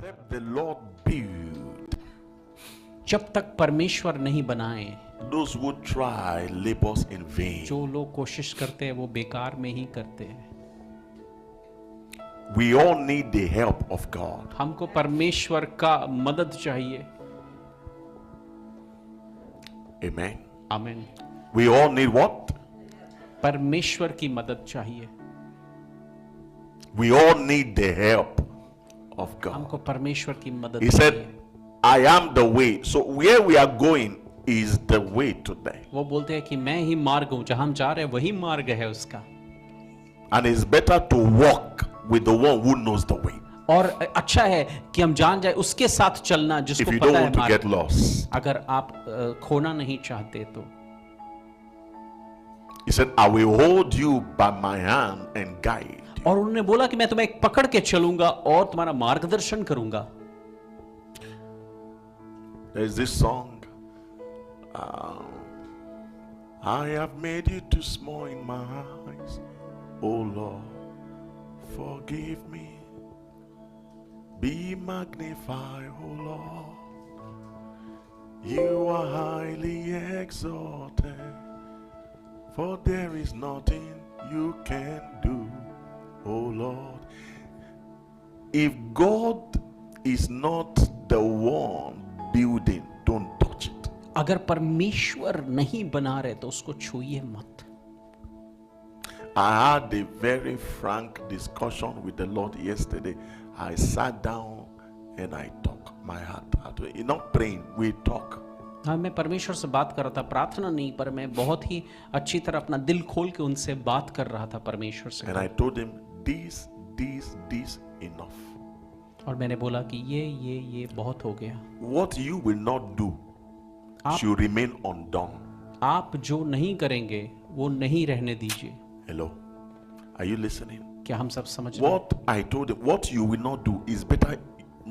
Except the Lord build, जब तक परमेश्वर नहीं बनाए, those who try labors in vain. जो लोग कोशिश करते हैं वो बेकार में ही करते हैं। We all need the help of God. हमको परमेश्वर का मदद चाहिए। Amen. आमीन। We all need what? परमेश्वर की मदद चाहिए। We all need the help of God. हमको परमेश्वर की मदद He चाहिए। said, I am the way. So where we are going is the way today. वो बोलते हैं कि मैं ही मार्ग हूं, जहां हम जा रहे हैं वही मार्ग है उसका। And it's better to walk with the one who knows the way. और अच्छा है कि हम जान जाए उसके साथ चलना If जिसको you don't पता है want to मार्ग। get lost. अगर आप खोना नहीं चाहते तो He said, I will hold you by my hand and guide you. और उन्होंने बोला कि मैं तुम्हें एक पकड़ के चलूंगा और तुम्हारा मार्गदर्शन करूंगा। There's this song. I have made you too small in my eyes. Oh Lord, forgive me. Be magnified, oh Lord. You are highly exalted. For there is nothing you can do, oh Lord. If God is not the one building, don't touch it. अगर परमेश्वर नहीं बना रहे तो उसको छूइए मत। I had a very frank discussion with the Lord yesterday. I sat down and I talked my heart out. You're not praying, we talk. हाँ, मैं परमेश्वर से बात कर रहा था, प्रार्थना नहीं, पर मैं बहुत ही अच्छी तरह अपना दिल खोल के उनसे बात कर रहा था परमेश्वर से। And I told him this enough. और मैंने बोला कि ये बहुत हो गया। What you will not do should remain undone. आप जो नहीं करेंगे वो नहीं रहने दीजिए। Hello, are you listening? क्या हम सब समझ रहे हैं? What I told him, what you will not do is better.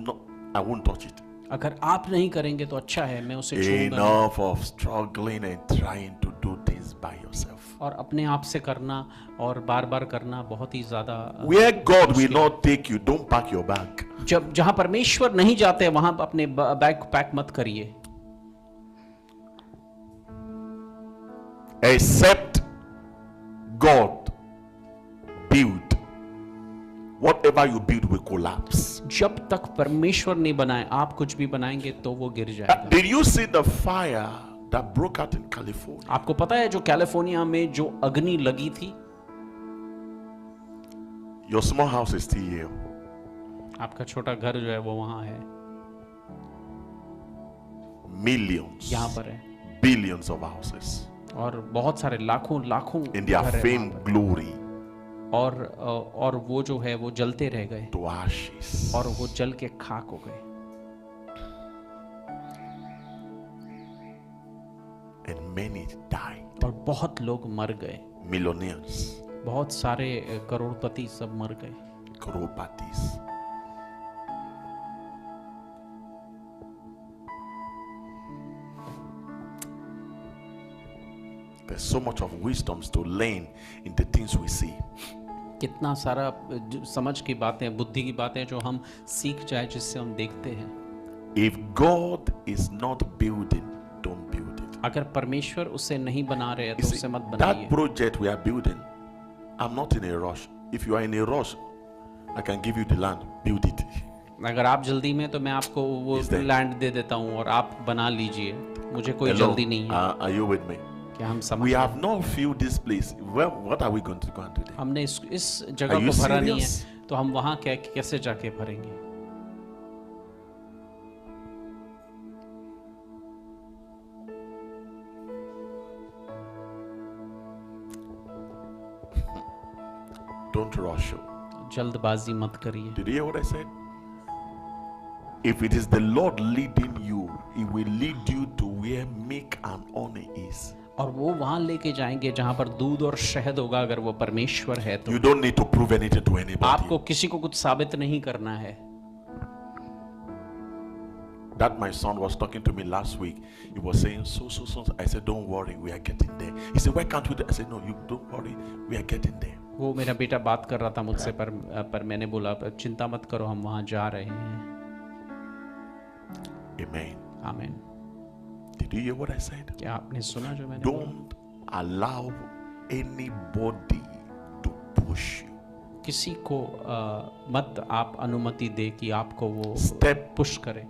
No, I won't touch it. अगर आप नहीं करेंगे तो अच्छा है, मैं उसे छूऊंगा नहीं। Enough of struggling and trying to do things by yourself. और अपने आप से करना और बार-बार करना बहुत ही ज्यादा। Where God will not take you, don't pack your bag. जहां परमेश्वर नहीं जाते वहां अपने बैग को पैक मत करिए। Except God build, whatever you build will collapse. जब तक परमेश्वर नहीं बनाए, आप कुछ भी बनाएंगे तो वो गिर जाएगा। Did you see the fire that broke out in California? आपको पता है जो कैलिफोर्निया में जो अग्नि लगी थी? Your small house is still here. आपका छोटा घर जो है वो वहां है, Millions, यहाँ पर है, billions of houses और बहुत सारे लाखों in their घर हैं fame, वहाँ पर। glory और वो जो है वो जलते रह गए to ashes. और वो जल के खाक हो गए। And many died. और बहुत लोग मर गए, Millionaires, बहुत सारे करोड़पति सब मर गए। crowpatis. There's so much of wisdoms to learn in the things we see. कितना सारा समझ की बातें, बुद्धि की बातें जो हम सीख जाए, जिससे हम देखते हैं। If God is not building, don't build it. अगर परमेश्वर उसे नहीं बना रहे हैं You तो see, उसे मत that बनाइए। project we are building, I'm not in a rush. If you are in a rush, I can give you the land, build it. अगर आप जल्दी में तो मैं आपको वो Is there- लैंड दे देता हूँ और आप बना लीजिए, मुझे कोई Hello? जल्दी नहीं है। Are you with me? क्या हम समझ We रहे हैं? have not filled this place. Well, what are we going to go and do there? हमने इस Are जगह you को भरा नहीं serious? है, तो हम वहां कैसे जाके भरेंगे? Don't rush. जल्दबाजी मत करिए। Did you hear what I said? If it is the Lord leading you, He will lead you to where milk and honey is. और वो वहां लेके जाएंगे जहां पर दूध और शहद होगा। अगर वो परमेश्वर है तो You don't need to prove anything to anybody. आपको किसी को कुछ साबित नहीं करना है। That my son was talking to me last week. He was saying so. I said, don't worry, we are getting there. He said, why can't we do? I said, no, you don't worry, we are getting there. वो मेरा बेटा बात कर रहा था मुझसे, पर मैंने बोला चिंता मत करो, हम वहां जा रहे हैं। Amen. आमीन। Did you hear what I said? क्या आपने सुना जो मैंने बोला? Don't allow anybody to push you. किसी को मत आप अनुमति दे कि आपको वो Step पुश करे।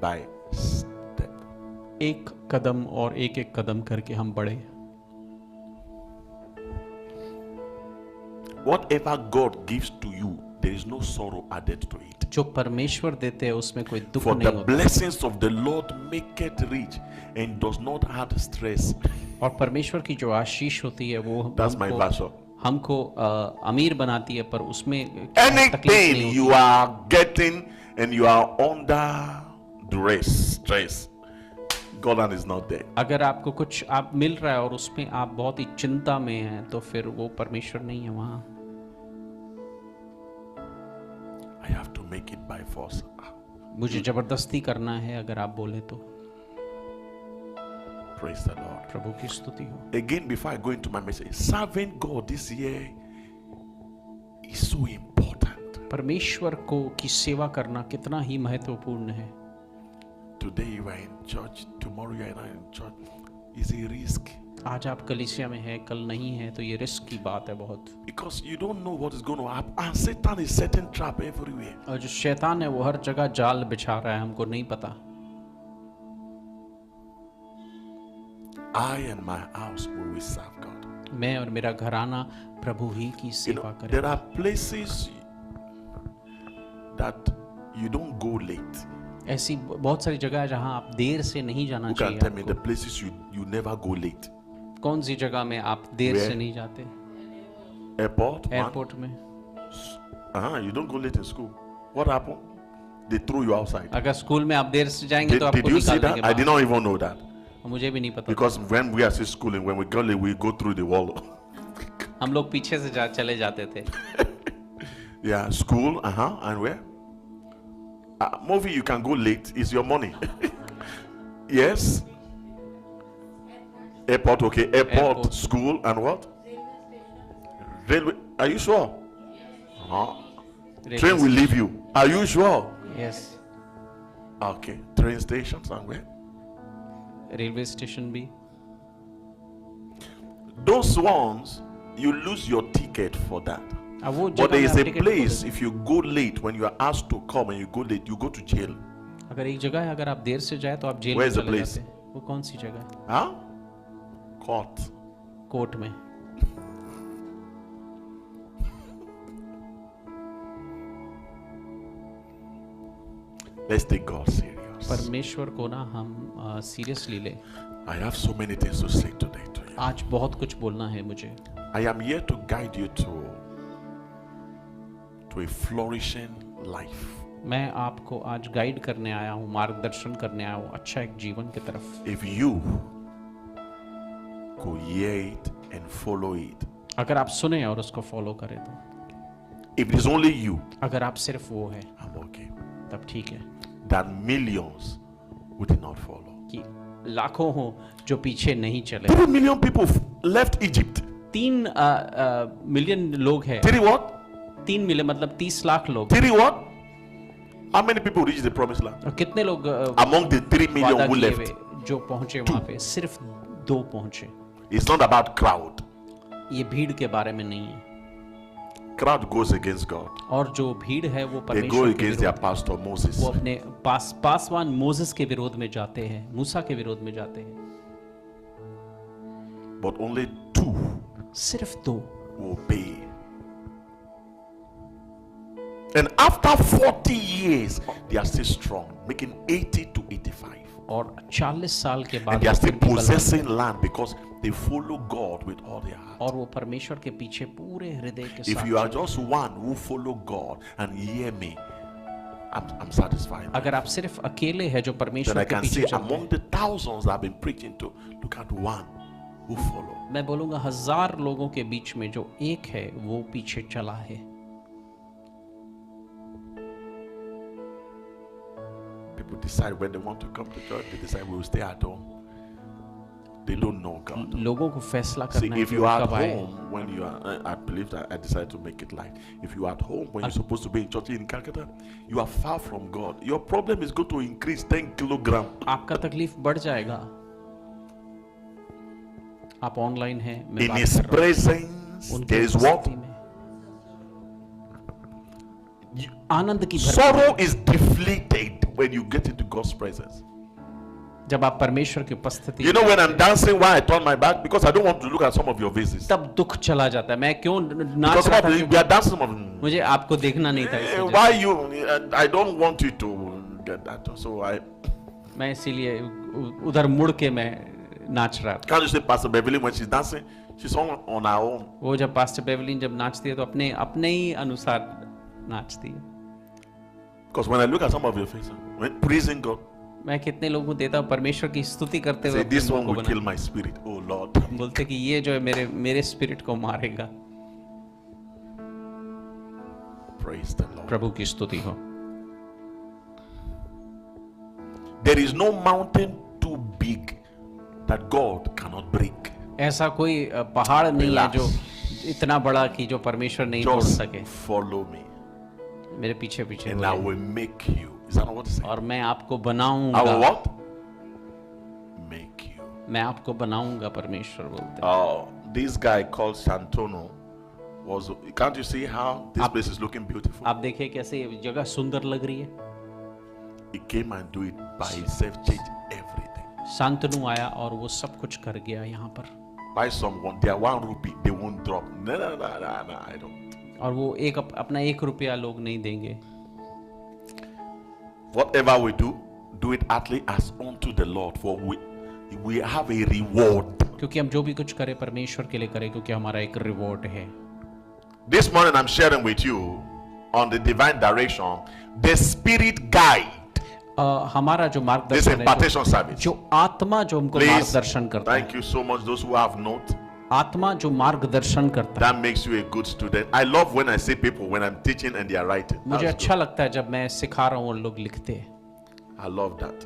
by step. एक कदम और एक एक कदम करके हम बढ़े। Whatever God gives to you, there is no sorrow added to it. जो परमेश्वर देते हैं उसमें कोई दुख For नहीं the होता। blessings of the Lord make it rich and does not add stress. और परमेश्वर की जो आशीष होती है वो That's my version. हमको अमीर बनाती है, पर उसमें तकलीफ Anything नहीं you are getting and you are under duress, stress, God is not there. अगर आपको कुछ आप मिल रहा है और उसमें आप बहुत ही चिंता में हैं, तो फिर वो परमेश्वर नहीं है वहाँ। I have to make it by force. मुझे जबरदस्ती करना है, अगर आप बोले तो। Praise the Lord. प्रभु की स्तुति हो। Again, before I go into my message, serving God this year is so important. परमेश्वर को की सेवा करना कितना ही महत्वपूर्ण है। Today you are in church, tomorrow you are not in church. It's a risk. आज आप कलीसिया में हैं, कल नहीं है, तो ये रिस्क की बात है बहुत। Because you don't know what is going to happen. And Satan is setting trap everywhere. और जो शैतान है वो हर जगह जाल बिछा रहा है, हमको नहीं पता। I and my house will serve God. मैं और मेरा घराना प्रभु ही की You सेवा know, करें। there are places that you don't go late. ऐसी बहुत सारी जगह है जहां आप देर से नहीं जाना Who can चाहिए। tell me आपको। the places you never go late? कौन सी जगह में आप देर Where? से नहीं जाते? Airport? One. एयरपोर्ट में। You don't go late in school. What happened? They threw you outside. अगर स्कूल में आप देर से जाएंगे तो Did आपको you see निकाल that? देंगे I did बाहर। not even know that. मुझे भी नहीं पता। Because when we are still schooling, when we go late, we go through the wall. हम लोग पीछे से चले जाते थे। Yeah, school, and where? Movie, you can go late. It's your money. Yes. Airport, okay. Airport, school, and what? Railway. Are you sure? Train will leave you. Are you sure? Yes. Okay. Train stations and where? Railway station भी। Those ones, you lose your ticket for that. अब वो But जगह there में is आप a ticket place, खो if you go late, when you are asked to come and you go late, you go to jail. देते। अगर एक जगह है, अगर आप देर से जाए तो आप जेल में Where is the चले place? जाते हैं। वो कौन सी जगह है? Huh? Court. कोर्ट में। Let's take God serious. परमेश्वर को ना हम सीरियसली ले। I have so many things to say today to you. आज बहुत कुछ बोलना है मुझे। I am here to guide you to a flourishing life. मैं आपको आज गाइड करने आया हूँ, मार्गदर्शन करने आया हूँ अच्छा एक जीवन की तरफ। If you could hear it and follow it, अगर आप सुने और उसको फॉलो करें तो। if it is only you, अगर आप सिर्फ वो है I'm okay. तब ठीक है। That millions who did not follow. कि लाखों हो जो पीछे नहीं चले। 3 million people left Egypt. 3 million लोग हैं। 3 what? 3 मिलियन मतलब 30 लाख लोग। 3 what? How many people reached the promised land? और कितने लोग Among the 3 million वादा who किए left. हुए जो पहुंचे वहां पे, सिर्फ 2 पहुंचे। It's not about crowd. ये भीड़ के बारे में नहीं है। Crowd goes against God. और जो भीड़ है वो They go परमेश्वर के against their विरोध, pastor Moses. वो अपने पासवान मोसेस के विरोध में जाते हैं, मूसा के विरोध में जाते हैं। But only 2 सिर्फ 2। will obey. And after 40 years, they are still strong, making 80 to 85. और 40 साल के बाद And they are वो still फिर भी बलवान possessing land because they follow God with all their heart. और वो परमेश्वर के पीछे पूरे हृदय के If साथ you are चलते just one who follow God and hear me, I'm satisfied. अगर आप सिर्फ अकेले हैं जो Then परमेश्वर I के can पीछे say चलते among हैं, the thousands I've been preaching to, look at one who follow. मैं बोलूंगा 1000 लोगों के बीच में जो एक है वो पीछे चला है। People decide when they want to come to church, they decide we will stay at home. They don't know God. लोगों को फैसला See, करना है if कि you वो are at कब आए। home when you are at believe that I decided to make it light. If you are at home when you're supposed to be in church in Calcutta, you are far from God. Your problem is going to increase 10 kilogram. आपका तकलीफ बढ़ जाएगा. आप online हैं, मैं In बात His कर रहा हूं. presence, उनकी there is what? उपस्थिति में आनंद की Sorrow is deflated when you get into God's presence. जब आप परमेश्वर की उपस्थिति You know when I'm dancing, why I turn my back? Because I don't want to look at some of your faces. तब दुख चला जाता है. मैं क्यों Because नाच some रहा of था? you, we are dancing. मुझे आपको देखना नहीं था इसलिए. Why you? I don't want you to get that. So मैं इसीलिए उधर मुड़ के मैं नाच रहा था. can't you say Pastor Beverly when she's dancing, she's on her own. वो जब पास्टर बेवलिन जब नाचती है तो अपने अपने ही अनुसार नाचती है. Because when I look at some of your faces, when praising God, मैं कितने लोगों को देता हूँ परमेश्वर की स्तुति करते हुए say अपने this मुंह one को will बना. kill my spirit. Oh Lord. बोलते कि ये जो है मेरे स्पिरिट को मारेगा. Praise the Lord. प्रभु की स्तुति हो. There is no mountain too big that God cannot break. ऐसा कोई पहाड़ नहीं है Relax. जो इतना बड़ा कि जो परमेश्वर नहीं तोड़ Just सके. follow me, मेरे पीछे पीछे and I बोले. will make you. Is that not what it says? और मैं आपको I will बनाऊंगा. what? Make you. मैं आपको बनाऊंगा परमेश्वर बोलते हैं. Oh, this guy called Santono was. Can't you see how this place is looking beautiful? आप देखिए कैसे ये जगह सुंदर लग रही है. He came and do it by himself, change everything. Shantanu आया और वो सब कुछ कर गया यहाँ पर. Buy someone, their 1 rupee, they won't drop. No, I don't. और वो एक अपना 1 रुपया लोग नहीं देंगे. Whatever we do it utterly as unto the Lord, for we have a reward. क्योंकि हम जो भी कुछ करें परमेश्वर के लिए करें क्योंकि हमारा एक रिवॉर्ड है. This morning I'm sharing with you on the divine direction, the spirit guide. हमारा जो This मार्गदर्शन है impartation service. जो आत्मा जो हमको Please, मार्गदर्शन करता है. thank you so much. Those who have notes, आत्मा जो मार्गदर्शन करता है. that makes you a good student. I love when I see people when I'm teaching and they are writing. मुझे That's अच्छा लगता है जब मैं सिखा रहा हूँ और लोग लिखते हैं. good. I love that.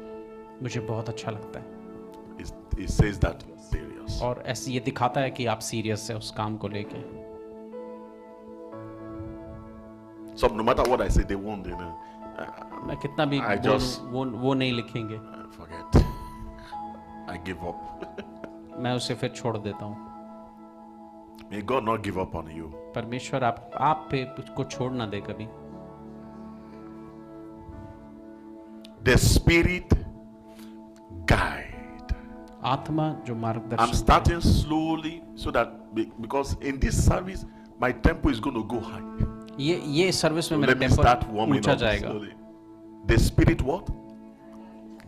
मुझे बहुत अच्छा लगता है. It says that you're serious. और ऐसे ये दिखाता है कि आप सीरियस है उस काम को लेके. So no matter what I say, they won't. मैं कितना भी I बोलूं, just- वो नहीं लिखेंगे. Forget. I give up. मैं उसे फिर छोड़ देता हूँ. May God not give up on you. परमेश्वर आप पे को छोड़ ना दे कभी. The spirit guide. आत्मा जो I'm मार्गदर्शन. starting slowly so that because in this service my tempo is going to go high. ये सर्विस में So मेरा let me start tempo warming ऊंचा up जाएगा. slowly. The spirit what?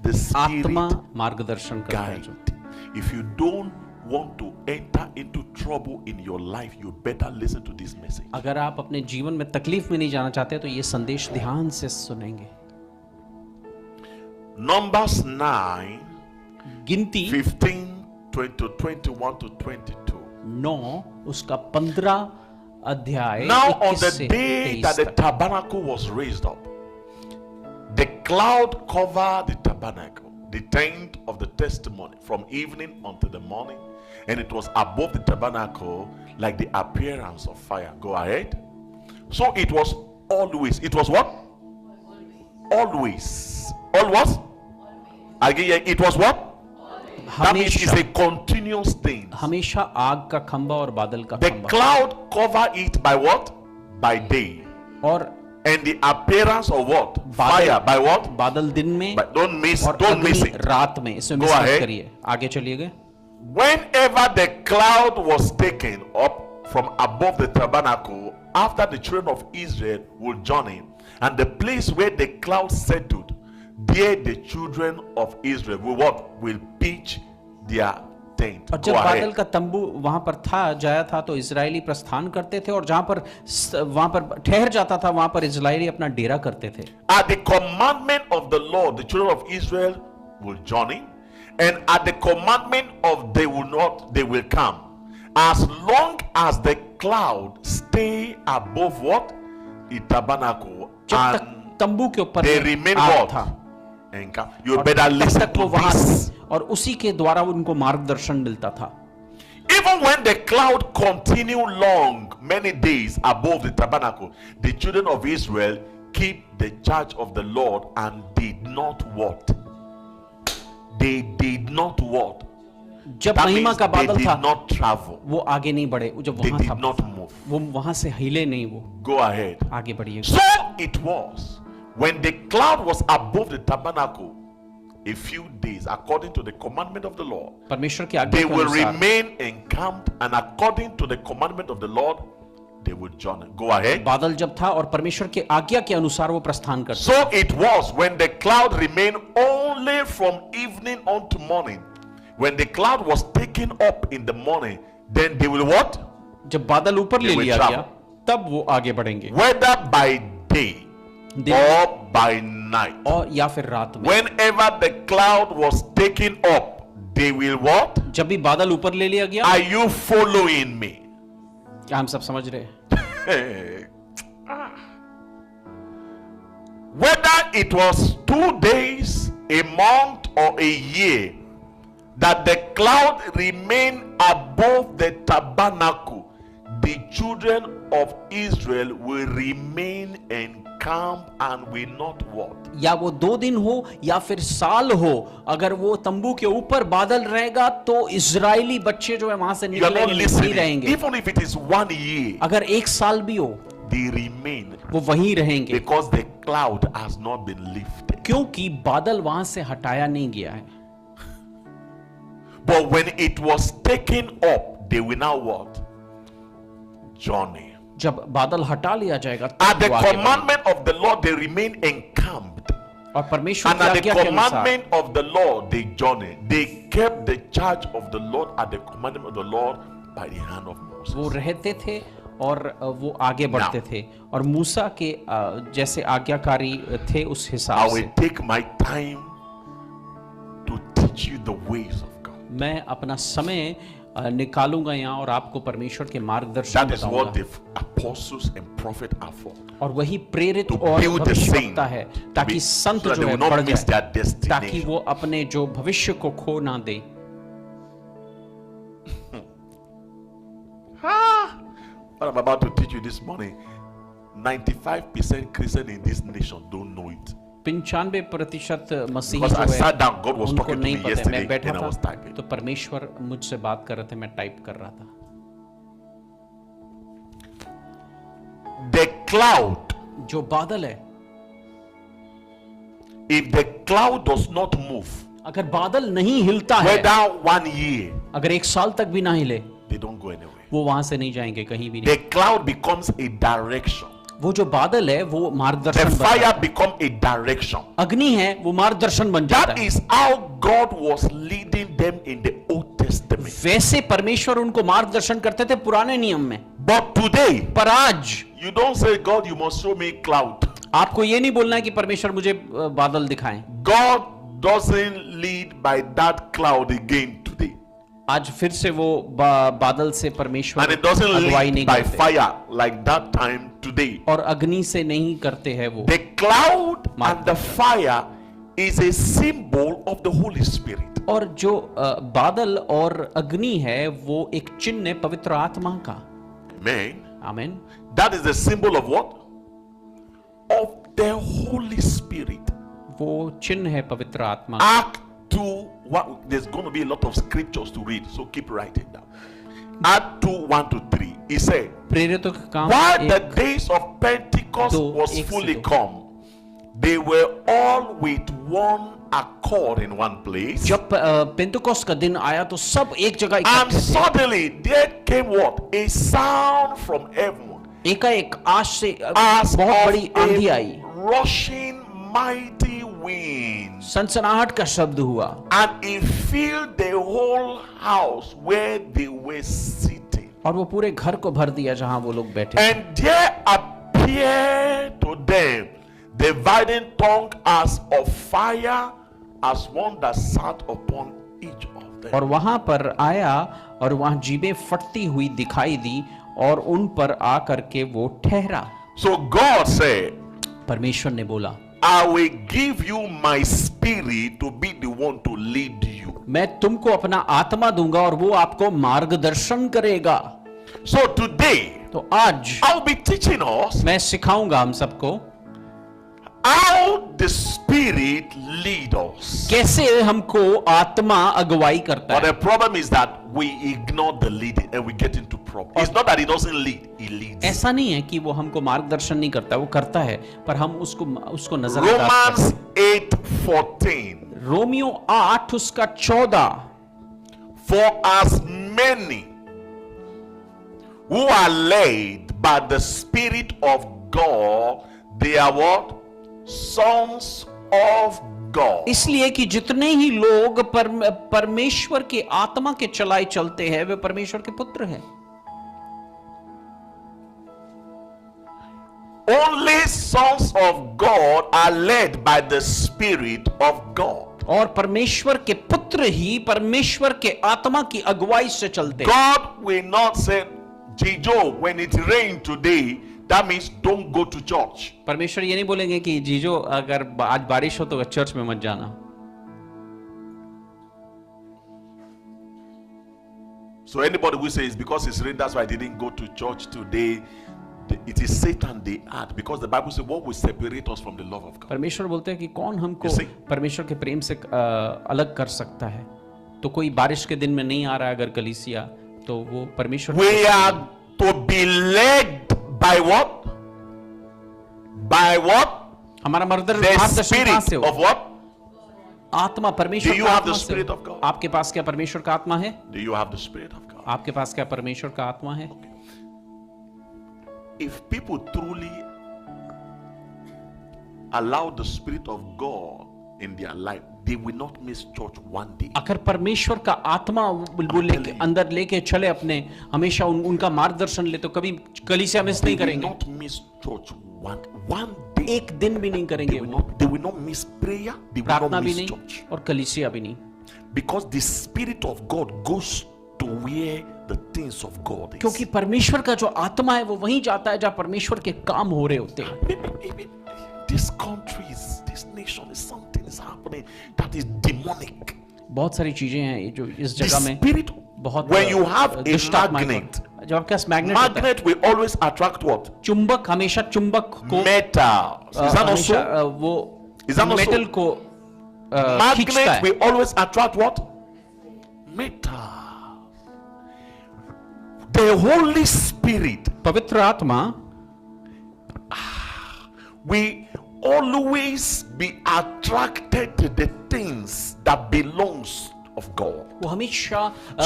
The आत्मा spirit मार्गदर्शन करता है जो. guide. If you don't want to enter into trouble in your life, you better listen to this message. अगर आप अपने जीवन में तकलीफ में नहीं जाना चाहते तो ये संदेश ध्यान से सुनेंगे. Numbers 9, गिनती 15 to 21 to 22. 9 उसका 15 अध्याय Now on 21 the से day that the 23 तक. tabernacle was raised up, the cloud covered the tabernacle, the tent of the testimony, from evening until the morning, and it was above the tabernacle like the appearance of fire. Go ahead. So it was always. It was what? Always. Always. Again, it was what? That means it's हमेशा a continuous thing. हमेशा आग का खंबा और बादल का The खंबा. cloud cover it by what? By day. और And the appearance of what? बादल- Fire. By what? बादल दिन में But don't miss और it. अग्नि रात में. इसमें Go मिस मत ahead. करिए. आगे चलिएगा. Whenever the cloud was taken up from above the tabernacle, after the children of Israel would journey, and the place where the cloud settled, there the children of Israel will what? Will pitch their tent. और Go जब बादल ahead. का तंबू वहां पर जाया था तो इजरायली प्रस्थान करते थे और जहां पर वहां पर ठहर जाता था वहां पर इजरायली अपना डेरा करते थे. At the commandment of the Lord, the children of Israel will journey, and at the commandment of they will come. As long as the cloud stay above what? The tabernacle, जब तक and तंबू के ऊपर they remain आग what? था And come. You और better तब listen तक वो to वहां this. थे और उसी के द्वारा उनको मार्गदर्शन मिलता था. even when the cloud continued long, many days above the tabernacle, the children of Israel keep the charge of the Lord and did not what? They did not what? जब That महिमा means का they बादल did था not travel. वो आगे नहीं बढ़े, जब They वहां did था not move. वो वहां से हिले नहीं, वो Go ahead. आगे बढ़िए। So it was when the cloud was above the tabernacle a few days, according to the commandment of the Lord, परमेश्वर की आज्ञा they के will अनुसार remain encamped, and according to the commandment of the Lord, they would journey. Go ahead. बादल जब था और परमेश्वर के आज्ञा के अनुसार वो प्रस्थान करते। So it was when the cloud remained only from evening unto morning. When the cloud was taken up in the morning, then they will what? जब बादल ऊपर ले They will लिया travel. गया तब वो आगे बढ़ेंगे, Whether by day दिन or by night. और या फिर रात में। Whenever the cloud was taken up, they will what? जब भी बादल ऊपर ले लिया गया, Are you following me? क्या हम सब समझ रहे हैं? Whether it was 2 days, a month, or a year, that the cloud remained above the tabernacle, the children of Israel will remain encamped and will not what? या वो 2 दिन हो या फिर साल हो, अगर वो तंबू के ऊपर बादल रहेगा तो इजरायली बच्चे जो है वहां से You are not निकलेंगे नहीं listening. रहेंगे। Even if it is 1 year, अगर 1 साल भी हो they remain वो वहीं रहेंगे, because the cloud has not been lifted. क्योंकि बादल वहां से हटाया नहीं गया है। But when it was taken up, they will now what? Journey. जब बादल हटा लिया जाएगा At तब the वो आगे बढ़ेंगे। commandment of the Lord, they remain encamped. और परमेश्वर And की at the आज्ञा के अनुसार commandment of the Lord, they journey. They kept the charge of the Lord at the commandment of the Lord by the hand of Moses. वो रहते थे और वो आगे बढ़ते थे और मूसा के जैसे आज्ञाकारी थे उस I हिसाब will से। take my time to teach you the ways of God. मैं अपना समय निकालूंगा यहाँ और आपको परमेश्वर के मार्गदर्शन That is what बताऊंगा। the apostles and prophets are for. और वही प्रेरित To और build the saint, भविष्यवक्ता है to ताकि be- संत so that जो they है will not बढ़ miss जाए, their destination. ताकि वो अपने जो भविष्य को खो ना दे। What I'm about to teach you this morning, 95% Christian in this nation don't know it. 95% मसीही Because जो I है sat down, God was उनको talking to नहीं me पता है। yesterday मैं बैठा and I was था typing. तो परमेश्वर मुझसे बात कर रहे थे, मैं टाइप कर रहा था। The cloud, जो बादल है, if the cloud does not move, अगर बादल नहीं हिलता है, whether 1 year, अगर 1 साल तक भी ना हिले, they don't go anywhere. वो वहां से नहीं जाएंगे कहीं भी नहीं। The cloud becomes a direction. वो जो बादल है वो The मार्गदर्शन बन जाता fire है। become a direction. अग्नि है वो मार्गदर्शन बन जाता That है। is how God was leading them in the Old Testament. वैसे परमेश्वर उनको मार्गदर्शन करते थे पुराने नियम में। But today, पर आज you don't say, God, you must show me cloud. आपको ये नहीं बोलना है कि परमेश्वर मुझे बादल दिखाएं। God doesn't lead by that cloud again today. आज फिर से वो बादल से परमेश्वर And it doesn't अगुवाई lead नहीं by करते fire like that time today. और अग्नि से नहीं करते हैं वो। The cloud and the fire is a symbol of the Holy Spirit. और जो बादल और अग्नि है वो एक चिन्ह है पवित्र आत्मा का। Amen. आमीन। That is the symbol of what? Of the Holy Spirit. वो चिन्ह है पवित्र आत्मा। Act 2, there's going to be a lot of scriptures to read, so keep writing down. Act 2, 1 to 3. He said, प्रेरितों का काम while the एक days of Pentecost दो, was एक से fully दो। come, they were all with one accord in one place. जब पेंतुकोस्त का दिन आया तो सब एक जगह And इकट्ठे थे। suddenly there came what? A sound from heaven एकाएक आज से as बहुत of बड़ी आंधी आई, a rushing mighty wind. सनसनाहट का शब्द हुआ And it filled the whole house where they were sitting. और वो पूरे घर को भर दिया जहां वो लोग बैठे। And there appeared to them dividing tongue as of fire, as one that sat upon each of them. और वहां पर आया और वहां जीभें फटती हुई दिखाई दी और उन पर आकर के वो ठहरा। So God said, परमेश्वर ने बोला, I will give you my spirit to be the one to lead you. मैं तुमको अपना आत्मा दूंगा और वो आपको मार्गदर्शन करेगा। So today, तो आज I'll be teaching us मैं सिखाऊंगा हम सबको how the spirit lead us. कैसे हमको आत्मा अगुवाई करता But है। the problem is that we ignore the leading and we get into problem. It's not that he doesn't lead, he leads. ऐसा नहीं है कि वो हमको मार्गदर्शन नहीं करता, वो करता है, पर हम उसको नजरअंदाज Romans करते हैं। 8:14. रोमियो 8 उसका 14। For as many who are led by the Spirit of God, they are what? Sons of God. इसलिए कि जितने ही लोग परमेश्वर के आत्मा के चलाए चलते हैं वे परमेश्वर के पुत्र हैं। Only sons of God are led by the Spirit of God. और परमेश्वर के पुत्र ही परमेश्वर के आत्मा की अगुवाई से चलते हैं। God will not say, Jijo, when it rained today, that means don't go to church. परमेश्वर ये नहीं बोलेंगे कि जीजो अगर आज बारिश हो तो चर्च में मत जाना। So anybody who says because it's rain, that's why I didn't go to church today, it is Satan they add, because the Bible says what will separate us from the love of God. परमेश्वर बोलते हैं कि कौन हमको You see? परमेश्वर के प्रेम से अलग कर सकता है। तो कोई बारिश के दिन में नहीं आ रहा है अगर कलीसिया, तो वो परमेश्वर We are to be led by what? By what? हमारा The मार्गदर्शन कहाँ spirit से हो? of what? आत्मा परमेश्वर Do you का have the आत्मा से spirit हो। of God? आपके पास क्या परमेश्वर का आत्मा है? Do you have the Spirit of God? आपके पास क्या परमेश्वर का आत्मा है? If people truly allow the Spirit of God in their life, they will not miss church one day. अगर परमेश्वर का आत्मा वो लेके अंदर लेके चले अपने, हमेशा उनका मार्गदर्शन ले, तो कभी कलीसिया मिस They नहीं will करेंगे। not miss church one day. एक दिन भी नहीं करेंगे वो। They will not miss prayer. They will प्रार्थना not भी miss नहीं church. और कलीसिया भी नहीं, Because the Spirit of God goes to where the things of God is. क्योंकि परमेश्वर का जो आत्मा है वो वहीं जाता है जहां परमेश्वर के काम हो रहे होते हैं। Maybe this countries, this nation is something is happening that is demonic. बहुत सारी चीजें हैं जो इस The जगह में spirit, बहुत when you have a दुष्ट आत्माएं magnet, जब आपके पास मैग्नेट होता है, magnet will always attract what? चुंबक हमेशा चुंबक को Metal. Is that not हमेशा so? वो Is that not so? Metal को खींचता Magnet है। will always attract what? Metal. The Holy Spirit पवित्र आत्मा will always be attracted to the things that belongs of God. वो हमेशा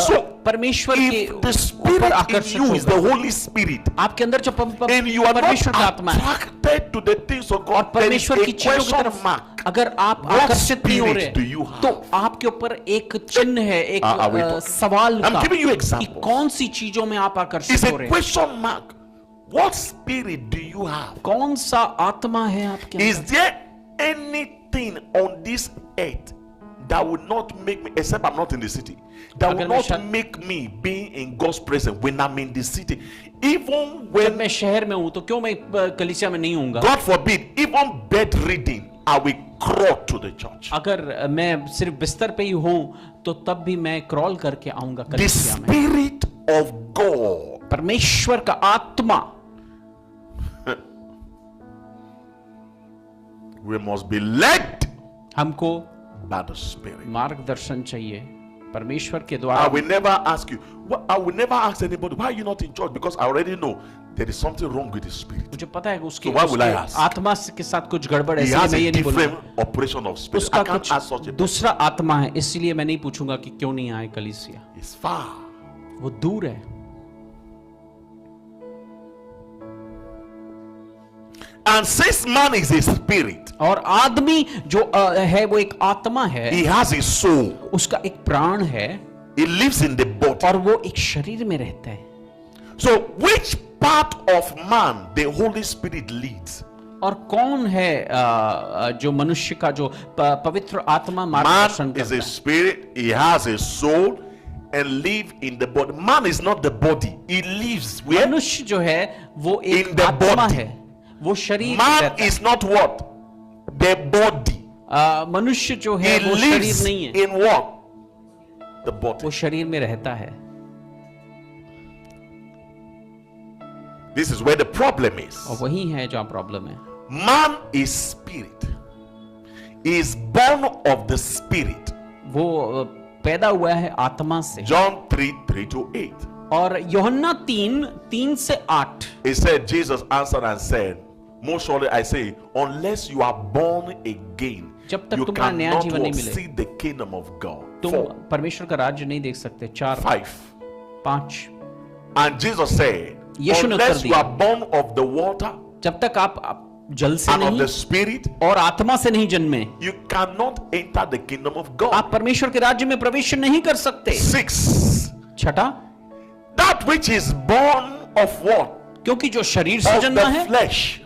So, परमेश्वर के if the ऊपर Spirit in आकर्षित you is होगा। the Holy Spirit, आपके अंदर जो and you are not परमेश्वर का आत्मा है attracted to the things of और God, there is परमेश्वर a की चीजों की question तरफ mark. अगर आप What आकर्षित नहीं हो spirit do you रहे have? तो आपके ऊपर एक चिन्ह है, एक Are we talking? सवाल I'm का giving you कि examples. कौन सी चीजों में आप It's आकर्षित हो a रहे हैं, question mark. What spirit do you have? कौन सा आत्मा है आपके Is अंदर? there anything on this earth that will not make me, except I'm not in the city, that will अगर मैं not make me be in God's presence when I'm in the city? Even जब when, मैं शहर में हूं तो क्यों मैं कलीसिया में नहीं होऊंगा? God forbid, even bed reading, I will crawl to the church. अगर मैं सिर्फ बिस्तर पे ही हूं तो तब भी मैं क्रॉल करके आऊंगा The कलीसिया में। Spirit of God, परमेश्वर का आत्मा, we must be led हमको by the Spirit. मार्गदर्शन चाहिए परमेश्वर के I द्वारा। will never ask you, I will never ask anybody, why are you not in church? Because I already know there is something wrong with the Spirit. मुझे पता है कि उसके So why will I उसके ask? आत्मा के साथ कुछ गड़बड़ है, He इसलिए has मैं a ये नहीं बोलूंगा। different operation of spirit. उसका I can't कुछ ask such a दूसरा आत्मा है, इसलिए मैं नहीं पूछूंगा कि क्यों नहीं आए कलीसिया। It's far. वो दूर है। And since man is a spirit, और आदमी जो है वो एक आत्मा है, he has a soul. उसका एक प्राण है He lives in the body. और वो एक शरीर में रहता है। So which part of man the Holy Spirit leads? और कौन है जो मनुष्य का जो पवित्र आत्मा Man मार्गदर्शन is करता a है? spirit, he has a soul and live in the body. Man is not the body. He lives where? मनुष्य जो है वो In एक the आत्मा body. है, वो शरीर में Man रहता है। is not what? the body. मनुष्य जो है He वो शरीर lives नहीं है, in what? The body. वो शरीर में रहता है. This is where the problem is. और वही है जहाँ प्रॉब्लम है. Man is spirit. He is born of the spirit. वो पैदा हुआ है आत्मा से. John 3:3-8. और यूहन्ना 3:3 से 8. He said, Jesus answered and said, most surely I say, unless you are born again, जब तक you तुम्हारा नया cannot जीवन नहीं मिले, see the kingdom of God. तुम 4, परमेश्वर का राज्य नहीं देख सकते. 4, 5. 5. And Jesus said, यीशु ने उत्तर unless you दिया, are born of the water जब तक आप जल से and of the नहीं spirit, और आत्मा से नहीं जन्मे, you cannot enter the kingdom of God. आप परमेश्वर के राज्य में प्रवेश नहीं कर सकते. 6. 6, That which is born of what? क्योंकि जो शरीर से Of जन्मा the है flesh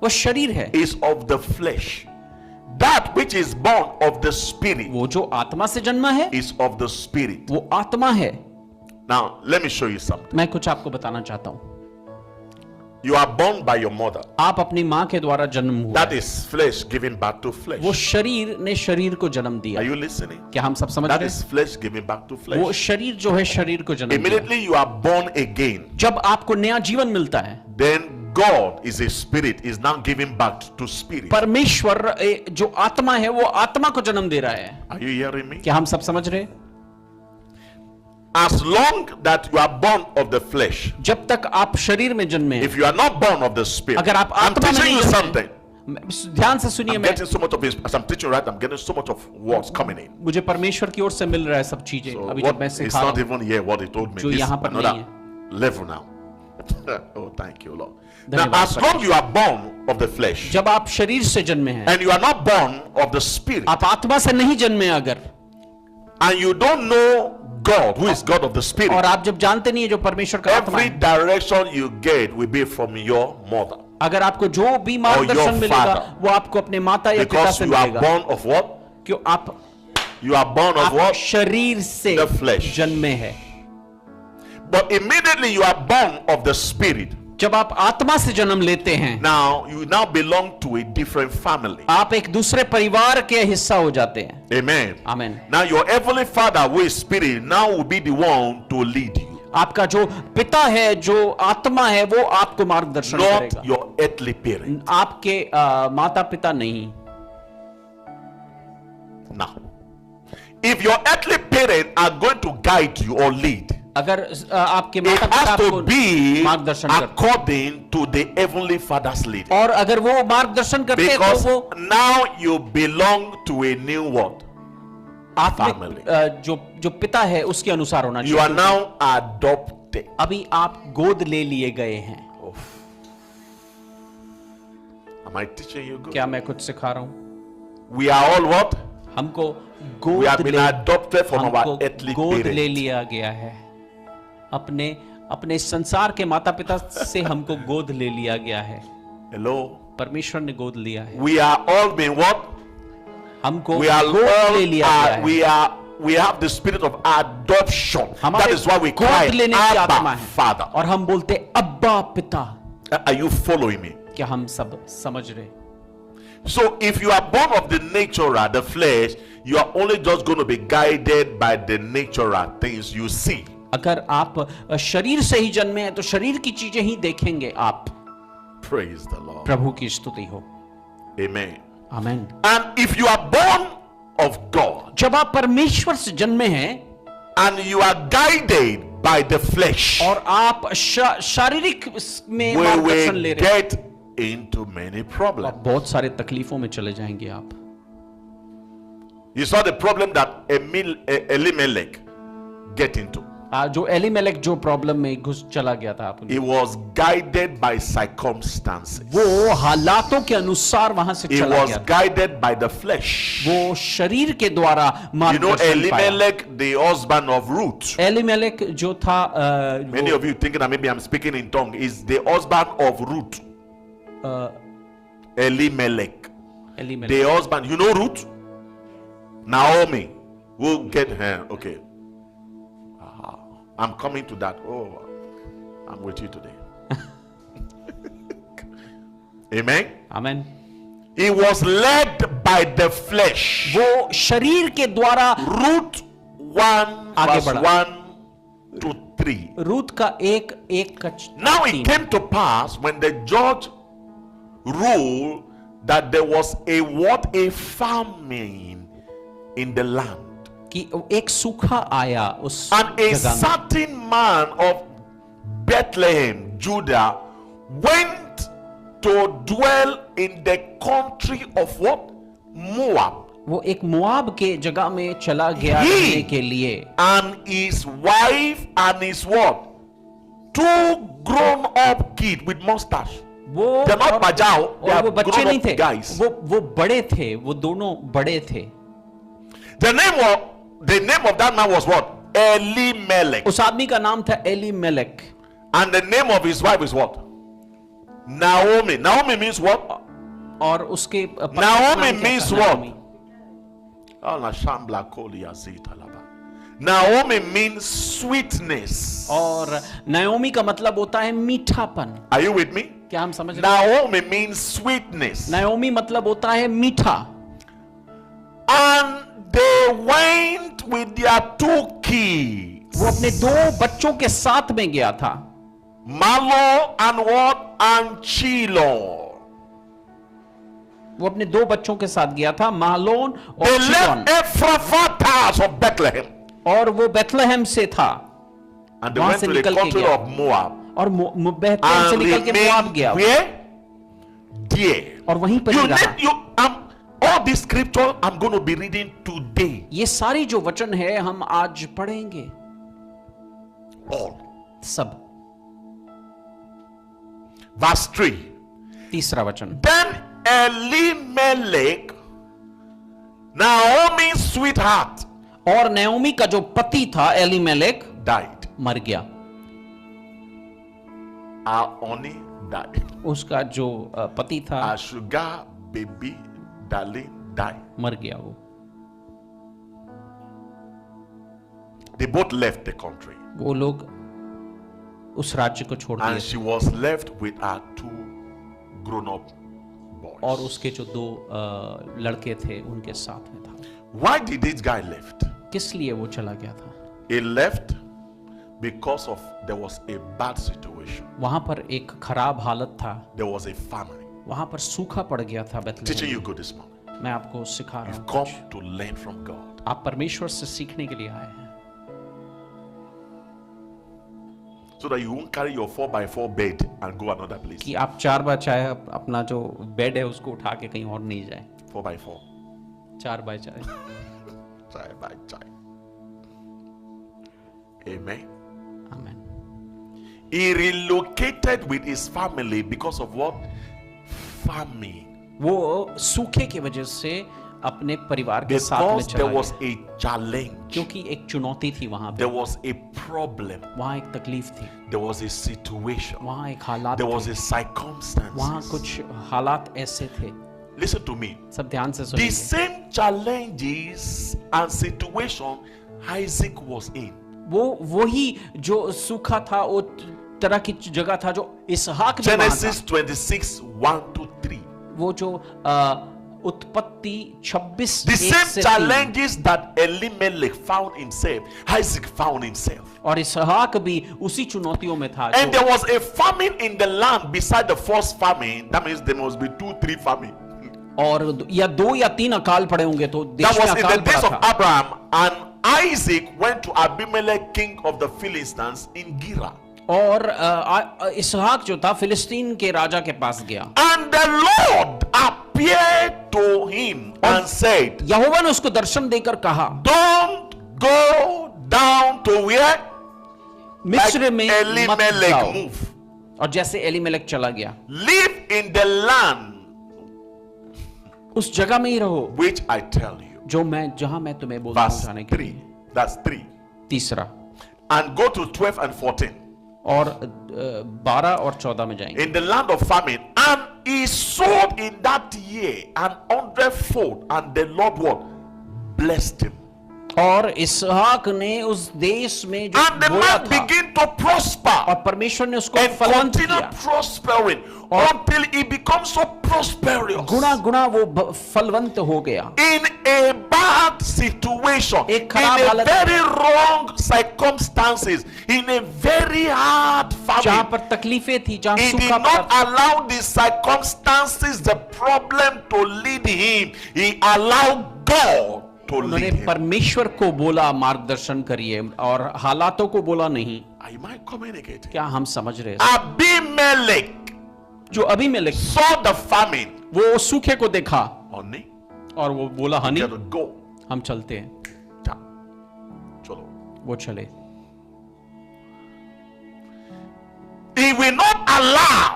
वो शरीर है. is of the flesh. That which is born of the spirit वो जो आत्मा से जन्मा है is of the spirit. वो आत्मा है. Now, let me show you something. मैं कुछ आपको बताना चाहता हूं. You are born by your mother. आप अपनी माँ के द्वारा जन्म हुए. That is flesh giving back to flesh. वो शरीर ने शरीर को जन्म दिया. Are you listening? क्या हम सब समझ That रहे is हैं? flesh giving back to वो flesh. शरीर जो है शरीर को जन्म दिया. Immediately you are born again. जब आपको नया जीवन मिलता है, Then God is a spirit, is now giving back to spirit. परमेश्वर जो आत्मा है वो आत्मा को जन्म दे रहा है. Are you hearing me? क्या हम सब समझ रहे हैं? As long that you are born of the flesh, जब तक आप शरीर में जन्मे, if you are not born of the spirit, अगर आप I'm आत्मा में teaching नहीं you जन्मे, something. ध्यान से सुनिए. I'm मैं getting so much of this, as I'm teaching right, I'm getting so much of words coming in. मुझे परमेश्वर की ओर से मिल रहा है सब चीजें. So अभी what, जब मैं it's सिखा not रहा हूं, even here what he told me. जो This is यहाँ पर another नहीं level now. Oh, thank you, Lord. Now, धन्यवाद as long you are born of the flesh जब आप शरीर से जन्मे हैं, and you are not born of the spirit, आप आत्मा से नहीं जन्मे अगर, and you don't know God, who is God of the spirit, और आप जब जानते नहीं है जो परमेश्वर का आत्मा every है, direction you get will be from your mother, अगर आपको जो भी मार्गदर्शन your मिलेगा father. वो आपको अपने माता या पिता because से you are मिलेगा. born of what? क्यों आप You are born of what? शरीर से The flesh. जन्मे हैं. But immediately you are born of the spirit. जब आप आत्मा से जन्म लेते हैं, Now you now belong to a different family. आप एक दूसरे परिवार के हिस्सा हो जाते हैं. Amen. आमीन. Now your heavenly father who is spirit now will be the one to lead you, आपका जो पिता है, जो आत्मा है, वो आपको मार्गदर्शन not करेगा. your earthly parent. आपके माता पिता नहीं. Now, if your earthly parents are going to guide you or lead, अगर आपके it माता पिता has आपको to be मार्गदर्शन करते according to the heavenly father's leading. और अगर वो मार्गदर्शन करते हैं तो Because वो now you belong to a new world. आत्मिक family. जो पिता है उसके अनुसार होना You are चाहिए. now adopted. अभी आप गोद ले लिए गए हैं. Am I teaching you good? क्या मैं कुछ सिखा रहा हूं? We are all what? हमको We have गोद been ले adopted from our हमको earthly गोद ले parents. लिया गया है. अपने अपने संसार के माता पिता से हमको गोद ले लिया गया है. Hello? परमेश्वर ने गोद लिया है. We are all been what? हमको We are गोद ले लिया गया all, है. we have the spirit of adoption. That हमारे is why we cry, गोद लेने की आत्मा Abba, है. Father. और हम बोलते अब्बा पिता. Are you following me? क्या हम सब समझ रहे? So if you are born of the natural, the flesh, you are only just going to be guided by the natural things you see. अगर आप शरीर से ही जन्मे हैं तो शरीर की चीजें ही देखेंगे आप. Praise the Lord. प्रभु की स्तुति हो. Amen. आमीन. And if you are born of God जब आप परमेश्वर से जन्मे हैं and you are guided by the flesh, और आप शारीरिक में we मार्गदर्शन will ले रहे हैं, get into many problems. आप बहुत सारे तकलीफों में चले जाएंगे आप. You saw the problem that Elimelech get into. जो एलीमेलेक जो प्रॉब्लम में घुस चला गया था आप, He was guided by circumstances. वो हालातों के अनुसार वहां से He चला was गया था. guided by the flesh. वो शरीर के द्वारा You know मार्गदर्शन पाया. Elimelech, the husband of Ruth. Elimelech जो था Many of you thinking that maybe I'm speaking in tongue, is the husband of Ruth. Elimelech, Elimelech the husband. You know Ruth? Naomi. We'll get her. Okay. I'm coming to that. Oh, I'm with you today. Amen. आमीन. He was led by the flesh. वो शरीर के द्वारा Ruth 1 आगे verse बढ़ा। 1 to 3. Ruth का एक का Now it 3। came to pass when the judge ruled that there was a famine in the land, कि एक सूखा आया उस and a जगह में। certain man of Bethlehem, Judah, went to dwell in the country of what? Moab, वो एक मोआब के जगह में चला गया He- रहने के लिए, and his wife and his what? 2 grown-up kids with mustache. वो They're not और- bajao, they और are वो बच्चे नहीं grown-up थे, guys. वो बड़े थे, वो दोनों बड़े थे। The name of that man was what? Elimelech. उस आदमी का नाम था Elimelech, And the name of his wife is what? Naomi. Naomi means what? और उसके पत्नी का Naomi नाम क्या means था? what? Naomi. Oh, na shambla koli azita laba. Naomi means sweetness. और नाओमी का मतलब होता है मीठापन। Are you with me? क्या हम समझ रहे हैं? Naomi means sweetness. नाओमी मतलब होता है मीठा। And they went with their 2 kids. वो अपने 2 बच्चों के साथ में गया था, Malo and what? And Chilo. वो अपने 2 बच्चों के साथ गया था, मालोन They और चिलोन, left Ephrathah of Bethlehem. और वो बेथलेहम से था, And they वहां went से to the निकल के country गया। of Moab. और बेथलेहम से And निकल के मोआब remained गया where? There. और वहीं पर ही You रहा। need you all this scripture I'm going to be reading today. ये सारी जो वचन है हम आज पढ़ेंगे, All. सब। Verse 3. तीसरा वचन, Then Elimelech, Naomi's sweetheart, और नाओमी का जो पति था एलीमेलेक died. मर गया। Our honey died. उसका जो पति था Our sugar baby darling died. मर गया। वो They both left the country. वो लोग उस राज्य को छोड़ And दिए she was left with her 2 grown-up boys. और उसके जो 2 लड़के थे उनके साथ में था। Why did this guy left? किस लिए वो चला गया था? He left because of there was a bad situation. वहां पर एक खराब हालत था, There was a famine. वहां पर सूखा पड़ गया था Teaching बेथलेहम you में। good this morning. मैं आपको सिखा रहा You've हूँ, come to learn from God. आप परमेश्वर से सीखने के लिए आए हैं, So that you won't carry your 4x4 bed and go another place. कि आप 4x4 अपना जो बेड है उसको उठा के कहीं और नहीं जाए। 4x4. 4x4। Child by child. Amen. आमीन। He relocated with his family because of what? Famine. वो सूखे की वजह से अपने परिवार के साथ में Because चला there was गया, a challenge. क्योंकि एक चुनौती थी वहां पे, There was a problem. वहां एक तकलीफ थी, There was a situation. वहां एक हालात There was थे, a circumstance. वहां कुछ हालात ऐसे थे। Listen to me. सब ध्यान से The सुनिए। same challenges and situation Isaac was in. वो वही जो सूखा था, वो तरह की जगह था जो इसहाक भी वहां था। Genesis 26, 1 to 3. वो जो उत्पत्ति 26 The 1 same से 3, challenges that Elimelech found himself, Isaac found himself. और इसहाक भी उसी चुनौतियों में था। And जो, there was a famine in the land beside the first famine. That means there must be 2, 3 famine. और या 2 या 3 अकाल पड़े होंगे, तो That देश में was in अकाल the days पड़ा of था। Abraham. And Isaac went to Abimelech, king of the Philistines, in Gerar. और इसहाक जो था फिलिस्तीन के राजा के पास गया, And the Lord appeared to him and said, यहोवा ने उसको दर्शन देकर कहा, Don't go down to where? मिस्र में मत Elimelech जाओ। move. और जैसे एलीमेलेक चला गया, Live in the land उस जगह में ही रहो which I tell you. जहां मैं तुम्हें बोलता हूं Verse जाने के 3. लिए। That's 3. तीसरा, And go to 12 and 14. और 12 और 14 में जाएंगे। In the land of famine. And he sowed in that year 100-fold. And the Lord what? Blessed him. और इसहाक ने उस देश में जो And the बोया man था began to prosper और परमेश्वर ने उसको and फलवंत continue किया, prospering until he becomes so prosperous. गुना गुना वो फलवंत हो गया। In a bad situation, एक in खराब a हालत very wrong circumstances, in a very hard जहां famine, पर तकलीफें थी, जहां he did सूखा not पड़ा, allow the circumstances, the problem to lead him. He allowed God to उन्होंने lead him. परमेश्वर को बोला मार्गदर्शन करिए और हालातों को बोला नहीं। Am I communicating? क्या हम समझ रहे हैं? Abimelech जो अबीमेलेक saw the famine. वो सूखे को देखा Honey, और वो बोला हनी you gotta go. हम चलते हैं। Ta. Cholo. वो चले। He will not allow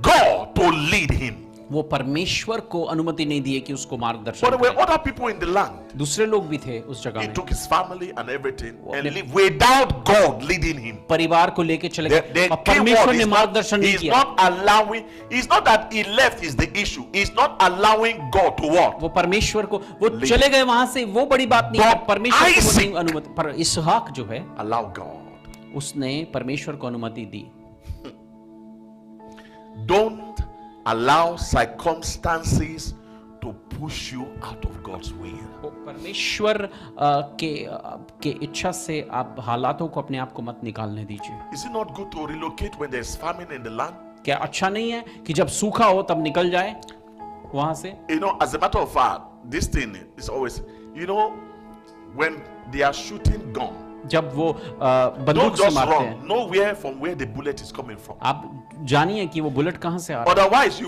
God to lead him. वो परमेश्वर को अनुमति नहीं दिए कि उसको But मार्गदर्शन there were करे। other people in the land. दूसरे लोग भी थे उस जगह He में, took his family and everything and अपने- lived without God leading him. परिवार को लेके चले The, गए the और key परमेश्वर word ने is not, मार्गदर्शन नहीं he's किया। not allowing, it's not that he left is the issue. He's not allowing God to what? वो परमेश्वर को वो Lead. चले गए वहां से, वो बड़ी बात नहीं है। But परमेश्वर को वो Isaac- नहीं अनुमति, पर इसहाक जो है Allow God. उसने परमेश्वर को अनुमति दी। Don't allow circumstances to push you out of God's will. वो परमेश्वर के इच्छा से आप हालातों को अपने आप को मत निकालने दीजिए। Is it not good to relocate when there's famine in the land? क्या अच्छा नहीं है कि जब सूखा हो तब निकल जाए वहां से? You know, as a matter of fact, this thing is always, you know, when they are shooting gun, जब वो don't बंदूक से just मारते run. हैं, Know where from where the bullet is coming from. आप जानिए कि वो बुलेट कहां से आ रहा है। Otherwise,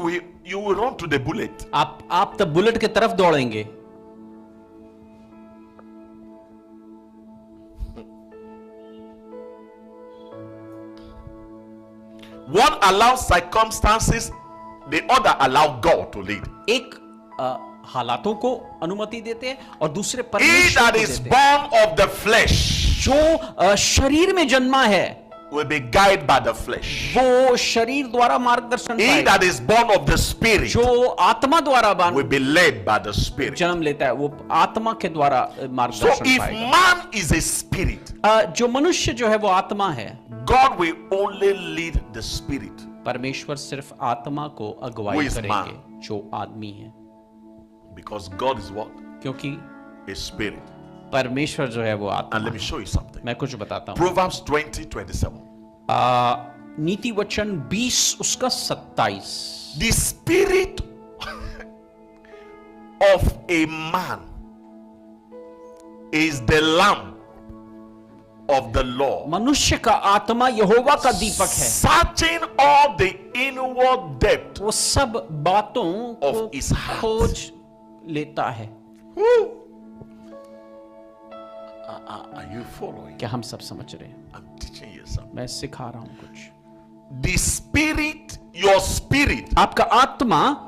you will run to the bullet. आप तब बुलेट की तरफ दौड़ेंगे। One allows circumstances, the other allow God to lead. एक हालातों को अनुमति देते हैं और दूसरे He परमेश्वर that को is देते हैं। born of the flesh जो शरीर में जन्मा है will be guided by the flesh. वो शरीर द्वारा मार्गदर्शन He पाएगा। that is born of the spirit जो आत्मा द्वारा will be led by the spirit. जन्म लेता है वो आत्मा के द्वारा So मार्गदर्शन if पाएगा। man is a spirit, जो मनुष्य जो है वो आत्मा है, God will only lead the spirit. परमेश्वर सिर्फ आत्मा को Who अगुवाई is करेंगे man? जो आदमी है, Because God is what? क्योंकि A spirit. परमेश्वर जो है वो And आत्मा let me है। show you something. मैं कुछ बताता हूँ। Proverbs 20:27. नीति वचन 20 उसका 27। The spirit of a man is the lamp of the Lord, मनुष्य का आत्मा यहोवा का दीपक है, searching all the inward depth. वो सब बातों Of को his heart. खोज लेता है। Are you following? क्या हम सब समझ रहे हैं? I'm teaching you something. मैं सिखा रहा हूं कुछ। The spirit, your spirit, आपका आत्मा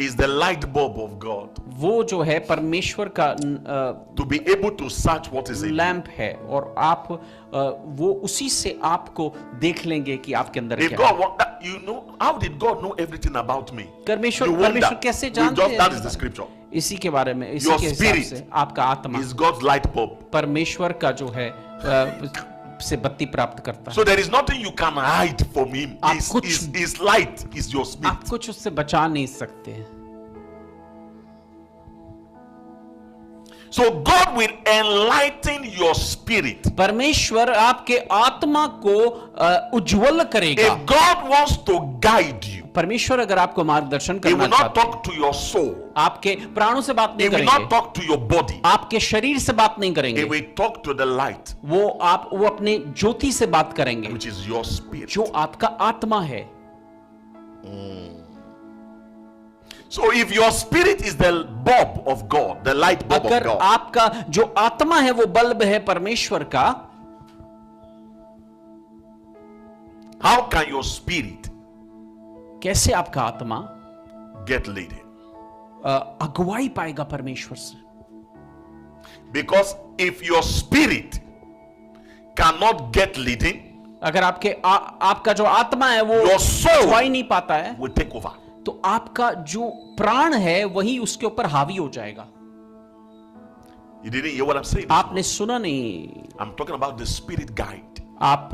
is the light bulb of God वो जो है परमेश्वर का to be able to search what is in you. Lamp है और आप वो उसी से आपको देख लेंगे कि आपके अंदर If क्या God है। want that, you know, how did God know everything about me? परमेश्वर You wonder. परमेश्वर कैसे We जानते just, that is हैं? the scripture. इसी के बारे में, इसी Your के हिसाब spirit से आपका आत्मा Is God's light bulb. परमेश्वर का जो है से बत्ती प्राप्त करता है। So there is nothing you can hide from him. आप His, कुछ- his light is your आप spirit. कुछ उससे बचा नहीं सकते। So God will enlighten your spirit. परमेश्वर आपके आत्मा को उज्जवल करेगा। If God wants to guide you, परमेश्वर अगर आपको मार्गदर्शन He करना will not चाहते हैं, talk to your soul. आपके प्राणों से बात He नहीं will करेंगे, not talk to your body. आपके शरीर से बात नहीं He करेंगे, will talk to the light, वो अपने ज्योति से बात करेंगे which is your spirit. जो आपका आत्मा है। So if your spirit is the bulb of God, the light bulb of अगर God, आपका जो आत्मा है वो बल्ब है परमेश्वर का, how can your spirit कैसे आपका आत्मा get leading? अगुवाई पाएगा परमेश्वर से? Because if your spirit cannot get leading, अगर आपका जो आत्मा है वो your soul अगुवाई नहीं पाता है will take over. तो आपका जो प्राण है वही उसके ऊपर हावी हो जाएगा। You didn't hear what I'm saying? आपने सुना नहीं? I'm talking about the spirit guide. आप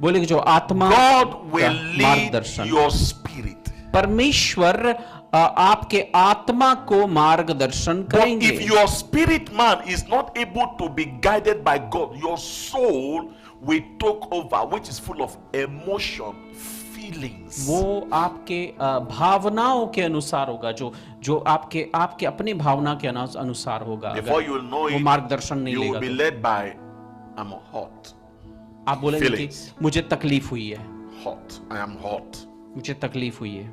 बोले कि जो आत्मा God का will lead मार्गदर्शन, your spirit. परमेश्वर आपके आत्मा को मार्गदर्शन But करेंगे। if your spirit man is not able to be guided by God, your soul will take over, which is full of emotion, feelings. वो आपके भावनाओं के अनुसार होगा, जो आपके अपने भावना के अनुसार होगा। Before you know वो it, मार्गदर्शन नहीं you will लेगा be तो led by, I'm hot, आप बोलेंगे कि feelings. मुझे तकलीफ हुई है, hot, I am hot. मुझे तकलीफ हुई है।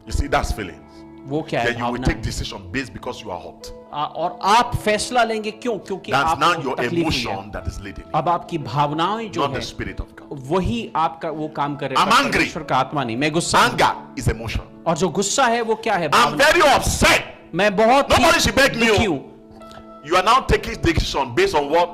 You see, that's feelings. वो क्या है? Then you will Bhavna take है। decision based because you are hot. और आप फैसला लेंगे क्यों? क्योंकि That's now आपको your तकलीफ हुई है। emotion that is leading you, अब आपकी भावनाएं जो not है the spirit of God. वही आपका वो काम करे। I'm angry. परमेश्वर का आत्मा नहीं। मैं गुस्सा हूं। Anger is emotion. और जो गुस्सा है वो क्या है? I'm Bhavna. very upset. मैं बहुत Nobody should beg me. दुखी हूं। You are now taking decision based on what?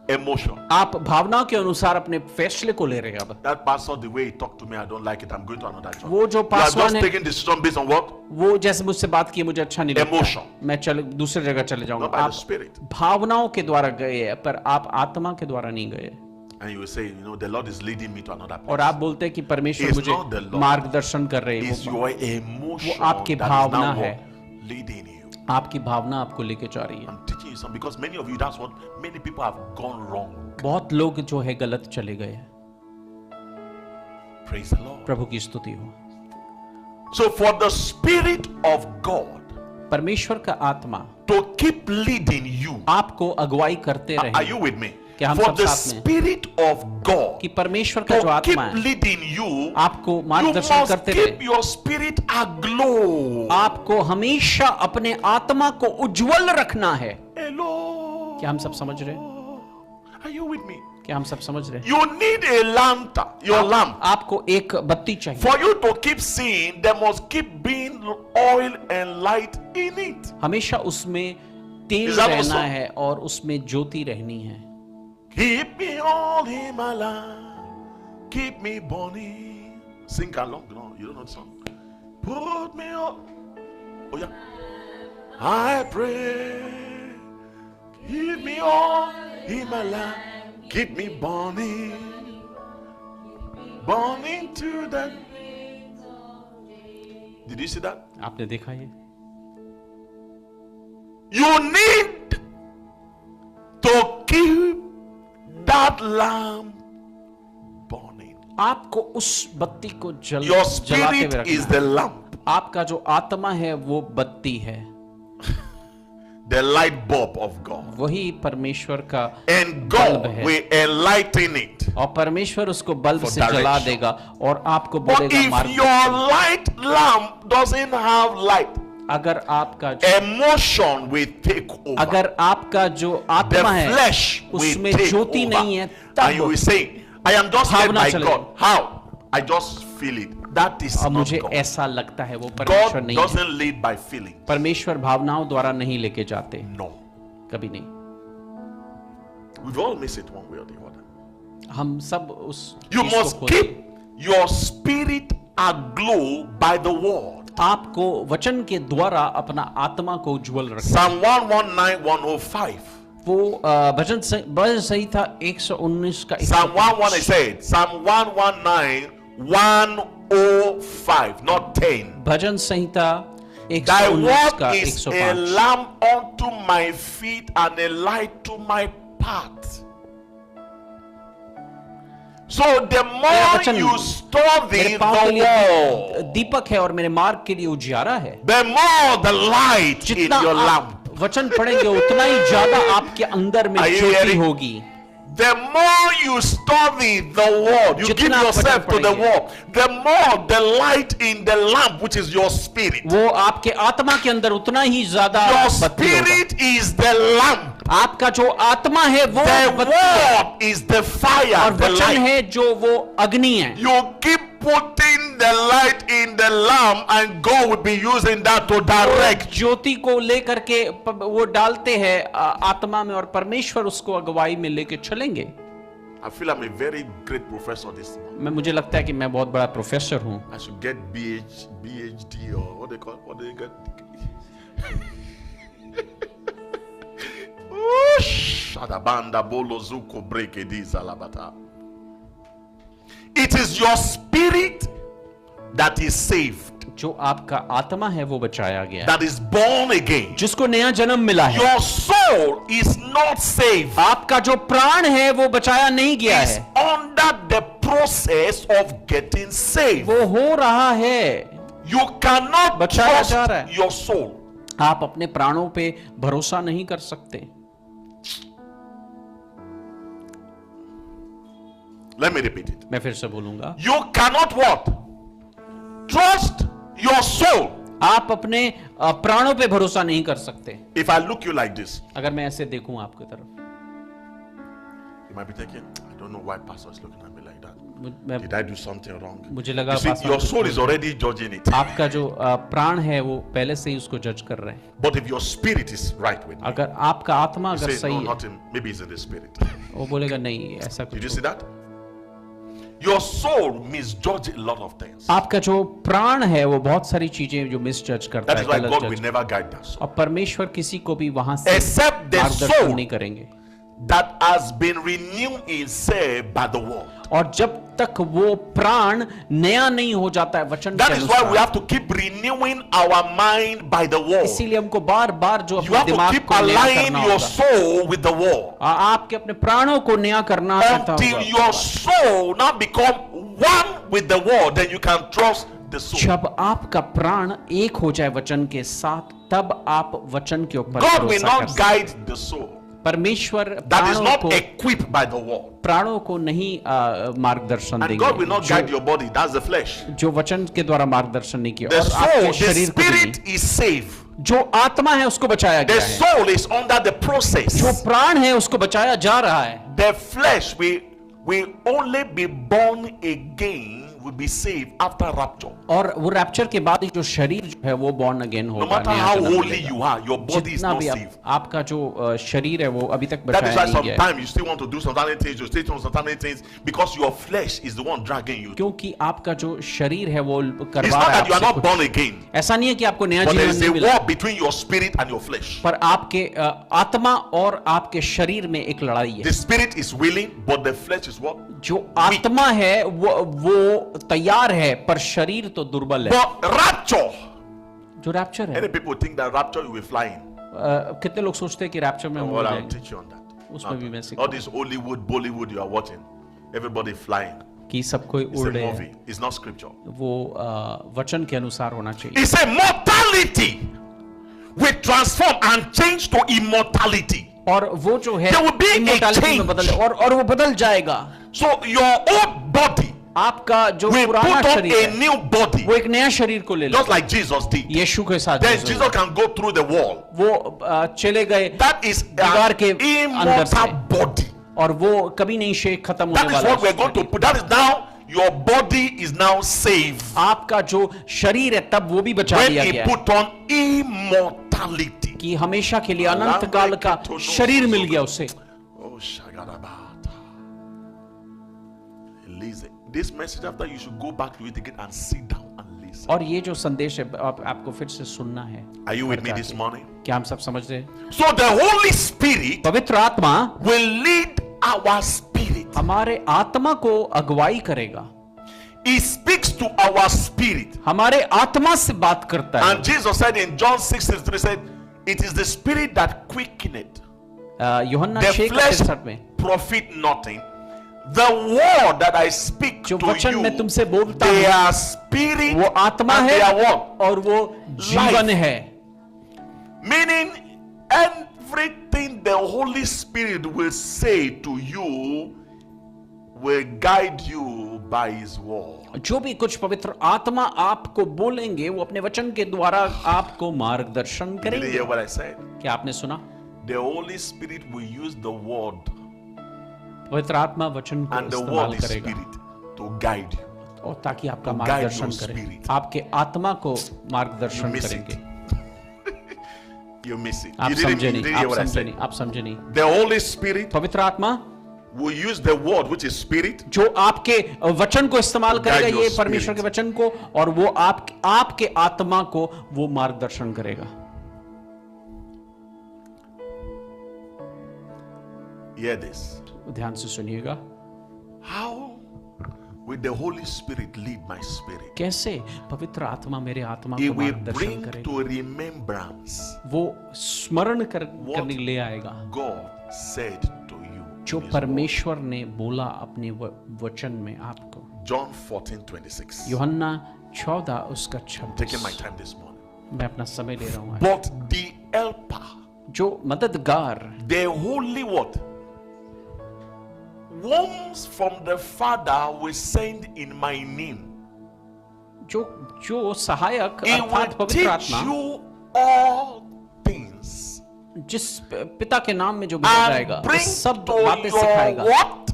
Emotion. आप भावनाओं के अनुसार अपने फैसले को ले रहे हैं। अब That pastor, the way he talked to me, I don't like it. I'm going to another job. वो जो You are पासवान just है, taking decision based on what? वो जैसे मुझसे बात की मुझे अच्छा नहीं लगता, Emotion. मैं दूसरी जगह चले जाऊंगा। Not by the आप spirit. भावनाओं के द्वारा गए हैं, पर आप आत्मा के द्वारा नहीं गए। And you will say, the Lord is leading me to another और place. आप बोलते हैं कि परमेश्वर It's मुझे not the Lord. मार्गदर्शन कर रहे हैं। It's your emotion वो आपकी that is भावना now है। what? Leading you. आपकी भावना आपको लेके जा रही है। I'm teaching you something because many of you, that's what many people have gone wrong. बहुत लोग जो है गलत चले गए हैं। Praise the Lord. प्रभु की स्तुति हो। So for the Spirit of God परमेश्वर का आत्मा to keep leading you, आपको अगुवाई करते are रहे you with me? क्या हम For सब the साथ में? Spirit of God कि परमेश्वर का जो to keep आत्मा है leading you, आपको you मार्गदर्शन must करते keep रहे। your spirit aglow. आपको हमेशा अपने आत्मा को उज्जवल रखना है। Hello. क्या हम सब समझ रहे हैं? Are you with me? क्या हम सब समझ रहे हैं? You need a lantern, your lamp. आपको एक बत्ती चाहिए। For you to keep seeing, there must keep being oil and light in it. हमेशा उसमें तेल Is that रहना also? है और उसमें ज्योति रहनी है। Keep me all in my life, keep me burning. Sing along, no, you don't know the song. Put me on. Oh yeah. I pray, keep me all in my life, keep me burning, burning to the. Did you see that? आपने देखा ये? You need to keep that lamp burning. आपको उस बत्ती को Your जलाते हुए spirit रखना is है। the lamp, आपका जो आत्मा है वो बत्ती है, the light bulb of God. वही परमेश्वर का And बल्ब God है। will enlighten it. और परमेश्वर उसको बल्ब For से जला direction. देगा और आपको But बोलेगा if मार्ग। your light lamp doesn't have light, अगर आपका जो emotion will take over. अगर आपका जो The आत्मा है flesh will उसमें take ज्योति over. नहीं है, And you तब will say, I am just led Bhavna by चलेगी। God. How? I just feel it. That is और not मुझे God. ऐसा लगता है वो परमेश्वर God नहीं है। doesn't lead by feeling. परमेश्वर भावनाओं द्वारा नहीं लेके जाते, No. कभी नहीं। We've all missed it one way or the other. हम सब उस You चीज को must खोते हैं। keep your spirit aglow by the word. आपको वचन के द्वारा अपना आत्मा को उज्जवल रखना। Psalm 119, 105. वो भजन संहिता 119 का Psalm 119 said, Psalm 119, 105, not 10. Bhajan Samhita Thy 119 word का is a 105। lamp unto my feet and a light to my path. So the more वचन you study मेरे पाँव के the लिए word, दीपक है और मेरे मार्ग के लिए उजियारा है। the more the light in जितना your आप lamp. वचन पढ़ेंगे उतना ही ज्यादा आपके अंदर में Are you ज्योति hearing? होगी। The more you study the word, you give जितना आप yourself वचन to the पढ़ेंगे। word, the more the light in the lamp, which is your spirit. वो आपके आत्मा के अंदर उतना ही ज्यादा Your बत्ती होगा। spirit is the lamp. आपका जो आत्मा है वो The बत्ती है word is the fire, और the वचन light. है जो वो अग्नि है। You keep putting the light in the lamp, and God will be using that to direct. ज्योति को लेकर के वो डालते हैं आत्मा में और परमेश्वर उसको अगुवाई में लेके चलेंगे। I feel I'm a very great professor this month. मुझे लगता है कि मैं बहुत बड़ा प्रोफेसर हूँ। I should get BHD or what they call, what they get. Shadabanda bolo zuko breke di zalabata. It is your spirit that is saved, जो आपका आत्मा है वो बचाया गया है, that is born again. जिसको नया जन्म मिला है। Your soul is not saved. आपका जो प्राण है वो बचाया नहीं गया Is है, under the process of getting saved. वो हो रहा है। You cannot बचाया trust जा रहा है। your soul. आप अपने प्राणों पे भरोसा नहीं कर सकते। Let me repeat it. मैं फिर से बोलूंगा, You cannot what? Trust your soul. आप अपने प्राणों पे भरोसा नहीं कर सकते। If I look you like this, अगर मैं ऐसे देखूं आपकी तरफ, you might be thinking, I don't know why pastor is looking at me like that. मैं Did I do something wrong? मुझे लगा You see, pastor your soul is already judging it. आपका जो प्राण है वो पहले से ही उसको जज कर रहे हैं। But if your spirit is right with me, अगर आपका आत्मा you अगर say, सही no, है, nothing. Maybe it's in the spirit. वो बोलेगा नहीं ऐसा Did कुछ you see that? Your soul misjudges a lot of things. आपका जो प्राण है वो बहुत सारी चीजें जो मिसजज करता That है, is why गलत God जज। will never guide us. और परमेश्वर किसी को भी वहां से Except the मार्गदर्शन soul नहीं करेंगे। that has been renewed itself by the word. और जब तक वो प्राण नया नहीं हो जाता है वचन That के is why we अनुसार, have to keep renewing our mind by the word. इसीलिए हमको बार बार जो You अपने have to दिमाग keep को नया aligning करना your होगा, soul with the word आपके अपने प्राणों को नया करना रहता until होगा। your soul now become one with the word. Then you can trust the soul. जब आपका प्राण एक हो जाए वचन के साथ, तब आप वचन के ऊपर God will भरोसा कर not सकते। guide the soul परमेश्वर that is प्राणों not को equipped by the word, प्राणों को नहीं मार्गदर्शन and God will देंगे, not guide your body. That's the flesh. जो वचन के द्वारा मार्गदर्शन नहीं किया। The और soul, आपके the शरीर को भी नहीं। spirit is safe. जो आत्मा है उसको बचाया The गया है, soul is under the process. जो प्राण है उसको बचाया जा रहा है। The flesh will only be born again, will be saved after rapture. और वो रैप्चर के बाद ही जो शरीर जो है वो बॉर्न अगेन No होगा। matter नया how जन्म holy मिलेगा। you are, your body is जितना not भी saved. आपका जो शरीर है वो अभी तक That is बचाया why नहीं गया है, sometimes you still want to do some certain things, you still do some certain things because your flesh is the one dragging you. क्योंकि आपका जो शरीर है वो It's करवा not रहा है that you are आपसे not कुछ। born again, ऐसा नहीं है कि आपको नया but there जीवन is नहीं a मिला, war between your spirit and your flesh. पर आपके आत्मा और आपके शरीर में एक लड़ाई है। The spirit is willing, but the flesh is what? जो आत्मा है वो तैयार है, पर शरीर तो दुर्बल है। But rapture, जो रैप्चर है, many people think that rapture you will be flying. कितने लोग सोचते हैं कि रैप्चर में हम Well, उड़ I'll जाएंगे। teach you on that. उसमें भी मैं All सिखाऊंगा this Hollywood, Bollywood you are watching, everybody flying. कि सब कोई It's उड़ a रहे हैं, movie. It's not scripture. वो वचन के अनुसार होना चाहिए। It's a mortality will transform and change to immortality. और वो जो है There will be a immortality में change. बदल और वो बदल जाएगा। So your old body आपका जो will पुराना put on शरीर a है new body, वो एक नया शरीर को ले just लेगा, like Jesus did. यीशु के साथ Then जैसे Jesus can go through the wall. वो चले गए That is दीवार an के अंदर से। immortal body. और वो कभी नहीं शेख खत्म That होने is वाला what we're है। going to put. That is now your body is now saved आपका जो शरीर है तब वो भी बचा when लिया he गया है put on immortality. कि हमेशा के लिए अनंत काल का शरीर मिल गया उसे। Oh, Shagadabata. Listen, this message after you should go back to it again and sit down and listen. और ये जो संदेश है आपको फिर से सुनना है। Are you with me this morning? क्या हम सब समझ रहे हैं? So the Holy Spirit पवित्र आत्मा will lead our spirit. हमारे आत्मा को अगुवाई करेगा, He speaks to our spirit. हमारे आत्मा से बात करता है। And Jesus said in John 6:63, said, it is the spirit that quickeneth. यूहन्ना The 6:63 flesh में profit nothing. The word that I speak जो to वचन you, मैं तुमसे बोलता they हूँ are spirit वो आत्मा and है they are what? और वो जीवन है। Meaning everything the Holy Spirit will say to you will guide you by His word. जो भी कुछ पवित्र आत्मा आपको बोलेंगे वो अपने वचन के द्वारा आपको मार्गदर्शन Did you करेंगे। hear what I said? क्या आपने सुना? The Holy Spirit will use the word पवित्र आत्मा वचन को and the इस्तेमाल word is करेगा spirit to guide you. और ताकि आपका To guide मार्गदर्शन your करे, spirit. आपके आत्मा को मार्गदर्शन You miss करेंगे। You miss it. आप You didn't, समझे you नहीं, didn't hear आप what I समझे said. नहीं, आप समझे नहीं। The Holy Spirit पवित्र आत्मा will use the word which is spirit जो आपके वचन को इस्तेमाल Guide करेगा, your ये spirit. परमेश्वर के वचन को, और वो आपके आत्मा को वो मार्गदर्शन करेगा। Hear this. ध्यान से सुनिएगा। How will the Holy Spirit lead my spirit? कैसे पवित्र आत्मा मेरे आत्मा He को will मार्गदर्शन bring करेगा, to remembrance वो स्मरण करने ले आएगा God said to you. जो in His परमेश्वर ने बोला अपने वचन में आपको। word. John 14:26. यूहन्ना 14 उसका Taking my 26। time this morning. मैं अपना समय ले रहा हूँ आज। But the helper, जो मददगार, the holy what? Worms from the Father will send in my name. जो सहायक He अर्थात will पवित्र teach आत्मा you all things जिस पिता के नाम में जो भेजा जाएगा and वो bring सब to बातें your सिखाएगा what?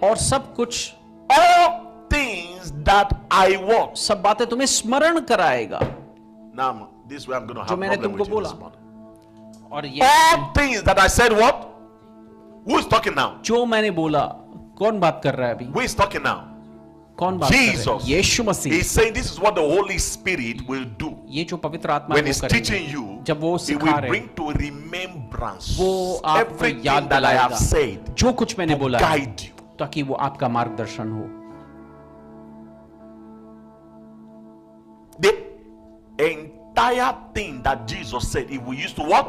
और सब कुछ, All things that I want. सब बातें तुम्हें स्मरण कराएगा Now, this way I'm going to जो have मैंने problem तुमको with you बोला। this morning. और ये All things that I said what? Who is talking now? जो मैंने बोला, कौन बात कर रहा है अभी? Who is talking now? कौन बात कर रहा है? Jesus. Yeshu Masih. He's saying this is what the Holy Spirit will do. ये जो पवित्र आत्मा When वो he's करेंगे, teaching you, जब वो he सिखा will रहे bring to remembrance वो आपको everything याद that I have दिलाएगा said जो कुछ मैंने to बोला है, guide you. ताकि वो आपका मार्गदर्शन हो। The entire thing that Jesus said, he will use to what?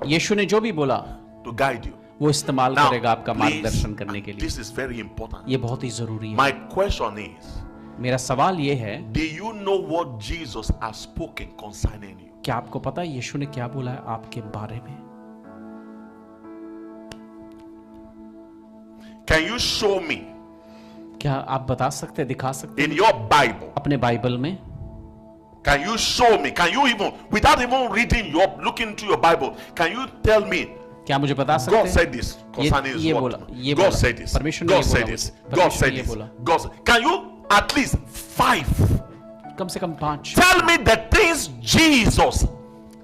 यीशु ने जो भी बोला To guide you. वो इस्तेमाल Now, करेगा आपका please, मार्गदर्शन करने के लिए। this is very important. ये बहुत ही जरूरी है। My question is, मेरा सवाल ये है, do you know what Jesus has spoken concerning you? क्या आपको पता है यीशु ने क्या बोला है आपके बारे में? Can you show me क्या आप बता सकते, दिखा सकते in your Bible? अपने बाइबल में? Can you show me? Can you even, without even reading your, looking into your Bible, can you tell me? क्या मुझे बता सकते God हैं? said this concerning his ये word. बोला, ये God बोला। said this. परमेश्वर ने God ये said बोला this. मुझे। God परमेश्वर said ने ये this. बोला। God said. Can you at least 5 कम से कम 5 tell me the things Jesus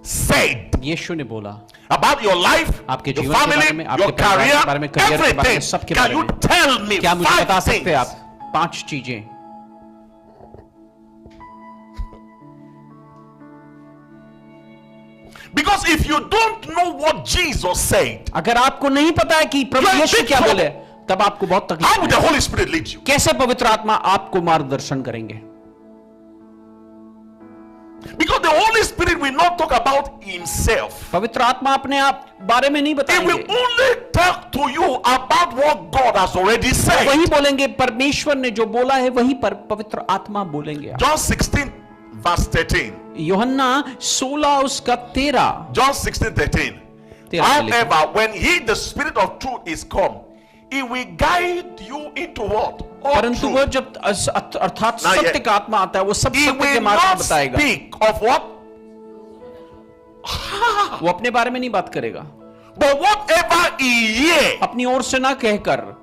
said यीशु ने बोला about your life, आपके your जीवन के बारे family, में, your आपके परिवार career, के बारे में, करियर के बारे में, everything? सबके Can बारे you में? tell me क्या मुझे बता 5 सकते हैं things? आप 5 चीजें? Because if you don't know what Jesus said, अगर आपको नहीं पता है कि प्रभु You are यीशु big क्या trouble. बोले, तब आपको बहुत how तकलीफ will the है। Holy Spirit lead you? कैसे पवित्र आत्मा आपको मार्गदर्शन करेंगे? Because the Holy Spirit will not talk about himself. पवित्र आत्मा अपने आप बारे में नहीं He will बताएंगे, only talk to you about what God has already said. वही बोलेंगे, परमेश्वर ने जो बोला है वही पर पवित्र आत्मा बोलेंगे। John 16 verse 13. यूहन्ना 16 उसका 13। John 16:13. 13 However, when he, the Spirit of truth, is come, he will guide you into what? All परंतु वो truth. जब अर्थात Now, सत्य yeah. का आत्मा आता है वो सब He सत्य के will मार्ग में not बताएगा। speak of what? वो अपने बारे में नहीं बात करेगा, But whatever he hear अपनी ओर से ना कहकर,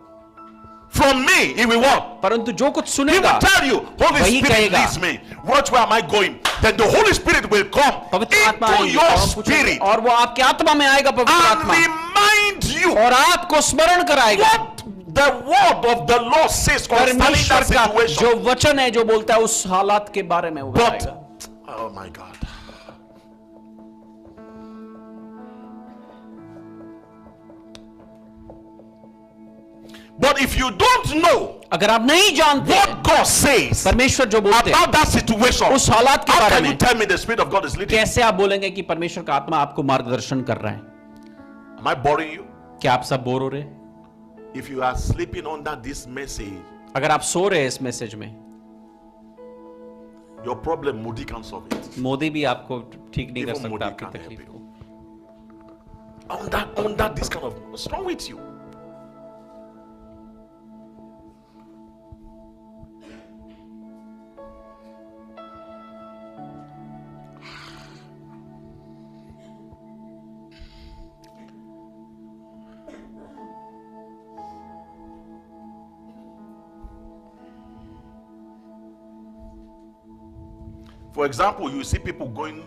from me, he will what? परंतु जो कुछ He सुनेगा will tell you, Holy वही Spirit कहेगा। leads me. Watch where am I going? Then the Holy Spirit will come पवित्र आत्मा into आएगी your और हम पूछेंगे, spirit और वो आपके आत्मा में आएगा पवित्र and आत्मा, remind you और आपको स्मरण कराएगा what the word of the Lord says concerning परमेश्वर that का situation. जो वचन है, जो बोलता है उस हालात के बारे में वो बताएगा। But, oh my God. But if you don't know अगर आप नहीं जानते what God says परमेश्वर जो बोलते हैं about that situation, उस हालात के how बारे can you में, tell me the Spirit of God is leading? कैसे आप बोलेंगे कि परमेश्वर का आत्मा आपको मार्गदर्शन कर रहा है? Am I boring you? क्या आप सब बोर हो रहे? If you are sleeping under this message, अगर आप सो रहे हैं इस मैसेज में, your problem, Moody can't solve it. Modi भी आपको ठीक नहीं कर Even सकता Modi आपकी can't help तकलीफ you. को। Under this kind of, what's wrong with you? For example, you see people going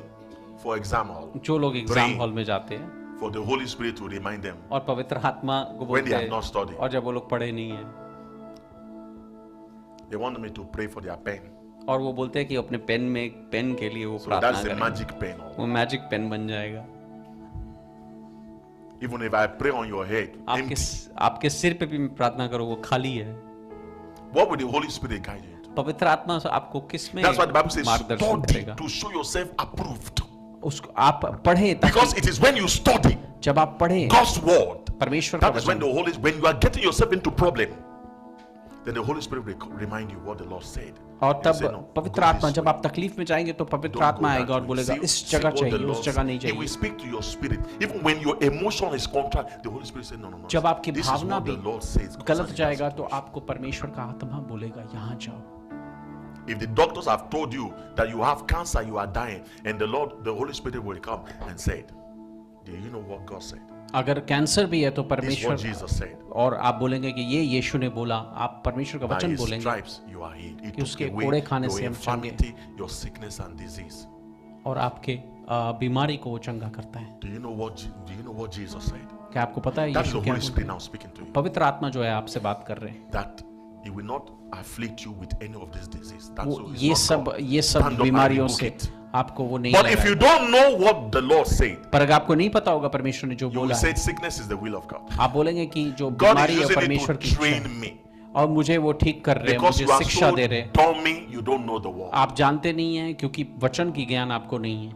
for exam hall जो लोग एग्जाम Praying. हॉल में जाते हैं for the Holy Spirit to remind them और पवित्र आत्मा को when बोलते they have not हैं, studied. और जब वो लोग पढ़े नहीं है They want me to pray for their pen. और वो बोलते हैं कि अपने पेन के लिए वो So प्रार्थना that's the करें, magic pen. वो मैजिक पेन बन जाएगा। Even if I pray on your head, empty, आपके सिर पे भी मैं प्रार्थना करूं वो खाली है, what will the Holy Spirit guide you into? पवित्र आत्मा आपको किस में That's why the Bible says, मार्गदर्शन study करेगा? to show yourself approved. उसको आप पढ़ें, Because ताकि it is when you study जब आप पढ़ें God's word, परमेश्वर का that is when वचन, when you are getting yourself into problem, then the Holy Spirit will remind you what the Lord said. और You तब say, "No, पवित्र go आत्मा this जब way. आप तकलीफ में जाएंगे तो पवित्र Don't go आत्मा that आएगा और way. बोलेगा See- इस see जगह what the चाहिए, Lord उस जगह नहीं said. He will चाहिए। speak to your spirit. Even when your emotion is contract, the Holy Spirit said, "No, no, no. जब आपकी This is Bhavna what the भी Lord says गलत concerning जाएगा that तो situation." आपको परमेश्वर का आत्मा बोलेगा यहाँ जाओ। If the doctors have told you that you have cancer, you are dying, and the Holy Spirit will come and said, "Do you know what God said? अगर कैंसर भी है तो This is what परमेश्वर, Jesus said. और आप बोलेंगे कि ये यीशु ने बोला, आप परमेश्वर का By वचन His बोलेंगे stripes you are healed. He कि took उसके away कोड़े खाने your से हम चंगे। infirmity, your sickness and disease." और आपके बीमारी को वो चंगा करता है। Do you know what Jesus said? क्या आपको पता है That is यीशु the क्या Holy बोलता Spirit है? now speaking to you. पवित्र आत्मा जो है आपसे बात कर रहे हैं, That He will not afflict you with any of these diseases. That's वो so it's ये not सब God. ये सब Stand up and बीमारियों rebuke से it. आपको वो नहीं But if you लगाएगा। don't know what the Lord said, पर अगर आपको नहीं पता होगा परमेश्वर ने जो you will बोला say है, sickness is the will of God. आप बोलेंगे कि जो God बीमारी is है using परमेश्वर it की to इच्छा है, train me. और मुझे वो ठीक कर रहे हैं, Because मुझे you are शिक्षा so दे रहे हैं। dummy, you don't know the word. आप जानते नहीं हैं क्योंकि वचन की ज्ञान आपको नहीं है।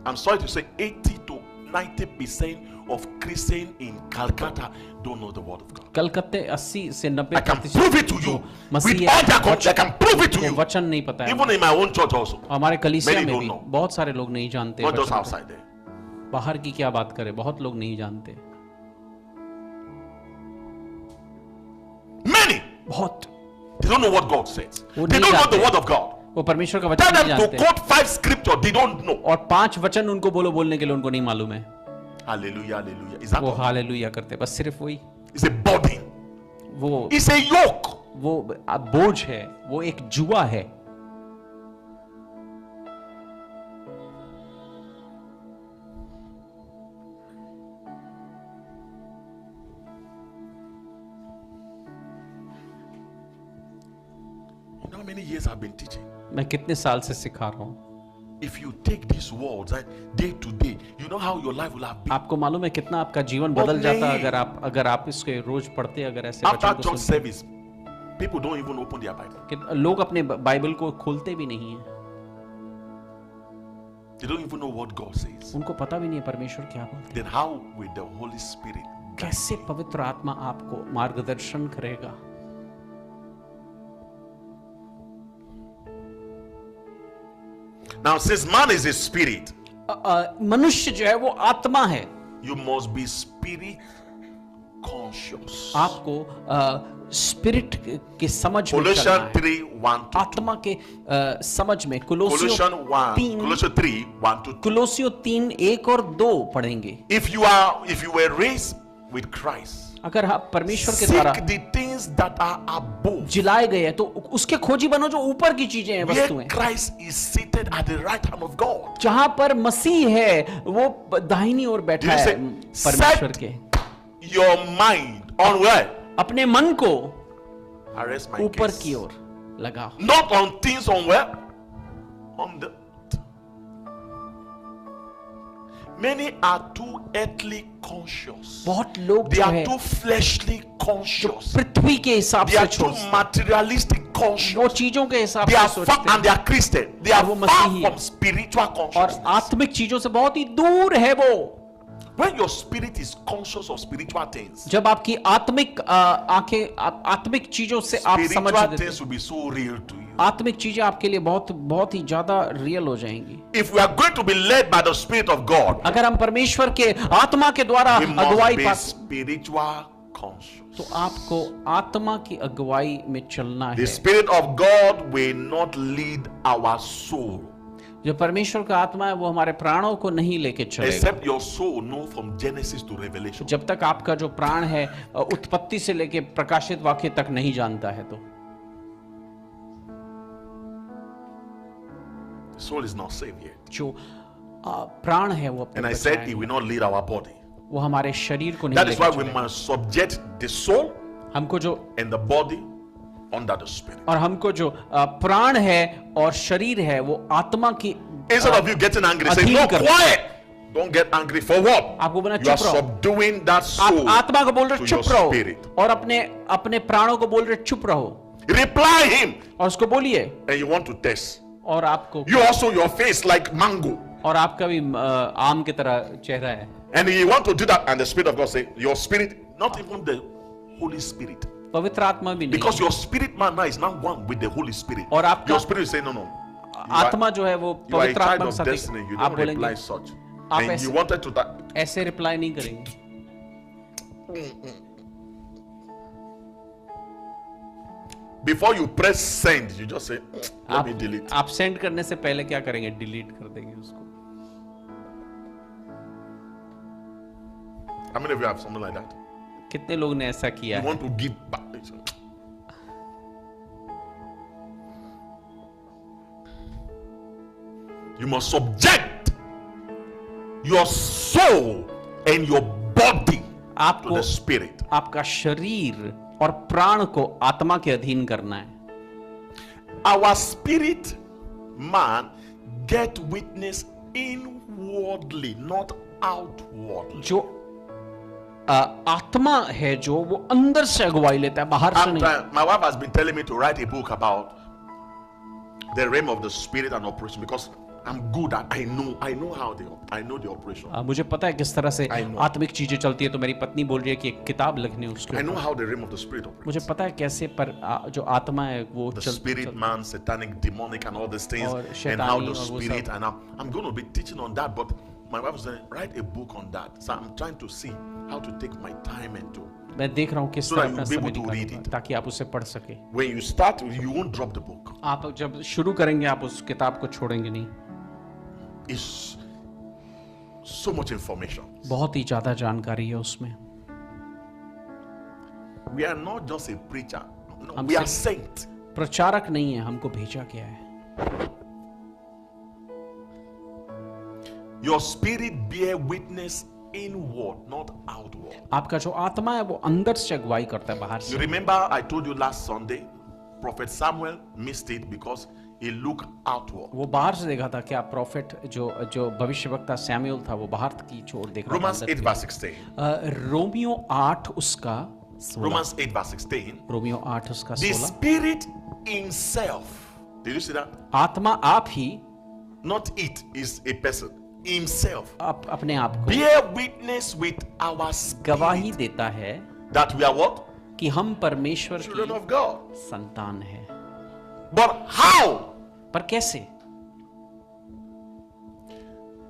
I'm sorry to say 80 to 90% of Christians in Calcutta don't know the word of God. कलकत्ते 80 से 90 I can prove it to you with all their guts. I can prove it to you. वचन नहीं पता है। Even in my own church also. हमारे कलीसिया Many में don't भी know. बहुत सारे लोग नहीं जानते Not just वचन को। outside there. बाहर की क्या बात करें, बहुत लोग नहीं जानते, Many. बहुत। They don't know what God says. वो They नहीं don't know the जानते। word of God. वो परमेश्वर का Tell वचन नहीं them to जानते, quote 5 scripture. They don't know. और 5 वचन उनको बोलने के लिए उनको नहीं मालूम है। Hallelujah, hallelujah. Is that वो all? हालेलुया करते, बस सिर्फ वही। It's a burden. वो It's a yoke. बोझ है, वो एक जुआ है। You know how many years I've been teaching? मैं कितने साल से सिखा रहा हूँ। If you take these words day to day, you know how your life will have been. आपको मालूम है कितना आपका जीवन बदल नहीं। जाता अगर आप इसके रोज पढ़ते, अगर ऐसे After वचन को church सुनते। service, people don't even open their Bible. कि लोग अपने बाइबल को खोलते भी नहीं है, They don't even know what God says. उनको पता भी नहीं है परमेश्वर क्या बोलते Then how will the Holy Spirit हैं। guide कैसे पवित्र आत्मा आपको मार्गदर्शन करेगा। Now, since man is a spirit, मनुष्य जो है वो आत्मा है, you must be spirit conscious. आपको स्पिरिट के समझ में चलना Colossians है, 3:1-2. आत्मा के समझ में। Colossians 3 1 to 2. कुलोसियो 3 1 और 2 पढ़ेंगे। If you were raised with Christ, अगर आप परमेश्वर के द्वारा seek the things that are above, जिलाए गए हैं तो उसके खोजी बनो जो ऊपर की चीजें हैं, वस्तुएं, where Christ is seated at the right hand of God. जहां पर मसीह है वो दाहिनी ओर बैठा Did you है say, परमेश्वर set के। your mind on where? अपने मन को Arrest my ऊपर case. की ओर लगाओ, Not on things on where? On the. Many are too earthly conscious. बहुत लोग They जो are है too fleshly conscious. पृथ्वी के हिसाब They से are too सोचते हैं, materialistic वो conscious. चीजों के हिसाब They से are far सोचते हैं and they are Christian. They are वो far मसीही हैं। from spiritual और consciousness. आत्मिक चीजों से बहुत ही दूर है वो। When your spirit is conscious of spiritual things, जब आपकी आत्मिक आंखें आत्मिक चीजों से आप समझ spiritual देते things will be so real to you. आत्मिक चीजें आपके लिए बहुत बहुत ही ज्यादा रियल हो जाएंगी। If we are going to be led by the Spirit of God, अगर हम परमेश्वर के आत्मा के द्वारा we must अगुवाई be पा spiritual conscious. तो आपको आत्मा की अगुवाई में चलना The है। Spirit of God will not lead our soul, जो परमेश्वर का आत्मा है वो हमारे प्राणों को नहीं लेके चलेगा, except your soul know from Genesis to Revelation. जब तक आपका जो प्राण है उत्पत्ति से लेके प्रकाशित वाक्य तक नहीं जानता है। तो The soul is not saved yet. जो प्राण है वो And I अपने said बचाए it will नहीं। not lead our body. वो हमारे शरीर को नहीं That is why लेके we चलेगा। must subject the soul हमको जो and the body under the Spirit. और हमको जो प्राण है और शरीर है वो आत्मा की Instead of you getting angry, say, अधीन no, कर- quiet. Don't get angry for what? आपको बोलना You are चुप रहो। subduing that आप soul आत्मा को बोल रहे to चुप your रहो spirit. और अपने अपने प्राणों को बोल रहे चुप रहो Reply him, और उसको बोलिए। and you want to test. और आपको You also your face like mango, और आपका भी आम की तरह चेहरा है and you want to do that, and the Spirit of God say, your spirit, not even the Holy Spirit, पवित्र आत्मा भी नहीं because your spirit man now is now one with the Holy Spirit. और आपका Your spirit say no, no. आत्मा जो है वो You are a पवित्र child आत्मा के of साथ destiny. You आप don't reply बोलेंगे such, आप and ऐसे- you wanted to. ऐसे रिप्लाई नहीं करेंगे Before you press send, you just say, let me delete. आप सेंड करने से पहले क्या करेंगे डिलीट कर देंगे उसको How many of you have something like that? कितने लोग ने ऐसा किया You है want to give back. You must subject your soul and your body to आपको the Spirit. आपका शरीर और प्राण को आत्मा के अधीन करना है Our spirit man get witness inwardly, not outwardly. जो आत्मा है जो वो अंदर से अगुवाई लेता है बाहर से नहीं My wife has been telling me to write a book about the realm of the spirit and operation because I'm good at I know how I know the operation. मुझे पता है किस तरह से I know. आत्मिक चीजें चलती है तो मेरी पत्नी बोल रही है कि एक किताब लिखनी है उसके I know ऊपर। how the realm of the spirit operates. मुझे पता है कैसे पर जो आत्मा है वो The spirit man, satanic, demonic, and all these things, और and how शैतानी the और वो spirit. सब। And I'm going to be teaching on that, but my wife was saying, write a book on that. So I'm trying to see how to take my time and to. मैं देख रहा हूँ किस So तरह that अपना you'll be समय able to read निकालूंगा it. ताकि आप उसे पढ़ सके When you start, you won't drop the book. आप जब शुरू करेंगे आप उस किताब को छोड़ेंगे नहीं It's so much information. बहुत ही ज्यादा जानकारी है उसमें We are not just a preacher. No, हम we are सिर्फ- saints. प्रचारक नहीं है हमको भेजा गया है Your spirit bear witness inward, not outward. आपका जो आत्मा है वो अंदर से अगुवाई करता है बाहर You से remember I told you last Sunday, Prophet Samuel missed it because he looked outward. वो बाहर से देखा था क्या प्रॉफिट जो भविष्यवक्ता सैमुएल था वो बाहर की छोर देख रहा था Romans अंदर 8 की। verse 16. रोमियो 8 उसका 16 Romans 8 verse 16. रोमियो 8 उसका The 16 spirit himself. Did you see that? आत्मा आप ही Not it is a person. Himself. अपने आप को Bear witness with our गवाही spirit देता है that we are what? कि हम परमेश्वर Children की of God. संतान है But how? पर कैसे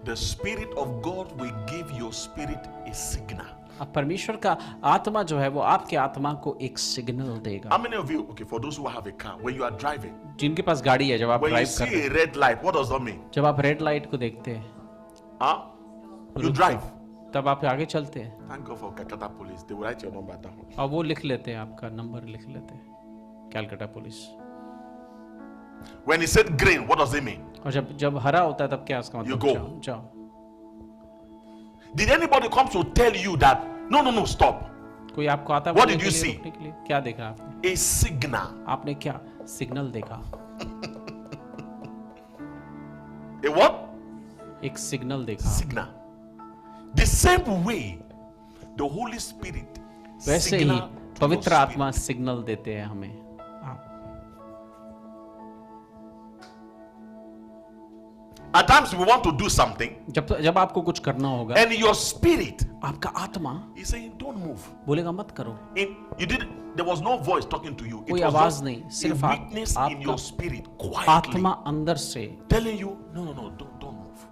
The spirit of God will give your spirit a signal. अब परमेश्वर का आत्मा जो है वो आपके आत्मा को एक सिग्नल देगा How many of you, okay, for those who have a car, when you are driving, जिनके पास गाड़ी है जब आप when you ड्राइव कर see रहे a red light, what does that mean? जब आप रेड लाइट को देखते हैं Huh? You drive. तब आप आगे चलते हैं Thank God for Calcutta police. They will write your number down. और वो लिख लेते हैं आपका नंबर लिख लेते हैं Calcutta police When he said green, what does it mean? और जब हरा होता है तब क्या उसका You मतलब go. जाओ जाओ Did anybody come to tell you that? No, stop. कोई आपको आता है What बोलने did के you लिए, see? रोकने के लिए? क्या देखा आपने A signal. आपने क्या सिग्नल देखा A what? एक सिग्नल देखा Signal. The same way, the Holy Spirit. वैसे ही signal to your पवित्र spirit. आत्मा सिग्नल देते हैं हमें At times we want to do something, जब आपको कुछ करना होगा and your spirit आपका आत्मा is saying, "Don't move." बोलेगा मत करो You did. There was no voice talking to you. It कोई was आवाज just नहीं, a सिर्फ witness in आपका your spirit quietly आत्मा अंदर से telling you, "No, don't move.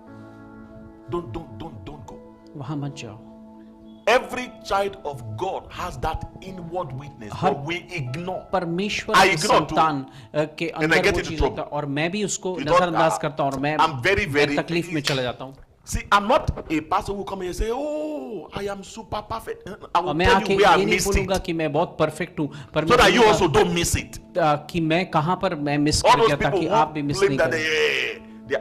Don't go." वहां मत जाओ Every child of God has that inward witness, her but we ignore. परमेश्वर I की ignore too. संतान के And I अंदर get वो into चीज trouble. होता है और मैं भी उसको You don't- नजरअंदाज करता हूँ और मैं I'm very, very- तकलीफ में चला जाता हूँ See, I'm not a pastor who come here and say, "Oh, I am super perfect." I और will मैं tell आके you where I ये नहीं missed बोलूंगा it, कि मैं बहुत परफेक्ट हूँ पर so मैं that you बोलूंगा, also don't miss it. कि मैं कहाँ पर मैं मिस All कर those गया people ताकि who आप भी मिस claim नहीं that करें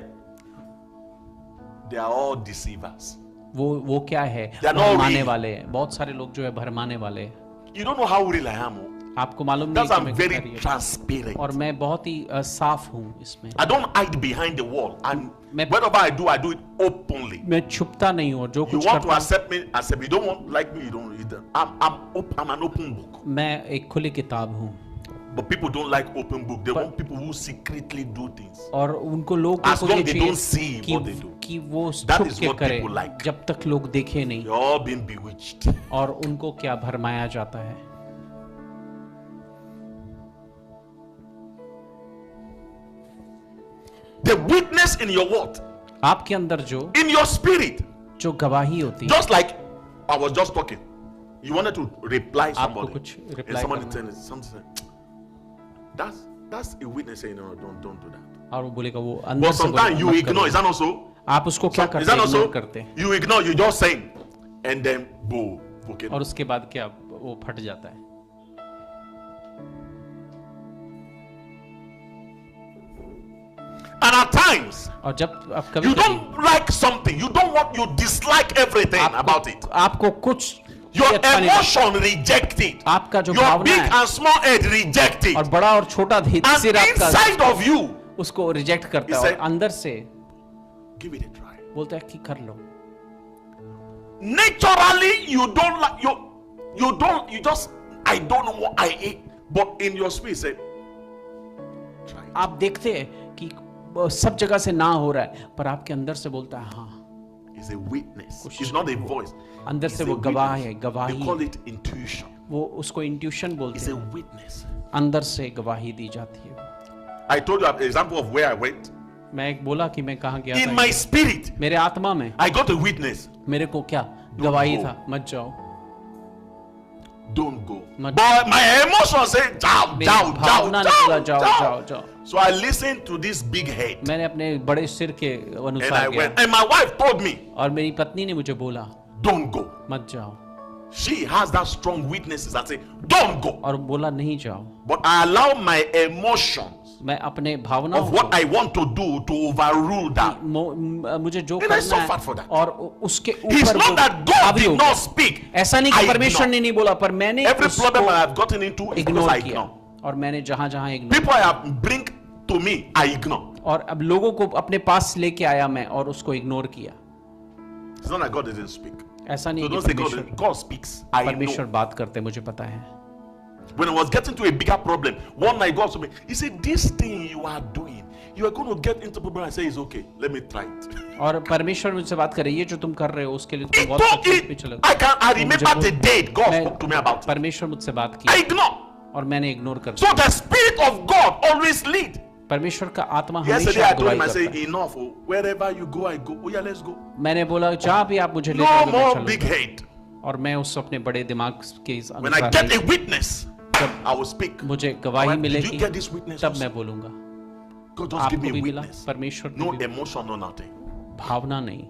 they are all deceivers. वो क्या है They are not भरमाने real. वाले हैं बहुत सारे लोग जो है भरमाने वाले हैं You don't know how real I am. आपको मालूम नहीं That's कि I'm मैं very क्या कर रही हूँ। transparent. और मैं बहुत ही साफ हूँ इसमें। I don't hide behind the wall, and मैं- whatever I do it openly. मैं छुपता नहीं हूँ और जो You कुछ want to करता हूँ accept me, accept. You don't want like me, you don't. I'm an open book. मैं एक खुली किताब हूँ। But people don't like open book. They want people who secretly do things. और उनको लोगों As को long ये they चाहिए don't see what they do. कि वो That छुप is के what करे people like. जब तक लोग देखे नहीं। You're all being bewitched. और उनको क्या भरमाया जाता है। The witness in your what? आपके अंदर जो In your spirit. गवाही होती है। Just like I was just talking. You wanted to reply आपको somebody. कुछ And reply somebody करना telling something. That's a witness saying no, don't do that. और वो बोलेगा वो अंदर But से sometimes you मत ignore. करो। Is that not so? आप उसको क्या Is करते that हैं? not so? इग्नोर करते हैं You ignore. You just saying, and then boom. Okay. और उसके बाद क्या वो फट जाता है। And at times और जब आप कभी you कभी don't like something. You don't want. You dislike everything about it. आपको कुछ Your भी अच्छा नहीं लगता। emotion reject it. आपका जो Your भावना big है and small head reject it. और बड़ा और छोटा And सिर आपका inside of you, उसको रिजेक्ट करता है He और said- अंदर से give it a try. बोलता है कि कर लो। Naturally, you don't like you just I don't know what I ate, but in your spirit say, try it. आप देखते हैं कि सब जगह से ना हो रहा है पर आपके अंदर से बोलता है हाँ। It's a witness. कोशिश It's not a voice. अंदर It's से a वो गवाह witness. है, गवाही They call it intuition. वो उसको इंट्यूशन बोलते It's a हैं। witness. अंदर से गवाही दी जाती है। I told you an example of where I went. मैं एक बोला कि मैं कहाँ गया In था। my spirit, मेरे आत्मा में I got a witness. मेरे को क्या गवाही go. था मत जाओ। Don't go. But- But my emotion said, jao, मेरी jao, भावना ने बोला जाओ जाओ जाओ। So I listened to this big head. मैंने अपने बड़े सिर के And I अनुसार went. गया And my wife told me, और मेरी पत्नी ने मुझे बोला don't go. मत जाओ She has that strong witnesses that say, don't go. और बोला नहीं जाओ। But I allow my emotions मैं अपने भावनाओं of what I want to do to overrule that. मुझे जो And I करना suffered for है that. और उसके It's ऊपर not वो that God हावी हो did गया। not speak. ऐसा नहीं I कि परमेश्वर ignore. ने नहीं बोला पर मैंने Every problem I उसको have gotten into is because ignore I किया ignore. और मैंने जहां जहां ignore People I have bring to me, I ignore. और अब लोगों को अपने पास लेके आया मैं और उसको इग्नोर किया। It's not that God didn't speak. ऐसा नहीं So कि don't say परमेश्वर God speaks. I परमेश्वर know. बात करते मुझे पता है। When I was getting to a bigger problem, one night God told me, He said, this thing you are doing, you are going to get into problem. I say, it's okay. Let me try it. और परमेश्वर मुझसे बात करे ये जो तुम कर रहे हो उसके लिए तुम It बहुत told तकलीफ में it. चले I remember the date God मैं- spoke to me about it. परमेश्वर मुझसे बात I की ignore. और मैंने इग्नोर कर So दिया। the Spirit of God always lead. परमेश्वर का आत्मा Yesterday हमेशा I told him, अगुवाई I करता said, है। enough. Oh, wherever you go, I go. Oh yeah, let's go. मैंने बोला जहाँ भी आप मुझे ले No जाओगे मैं more चलूंगा। big head. और मैं उस अपने बड़े दिमाग के इस When I अनुसार get नहीं- a witness, I will speak. मुझे गवाही Did मिलेगी you get this witness? तब also? मैं बोलूंगा। God just give आपको me भी a मिला witness. परमेश्वर No ने भी emotion, no nothing. भावना नहीं।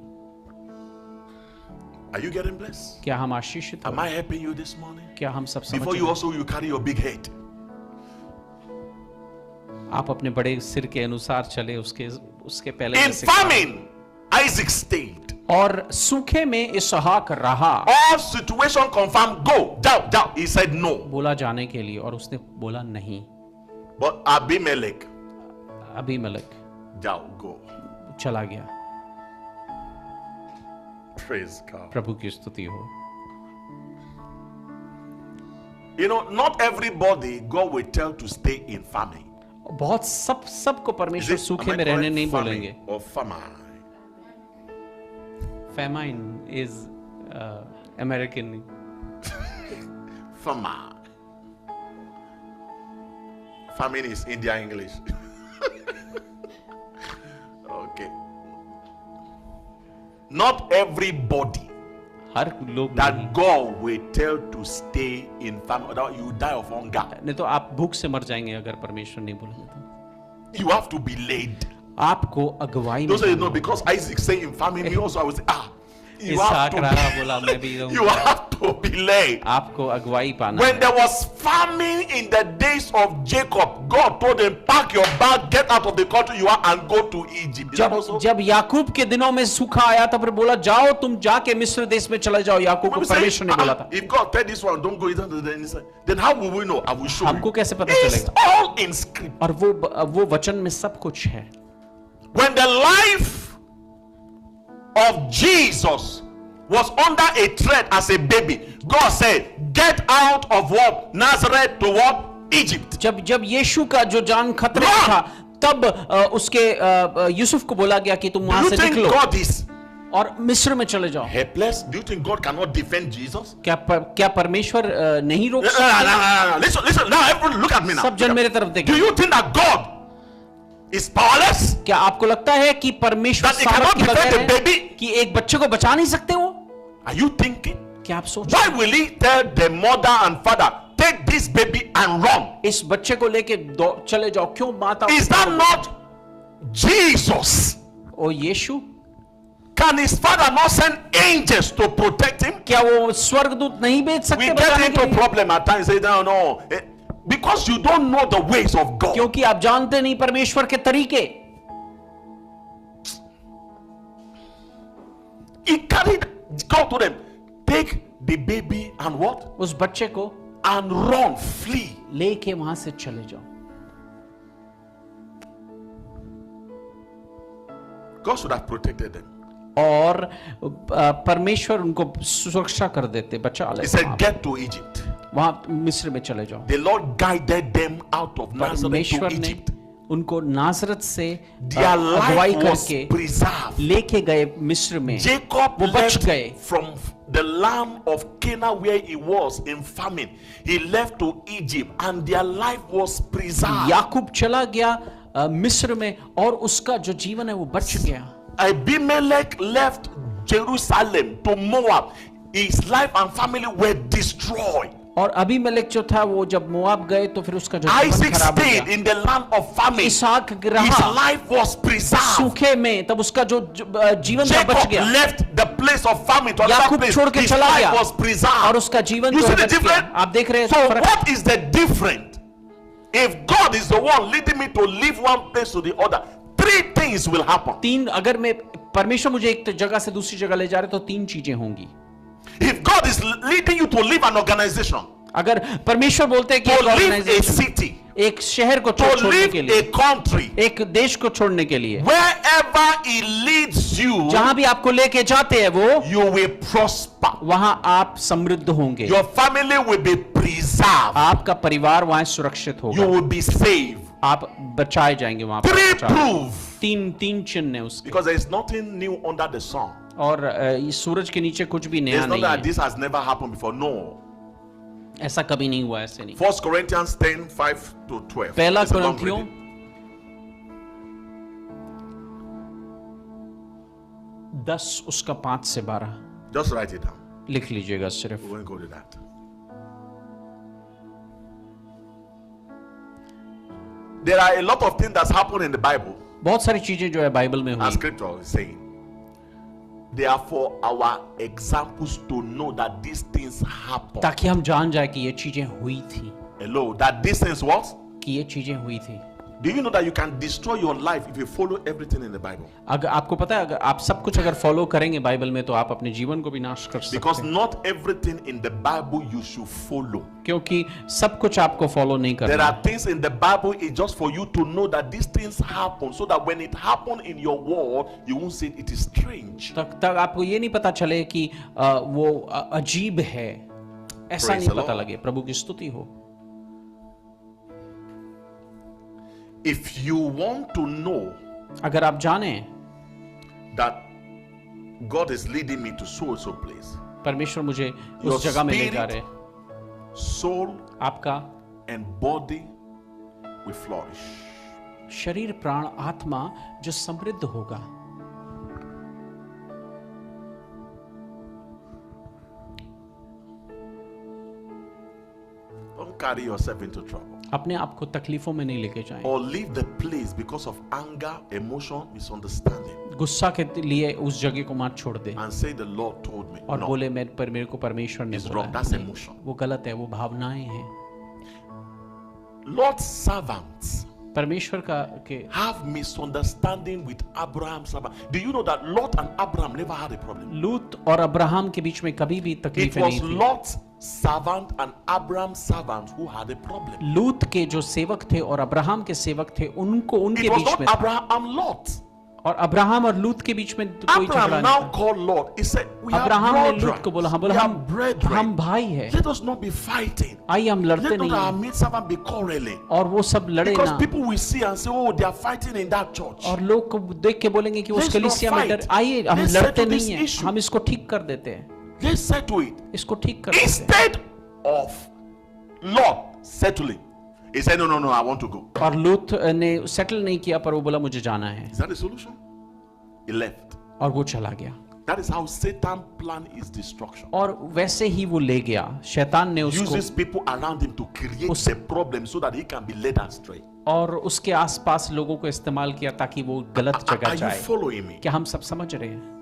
Are you getting blessed? क्या हम आशीषित Am हो? I helping you this morning? क्या हम सब समझ Before रहे you हैं? also you carry your big head. आप अपने बड़े सिर के अनुसार चले उसके पहले In जैसे कहा। famine, Isaac stayed. और सूखे में इसहाक रहा। All situation confirmed. Go, down. He said no. बोला जाने के लिए और उसने बोला नहीं। But Abimelech, Abimelech down, go. चला गया। Praise God. प्रभु की स्तुति हो। You know, not everybody God will tell to stay in famine. बहुत सबको Is परमेश्वर it, सूखे am I में रहने correct? नहीं Famine बोलेंगे। or famine? Famine is American. Famine. Famine is India English. Okay. Not everybody हर लोग नहीं। that God will tell to stay in famine, or you die of hunger. नहीं तो आप भूख से मर जाएंगे अगर परमेश्वर नहीं बोलेंगे तो। You have to be led. आपको अगुवाई में Don't say जाना no होगा। because Isaac say in famine. Me also I will say you have Ishaq to. रहा बोला मैं भी You रहूंगा। have to be led. आपको अगुवाई पाना When है। there was famine in the days of Jacob, God told him, pack your bag, get out of the country you are and go to Egypt. Is that also? जब याकूब के दिनों में सूखा आया तब फिर बोला जाओ तुम जाके मिस्र देश में चले जाओ। याकूब को When we say, परमेश्वर ने बोला था। if God tell this one, don't go inside, then how will we know? I will show हमको you. कैसे पता It's चलेगा? all in script. और वो वचन में सब कुछ है। When the life of Jesus was under a threat as a baby, God said, get out of what? Nazareth to what? Egypt. जब यीशु का जो जान खतरे में था तब उसके यूसुफ को बोला गया कि तुम Do वहां you से think निकलो God is और मिस्र में चले जाओ। helpless? Do you think God cannot defend Jesus? क्या परमेश्वर नहीं रोक No, सकते? Listen, now everyone look at me now. सब जन मेरे तरफ Do देखें। you think that God is powerless? क्या आपको लगता है कि परमेश्वर That he सामर्थ cannot के defend बगैर a है baby? कि एक बच्चे को बचा नहीं सकते वो? Are you thinking? क्या आप सोच Why will he tell the mother and father, take this baby and run? इस बच्चे को लेके चले जाओ? क्यों माता? Is that not Jesus? O Yeshu, Can his father not send angels to protect him? क्या वो स्वर्गदूत नहीं भेज We सकते get बचाने into के लिए? problem at times. Say no. Because you don't know the ways of God. क्योंकि आप जानते नहीं परमेश्वर के तरीके। He carried God to them. Take the baby and what? उस बच्चे को And run, flee. लेके वहां से चले जाओ। God should have protected them. और परमेश्वर उनको सुरक्षा कर देते, बचा He लेते। said, get to Egypt. वहां मिस्र में चले जाओ। The Lord guided them out of Nazareth to परमेश्वर ने Egypt. उनको नासरत से Their अगुवाई life was करके preserved. लेके गए मिस्र में। Jacob वो बच left गए। from the land of Canaan where he was in famine. He left to Egypt and their life was preserved. याकूब चला गया मिस्र में और उसका जो जीवन है वो बच गया। Abimelech left Jerusalem to Moab. His life and family were destroyed. और अबीमेलेक जो था वो जब मोआब गए तो फिर उसका जो जीवन Isaac खराब हो stayed गया। in the land of famine. Ishaq His रहा life was preserved. सूखे में, तब उसका जो जीवन था बच Jacob गया। left the place of famine to another Yakub place. छोड़ के His चला life गया was preserved. और उसका जीवन You जो see है the बच गया। difference? आप देख रहे हैं So फर्क? what is the difference? If God is the one leading me to leave one place to the other, three things will happen. तीन, अगर मैं परमेश्वर मुझे एक जगह से दूसरी जगह ले जा रहे तो तीन चीजें होंगी। If God is leading you to leave an organization, अगर परमेश्वर बोलते हैं कि to एक leave a ऑर्गेनाइजेशन, city, एक शहर को to छोड़ने leave के a लिए, country, एक देश को छोड़ने के लिए, wherever He leads you, जहां भी आपको लेके जाते हैं वो, you will prosper. वहां आप समृद्ध होंगे, Your family will be preserved. आपका परिवार वहां सुरक्षित You होगा, will be saved. आप बचाए जाएंगे वहां पर। Three बचाए। proof. तीन चिन्ह है उसके, Because there is nothing new under the sun. और इस सूरज के नीचे कुछ भी नया It's not नहीं that है। this has never happened before. No. ऐसा कभी नहीं हुआ, ऐसे नहीं। 1 Corinthians 10:5-12. पहला It's a long कुरिन्थियों reading. 10 उसका 5 से 12 Just write it down. लिख लीजिएगा सिर्फ। We won't go to that. There are a lot of things that's happened in the Bible. बहुत सारी चीजें जो है बाइबल में As हुई, scripture is saying. They are for our examples to know that these things happen. ताकि हम जान जाए कि ये चीजें हुई थी, Hello, that these things what? कि ये चीजें हुई थी। Do you know that you can destroy your life if you follow everything in the Bible? अगर आपको पता है, अगर आप सब कुछ अगर फॉलो करेंगे बाइबल में तो आप अपने जीवन को भी नाश कर सकते Because हैं, not everything in the Bible you should follow. क्योंकि सब कुछ आपको फॉलो नहीं There करना। are things in the Bible, it's just for you to know that these things happen, so that when it happen in your world, you won't say it is strange. तक आपको ये नहीं पता चले कि वो अजीब है, ऐसा Praise नहीं the पता Lord. लगे। प्रभु की स्तुति हो। If you want to know अगर आप जाने that God is leading me to so place, परमेश्वर मुझे Your उस जगह में ले जा spirit- रहे, soul आपका and body will flourish. शरीर, प्राण, आत्मा जो समृद्ध होगा। Don't carry yourself into trouble. अपने आप को तकलीफों में नहीं लेके जाएं, or leave the place because of anger, emotion, misunderstanding, गुस्सा के लिए उस जगह को मत छोड़ दे and say the Lord told me. और No, बोले मेरे को परमेश्वर ने it's बोला wrong. है। That's नहीं, emotion. वो गलत है, वो भावनाएं हैं। Lord's servants परमेश्वर का के have misunderstanding with Abraham's servant. Do you know that Lot and Abraham never had a problem? लूत और अब्राहम के बीच में कभी भी It तकलीफें was नहीं थी। Lot's servant and Abraham's servant who had a problem. लूत के जो सेवक थे और अब्राहम के सेवक थे, उनको उनके It was बीच में not Abraham and Lot. और अब्राहम और लूत के बीच में कोई झगड़ा Abraham नहीं now था। called Lot. He said, "We are Abraham ने लूत brethren. को बोला, हाँ We बोला are हम brethren. भाई है, Let us not be fighting. आइए हम लड़ते Let not नहीं our हैं। maid servant be quarreling. और वो सब लड़े Because ना, people will see and say, oh, they are fighting in that church. और लोग को देख के बोलेंगे कि उस Let's not कलीसिया में डर, fight. आइए हम Let's लड़ते settle this नहीं हैं, issue. हम इसको ठीक कर देते हैं, Let's settle it. इसको ठीक कर देते हैं। Instead of Lot settling, he said, no, I want to go. और लूत ने सेटल नहीं किया, पर वो बोला मुझे जाना है, Is that the solution? He left. और वो चला गया। That is how Satan planned his destruction. और वैसे ही वो ले गया, शैतान ने उसको Uses people around him to create a problem so that he can be led astray. और उसके आसपास लोगों को इस्तेमाल किया ताकि वो गलत जगह Are you जाए। following me? क्या हम सब समझ रहे हैं?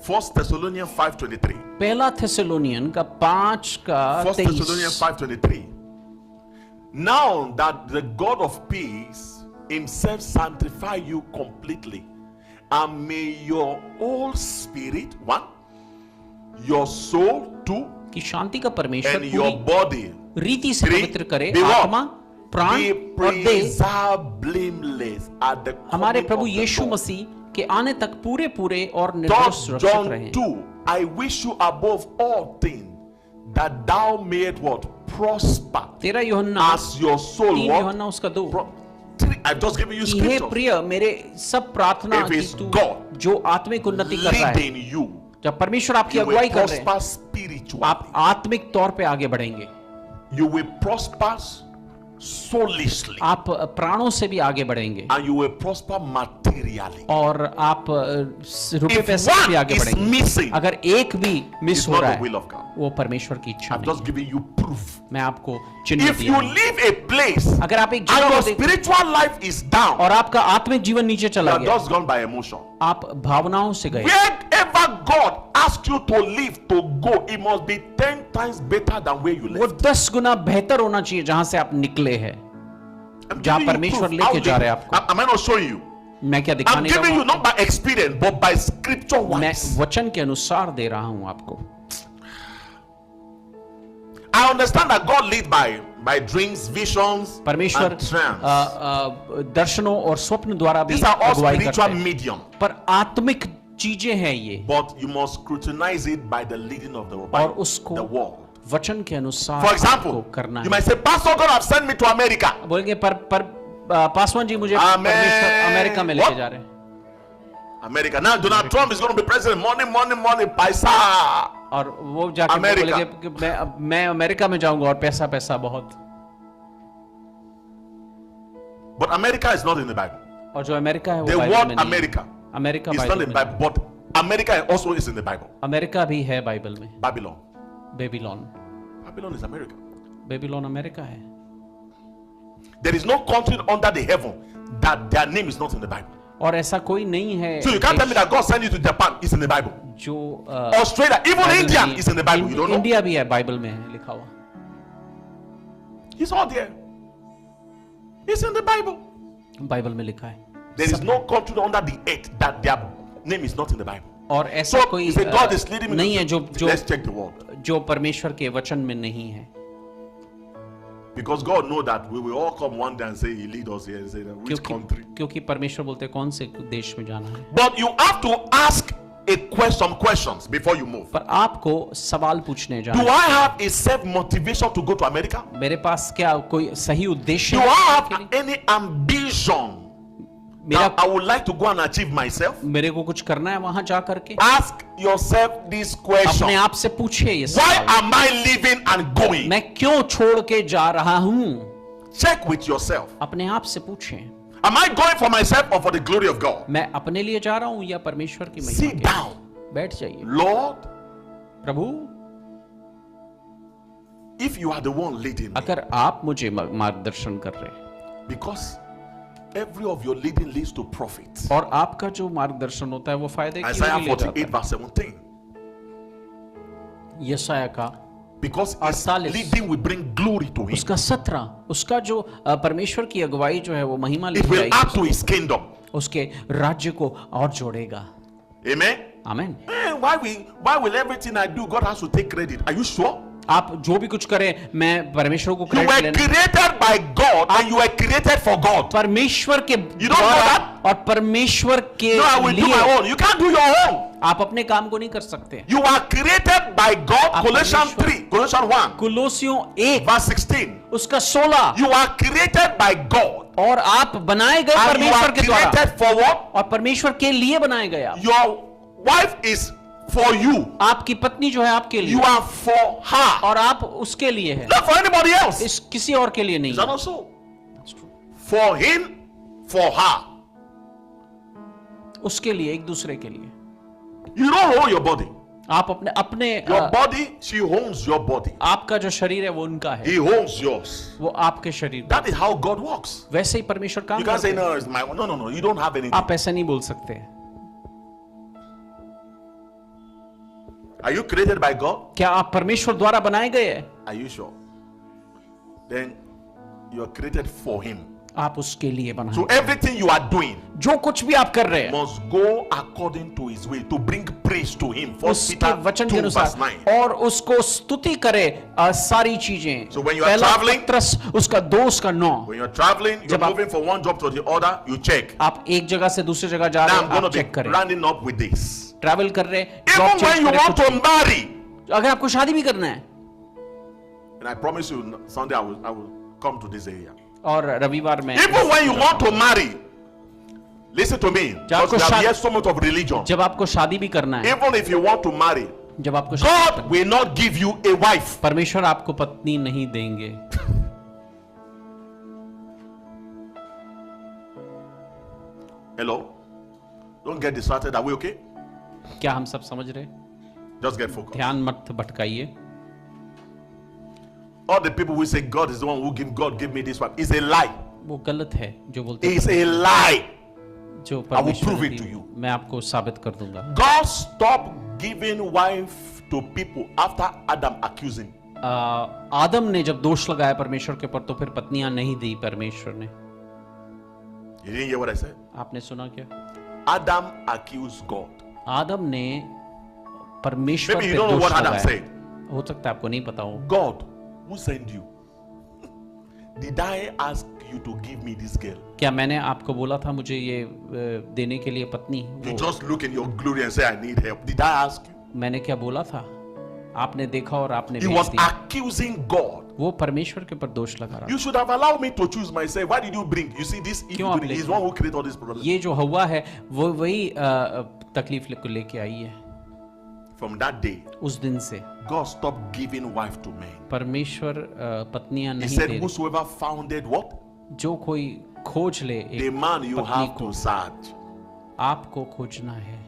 1 Thessalonians 5:23. पहला थेसलोनियन का 5 का 1 Thessalonians 5:23. Now that the God of peace himself sanctify you completely, and may your whole spirit, one, your soul, two, कि शांति का परमेश्वर and your पूरी body रीति से three, पवित्र करे, be what? आत्मा, प्राण be और देह preserved blameless at the हमारे coming Prabhu of the Yeshu Lord. मसीह के आने तक पूरे पूरे और 3 निर्दोष सुरक्षित John रहे। 2, I wish you above all things that thou mayest what? Prosper 13 यूहन्ना as your soul 3 what? यूहन्ना उसका 2 I've just given you कि हे scripture. प्रिय मेरे सब प्रार्थना If की it's तू God जो आत्मिक उन्नति कर रहा है, Leading you, जब परमेश्वर आपकी you will अगुवाई कर रहे हैं, prosper spiritually. आप आत्मिक तौर पे आगे बढ़ेंगे, You will prosper soulishly, आप प्राणों से भी आगे बढ़ेंगे and you will prosper materially. और आप रुपए If पैसे से भी one आगे is बढ़ेंगे। missing, अगर एक भी मिस it's हो not रहा the will है, of God. वो परमेश्वर की इच्छा I've नहीं। just given you proof. मैं आपको चिन्ह If दिया you हूं। leave a place अगर आप एक and जगह your को देख spiritual life is down, और आपका आत्मिक जीवन नीचे you चला are गया, just gone by emotion. आप भावनाओं से गए। Wherever God asks you to leave, to go, it must be 10 times better than where you वो left. 10 गुना बेहतर होना चाहिए जहां से आप निकले हैं, I'm जहां giving you परमेश्वर proof. लेके How जा did- रहे हैं आपको। Am I not showing you? मैं क्या I'm दिखाने giving you जाऊंगा? not by experience, but by scripture मैं wise. वचन के अनुसार दे रहा हूं आपको। I understand that God leads by dreams, visions, परमेश्वर and trance. दर्शनों और स्वप्न द्वारा भी These are all अगुवाई करते spiritual हैं, medium, पर आत्मिक चीजें हैं ये, but you must scrutinize it by the leading of the और by उसको the word. वचन के अनुसार For example, आपको करना you है। might say, Pastor, God have sent me to America. बोलेंगे पर पासवान जी मुझे Amen. परमेश्वर अमेरिका में लेके What? जा रहे हैं। America. Now Donald Trump is going to be president. Money, paisa. और वो जाके अमेरिका। बोलेंगे कि मैं अमेरिका में जाऊंगा और पैसा बहुत। But America is not in the Bible. और जो अमेरिका है वो The बाइबल word में नहीं है। America America is not Bible in में the नहीं है। Bible, but America also is in the Bible. America भी है बाइबल में। Babylon. Babylon is America. Babylon America है। There is no country under the heaven that their name is not in the Bible. और ऐसा कोई नहीं है So you can't tell me that God sent you to Japan. It's in the Bible. जो Australia, even Bible India में is in the Bible. You don't know? India भी है, Bible में है लिखा हुआ। It's all there. It's in the Bible. Bible में लिखा है। There is no country under the earth that their name is not in the Bible. और ऐसा So कोई you say God is leading me. नहीं है Let's check the word. जो परमेश्वर के वचन में नहीं है, Because God knows that we will all come one day and say He lead us here and say that which country. क्योंकि परमेश्वर बोलते हैं कौन से देश में जाना है। But you have to ask some questions before you move. पर आपको सवाल पूछने Do जाना I have a self motivation to go to America? है। मेरे पास क्या कोई सही उद्देश्य Do I है have के लिए? any ambition मेरा that I would like to go and achieve myself? मेरे को कुछ करना है वहां जा करके? Ask yourself this question. अपने आप से पूछिए ये Why सवाल। am I living and going? मैं क्यों छोड़ के जा रहा हूं? Check with yourself. अपने आप से पूछें। Am I going for myself or for the glory of God? मैं अपने लिए जा रहा हूं या परमेश्वर की महिमा Sit के लिए? down. बैठ जाइए। Lord, Prabhu, if you are the one leading me, अगर आप मुझे मार्गदर्शन कर रहे हैं, because every of your leading leads to profit. और आपका जो मार्गदर्शन होता है वो फायदे की ओर Isaiah ही ले जाता 48 verse 17. है। यशाया का Because his 48 leading will bring glory to him. उसका 17 उसका जो परमेश्वर की अगुवाई जो है वो महिमा It लेके will आएगी, add to his kingdom. उसके राज्य को और जोड़ेगा। Amen. आमीन। Why will everything I do God has to take credit? Are you sure? आप जो भी कुछ करें मैं परमेश्वर को You क्रेडिट were लेना, created by God and you were created for God. परमेश्वर के You don't know द्वारा that? और परमेश्वर के No, I will do लिए my own. You can't do your own. आप अपने काम को नहीं कर सकते। You are created by God. आप Colossians परमेश्वर- 3, Colossians 1, कुलोसियों 1 verse 16. उसका 16 You are created by God. और आप बनाए गए And you परमेश्वर are के द्वारा created for what? और परमेश्वर के लिए बनाए गए आप। Your wife is for you. आपकी पत्नी जो है आपके लिए You are for her. और आप उसके लिए है, Not for anybody else. इस किसी और के लिए नहीं Is that है। not so? For him, for her. उसके लिए, एक दूसरे के लिए। You don't own your body. आप अपने Your body, she owns your body. आपका जो शरीर है वो उनका है, He owns yours. वो आपके शरीर। That is how God works. वैसे ही परमेश्वर काम You can't करते say, हैं। no, it's my own. No. You don't have anything. आप ऐसा नहीं बोल सकते। Are you created by God? क्या आप परमेश्वर द्वारा बनाए गए हैं? Are you sure? Then you are created for him. आप उसके लिए बनाए So गए। everything you are doing जो कुछ भी आप कर रहे हैं must go according to his will to bring praise to him. 1 उसके Peter वचन के 2 verse अनुसार 9. और उसको स्तुति करे सारी चीजें। So when you are पहला traveling- पत्रस उसका 2 उसका 9। When you're traveling, you're जब आप- moving from one job to the other, you check. आप एक जगह से दूसरी जगह जा Now रहे I'm हैं, going आप to चेक be करें। rounding up with this. Travel कर रहे हैं, job Even when change you करें, want कुछ- to marry, अगर आपको शादी भी करना है, and I promise you, Sunday I will come to this area. और रविवार में Even when you want to marry, listen to me. जब Because आपको we have शादी- here so much of religion. जब आपको शादी भी करना है, Even if you want to marry, जब आपको शादी God will not give you a wife. परमेश्वर आपको पत्नी नहीं देंगे। Hello? Don't get distracted. Are we okay? क्या हम सब समझ रहे हैं? Just get focused. ध्यान मत भटकाइए। All the people who say God is the one who give me this wife is a lie. वो गलत है जो बोलते हैं, It's a lie. जो I will परमेश्वर prove it ने to दी, you. मैं आपको साबित कर दूंगा। God stopped giving wife to people after Adam accusing. आदम ने जब दोष लगाया परमेश्वर के ऊपर तो फिर पत्नियां नहीं दी परमेश्वर ने। You didn't hear what I said? आपने सुना क्या? Adam accused God. आदम ने परमेश्वर Maybe पे you don't know दोष what Adam लगाया। said. हो सकता है आपको नहीं पता हो। God, who sent you? Did I ask you to give me this girl? क्या मैंने आपको बोला था मुझे ये देने के लिए पत्नी? You वो just look in your glory and say, I need help. Did I ask you? मैंने क्या बोला था? आपने देखा और आपने He भेज was दिया। accusing God. वो परमेश्वर के ऊपर दोष लगा रहा You should have allowed me to choose myself. Why did you bring? You see, this क्यों आप He's लेके- one who created all this problem. ये जो हवा है वो वही तकलीफ को लेके आई है। From that day, उस दिन से God stopped giving wife to men. परमेश्वर पत्नियां He नहीं said, दे रहे। whosoever founded what? जो कोई खोज ले The एक man you पत्नी have को, to search. आपको खोजना है।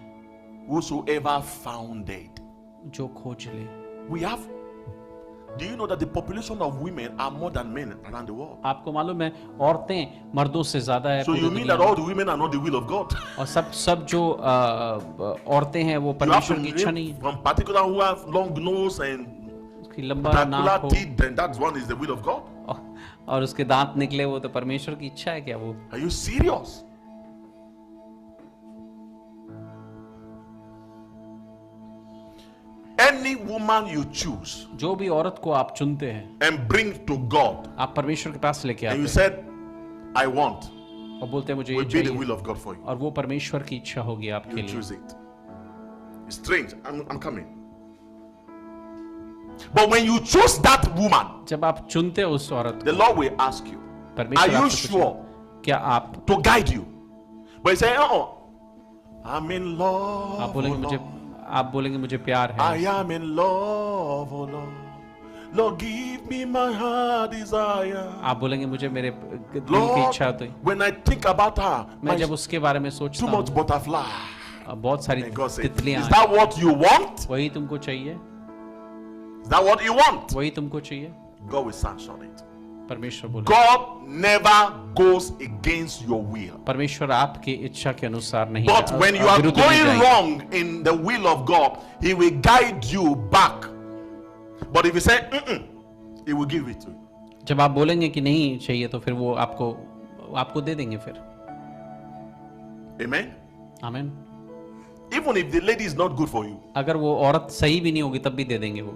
Whosoever founded. जो खोज ले। We have. Do you know that the population of women are more than men around the world? आपको मालूम है औरतें मर्दों से ज्यादा है So पूरी you mean दुनिया that all the women are not the will of God? और सब जो औरतें हैं वो You have to परमेश्वर की इच्छा नहीं live है। from particular who have long nose and उसकी लंबा नाक particular हो teeth, then that one is the will of God. और उसके दांत निकले वो तो परमेश्वर की इच्छा है क्या वो? Are you serious? Any woman you choose जो भी औरत को आप चुनते हैं and bring to God, आप परमेश्वर के पास लेके आते and you हैं said, I want, और बोलते हैं मुझे ये will be the चाहिए will of God for you. और वो परमेश्वर की इच्छा होगी आपके You लिए। choose it. It's strange. I'm coming. But when you choose that woman, जब आप चुनते हो उस औरत the Lord will ask you, को परमेश्वर are you आपसे पूछेगा, sure क्या आप to guide you? But you say, oh, I'm in love. आप बोलेंगे oh मुझे Lord. आप बोलेंगे मुझे प्यार है। I am in love, oh Lord. Lord, give me my heart desire. आप बोलेंगे मुझे मेरे दिल की Lord, इच्छा तो when I think about her, मैं जब my, उसके बारे में too सोचता much हूँ butterfly. बहुत सारी And God said, तितलियां is that what you want? वही तुमको चाहिए, Is that what you want? वही तुमको चाहिए। God will sanction it. परमेश्वर बोले, God never goes against your will. परमेश्वर आपकी इच्छा के अनुसार नहीं, But when you are विरुद्ध नहीं going जाएंगे। wrong in the will of God, He will guide you back. But if you say, He will give it to you. जब आप बोलेंगे कि नहीं चाहिए तो फिर वो आपको दे देंगे फिर। Amen. आमीन। Even if the lady is not good for you. अगर वो औरत सही भी नहीं होगी तब भी दे देंगे वो।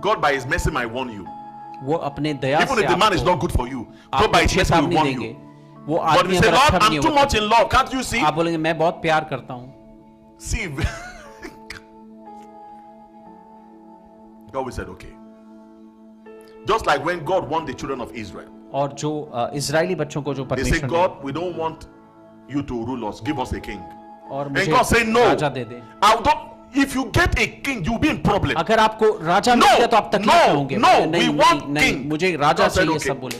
God by His mercy might warn you. वो अपने दया Even से if the man is not good for you, God by His mercy will warn you. वो But आदमी if you say, अगर Lord, अच्छा भी I'm नहीं too होगा, much in love, can't you see? आप बोलेंगे मैं बहुत प्यार करता हूँ। See, God will say, okay. Just like when God warned the children of Israel. और जो इजरायली बच्चों को जो They say, परमेश्वर ने God, we don't want you to rule us. Give us a king. और And मुझे God say, no. Raja they they. I don't. If you get a king, you'll be in problem. अगर आपको राजा मिल गया तो आप तकलीफ में होंगे। we want king. मुझे राजा God said, चाहिए, okay. सब बोले।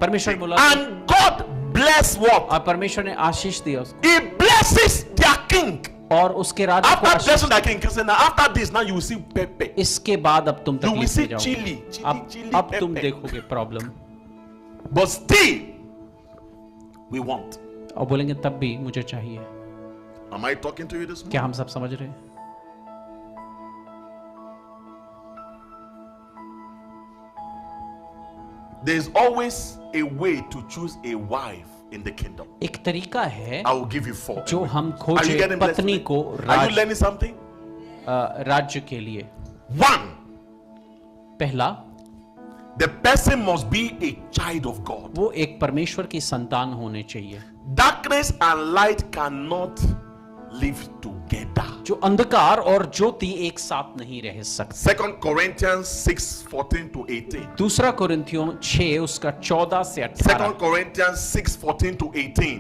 परमेश्वर बोला, And God bless what? और परमेश्वर ने आशीष दिया उसको He blesses their king. और उसके राजा को After Ashish. blessing their king, he said, now after this, now you will see pepper. इसके बाद अब तुम You will तकलीफ see में जाओगे। chili, अब तुम pepper. देखोगे problem. But still, we want. और बोलेंगे तब भी मुझे चाहिए। Am I talking to you this क्या morning? हम सब समझ रहे हैं? There is always a way to choose a wife in the kingdom. एक तरीका है I will give you 4. जो हम Are you खोजे getting blessed पत्नी today? को Are you learning something? राज्य के लिए। 1. पहला, The person must be a child of God. वो एक परमेश्वर की संतान होने चाहिए। Darkness and light cannot live together. जो अंधकार और ज्योति एक साथ नहीं रह सकते। 2 Corinthians 6:14 to 18. दूसरा कोरिन्थियों 6 उसका 14 से 2 18। Corinthians 6:14 to 18.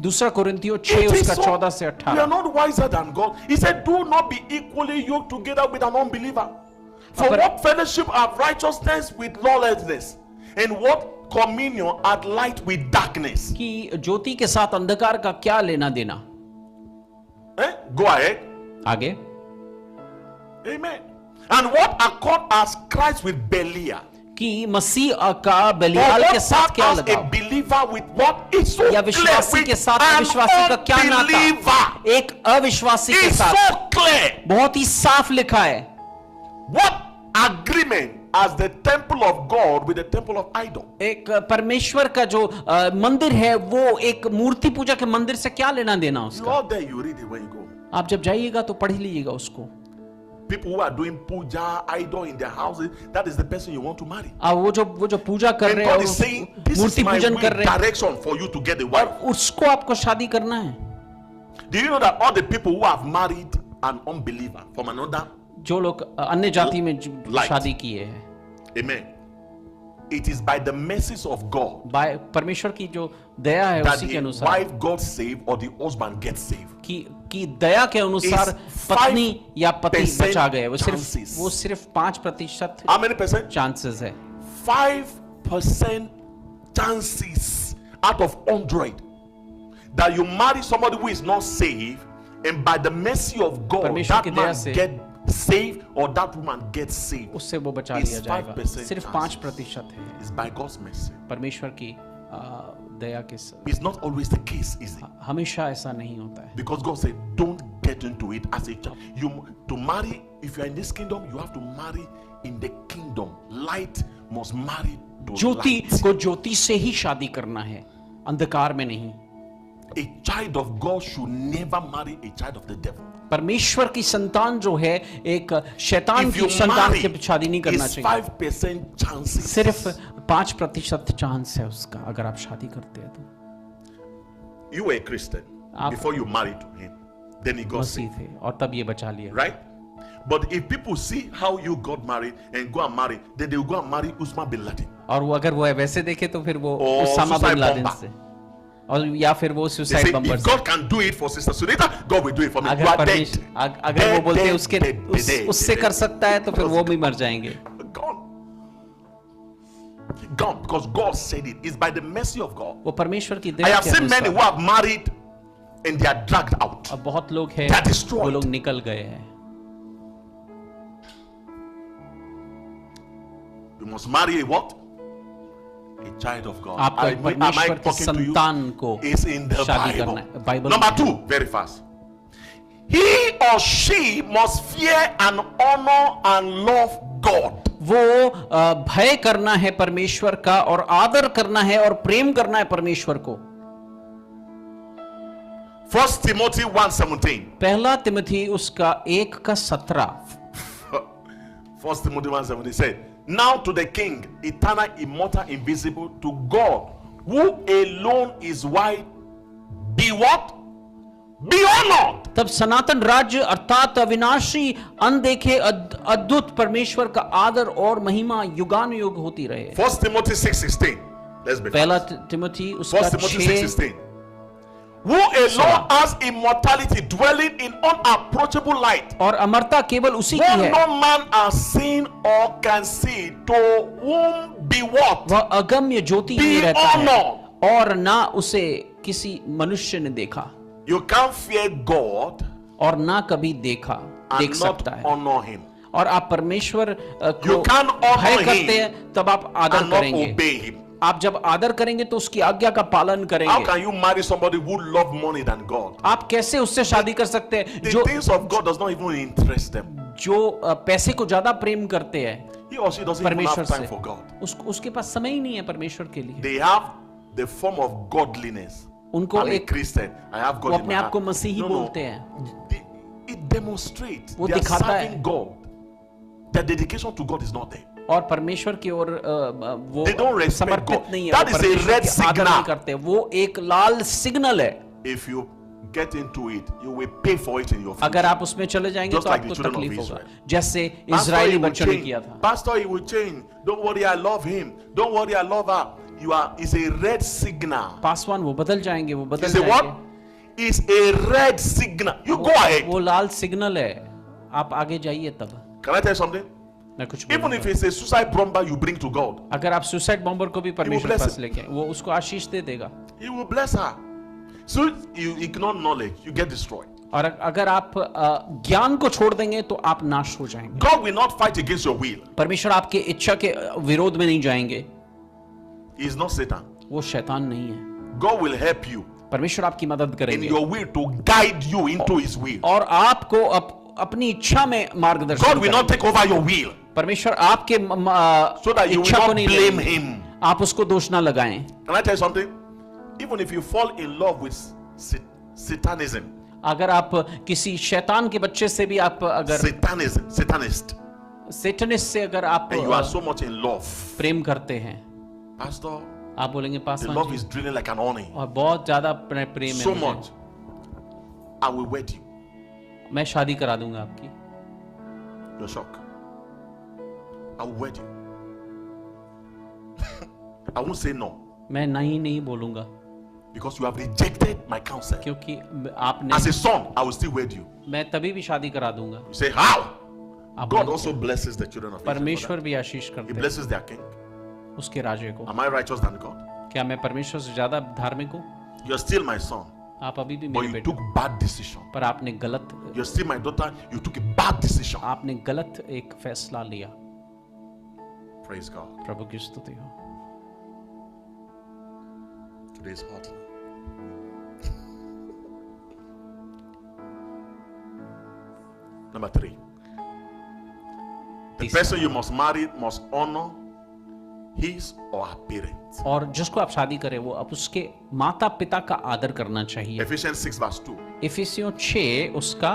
दूसरा कोरिन्थियों 6 It is उसका so- 14 से We are 18। not wiser than God. He said, do not be equally yoked together with an unbeliever. For But- what fellowship have righteousness with lawlessness? And what communion had light with darkness? कि ज्योति के साथ अंधकार का क्या लेना देना। Go ahead. आगे, Amen. And what accord has Christ with Belial? कि मसीह का Or बलियाल के what साथ part क्या has a लगा, believer with what? It's so या clear. विश्वासी With के साथ an अविश्वासी का क्या unbeliever. नाता। एक अविश्वासी के It's साथ so clear. बहुत ही साफ लिखा है। What agreement has the temple of God with the temple of idol? एक परमेश्वर का जो मंदिर है वो एक मूर्ति पूजा के मंदिर से क्या लेना देना You उसका। all there, you read it when you go. आप जब जाइएगा तो पढ़ लीजिएगा उसको। People who are doing puja, idol in their houses, that is the person you want to marry. वो जो पूजा कर And रहे God हैं is saying, और this is मूर्ति my पूजन will, कर रहे हैं direction for you to get a और wife. उसको आपको शादी करना है। Do you know that all the people who have married an unbeliever from another, जो लोग अन्य जाति में Light. शादी किए हैं, amen, it is by the mercies of God परमेश्वर की जो दया है that उसी के the अनुसार wife got saved or the husband gets saved. कि दया के अनुसार Is पत्नी या पति 5% बचा गए। वो chances. सिर्फ 5% How many percent? चांसेस है। 5% chances out of 100 that you marry somebody who is not saved, and by the mercy of God, परमेश्वर की that दया man से get saved or that woman gets saved. उससे वो बचा It's लिया जाएगा। 5% सिर्फ chances. 5% है It's by God's mercy. परमेश्वर की दया के साथ। It's not always the case, is it? हमेशा ऐसा नहीं होता है, Because God said, don't get into it as a child. You to marry, if you are in this kingdom, you have to marry in the kingdom. Light must marry to Jyoti light. को ज्योति से ही शादी करना है, अंधकार में नहीं। A child of God should never marry a child of the devil. परमेश्वर की संतान जो है एक शैतान If की you संतान marry, की शादी नहीं करना it's चाहिए। 5% chances. सिर्फ 5% चांस है उसका अगर आप शादी करते हैं तो। You were a Christian आप- before you married to him. Then he got Masih saved, थे और तब ये बचा लिया। right? But if people see how you got married and go and marry, then they will go and marry Usman bin Laden. और वो अगर वो वैसे देखे तो फिर वो Or Osama suicide bin Laden bomber. से, और या फिर वो They suicide say, bomber if से। God can do it for Sister Sunita, God will do it for me. You अगर are dead. अगर वो बोलते हैं उसके उससे कर सकता है तो फिर वो भी मर जाएंगे। Gone. Gone, because God said it. It's by the mercy of God. वो परमेश्वर की I दया have के seen many who अनुसार। have married and they are dragged out. अब बहुत लोग हैं They are destroyed. वो लोग निकल गए हैं। You must marry a what? A child of God. आपको Am I परमेश्वर के talking to you? संतान को It's in the शादी Bible. करना है, बाइबल Number में है। 2, very fast. He or she must fear and honor and love God. वो भय करना है परमेश्वर का और आदर करना है और प्रेम करना है परमेश्वर को। 1 Timothy 1:17. पहला तिमोथी उसका 1:17। 1 Timothy 1:17 said, now to the King, eternal, immortal, invisible, to God, who alone is wise, be what? Be honored. तब सनातन राज्य अर्थात अविनाशी अनदेखे अद्भुत परमेश्वर का आदर और महिमा युगानुयुग होती रहे। 1 Timothy 6:16. Let's be पहला fast. तिमोथी उसका 1 Timothy 6। 6:16. Who alone has immortality, dwelling in unapproachable light, और अमरता केवल उसी की whom है, no man has seen or can see, to whom be what? वह अगम्य ज्योति Be में रहता है honored. और ना उसे किसी मनुष्य ने देखा You can't fear God और ना कभी देखा देख and not सकता है। honor Him, और आप परमेश्वर You को can't honor भय him करते हैं तब आप आदर and not करेंगे। obey Him. आप जब आदर करेंगे तो उसकी आज्ञा का पालन How करेंगे। can you marry somebody who love money than God? आप कैसे उससे शादी कर सकते हैं The जो things of God does not even interest them. पैसे को ज्यादा प्रेम करते हैं He or she doesn't even परमेश्वर have time से। for God. उसके पास समय ही नहीं है परमेश्वर के लिए। They have the form of godliness. उनको I'm a एक Christian. I have God वो in अपने my आप को heart. मसीही No, बोलते no. हैं। It demonstrates वो they are दिखाता है। serving God. Their dedication to God is not there. और परमेश्वर की ओर वो They don't respect समर्पित God. नहीं है। That वो is a परमेश्वर red की आदर signal. नहीं करते। वो एक लाल सिग्नल है। If you get into it, you will pay for it in your future. अगर आप उसमें चले जाएंगे Just तो like the आपको children of तकलीफ होगा, Israel. जैसे Pastor, इजरायली he will बच्चों ने change. किया था। Pastor, he will change. Don't worry, I love him. Don't worry, I love her. It's a red signal. Paswan वो बदल जाएंगे, वो बदल It's a जाएंगे। what? It's a red signal. You go ahead. वो लाल सिग्नल है। आप आगे जाइए तब। Can I tell you something? मैं कुछ Even बोलूंगा। if it's a suicide bomber you bring to God, अगर आप सुसाइड बॉम्बर को भी परमेश्वर bless पास him. लेके आए, वो उसको आशीष दे देगा। He will bless her. So you ignore knowledge, you get destroyed. और अगर आप ज्ञान को छोड़ देंगे तो आप नाश हो जाएंगे। God will not fight against your will. परमेश्वर आपके इच्छा के विरोध में नहीं जाएंगे। He is not Satan. वो शैतान नहीं है। God will help you परमेश्वर आपकी मदद in करेंगे your will to guide you into His will. और आपको अपनी इच्छा में मार्गदर्शन God will not करेंगे। take over your will परमेश्वर आपके so that you will इच्छा को not नहीं blame लेंगे। Him. आप उसको दोष ना लगाएं। Can I tell you something? Even if you fall in love with Satanism, अगर आप किसी शैतान के बच्चे से भी आप अगर Satanist, सेटनिस्ट से अगर आप and you are so much in love, प्रेम करते हैं, Pastor, आप बोलेंगे the Paswan love ji, is drilling like an honey. और बहुत ज्यादा प्रेम है So मुझे। much. I will wed you. मैं शादी करा दूंगा आपकी। You're shocked. I will wed you. I won't say no मैं नहीं बोलूंगा because you have rejected my counsel. क्योंकि आपने As a son, I will still wed you. मैं तभी भी शादी करा दूंगा। You say, how? आप God बोलते also हैं, blesses the children of Israel. for परमेश्वर that. भी आशीष He करते हैं blesses their king. उसके राज्य को। Am I righteous than God? क्या मैं परमेश्वर से ज्यादा धार्मिक हूँ? You're still my son, आप अभी भी but मेरे you बेटे took bad decision. पर आपने गलत You're still my daughter, you took a bad decision. आपने गलत एक फैसला लिया। Praise God. प्रभु की स्तुति हो। Today's hot. Number 3. The तीसरा। person you must marry must honor his or her parents. और जिसको आप शादी करें वो अब उसके माता पिता का आदर करना चाहिए। Ephesians 6 verse 2. इफिसियों 6 उसका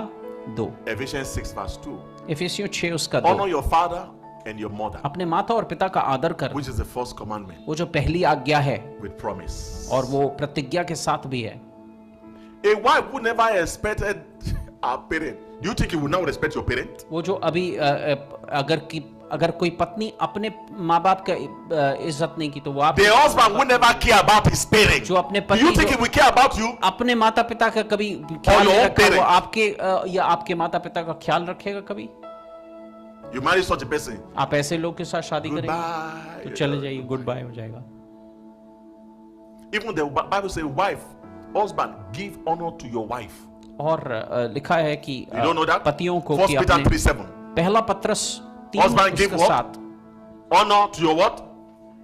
2। Ephesians 6 verse 2. इफिसियों 6 उसका Honor 2। your father and your mother, अपने माता और पिता का आदर कर, which is the first commandment, वो जो पहली आज्ञा है with promise. और वो प्रतिज्ञा के साथ भी है। A wife who never respected her parent, do you think you will now respect your parent? वो जो अभी अगर कोई पत्नी अपने माँ बाप का इज्जत नहीं की तो वो आप The husband who never care about his parents, जो अपने do you पति think he जो will care about you? अपने माता पिता का कभी ख्याल your नहीं own रखा, वो parents. आपके या आपके माता पिता का ख्याल रखेगा कभी? You marry such a person, आप ऐसे लोग के साथ शादी करेंगे goodbye. तो चले जाइए, गुड बाय हो जाएगा। Even the Bible says, wife, husband, give honor to your wife. और लिखा है कि You don't know that? पतियों को 1 कि Peter अपने 3:7. पहला पत्रस 3 Husband give उसका what? 7 honor to your what?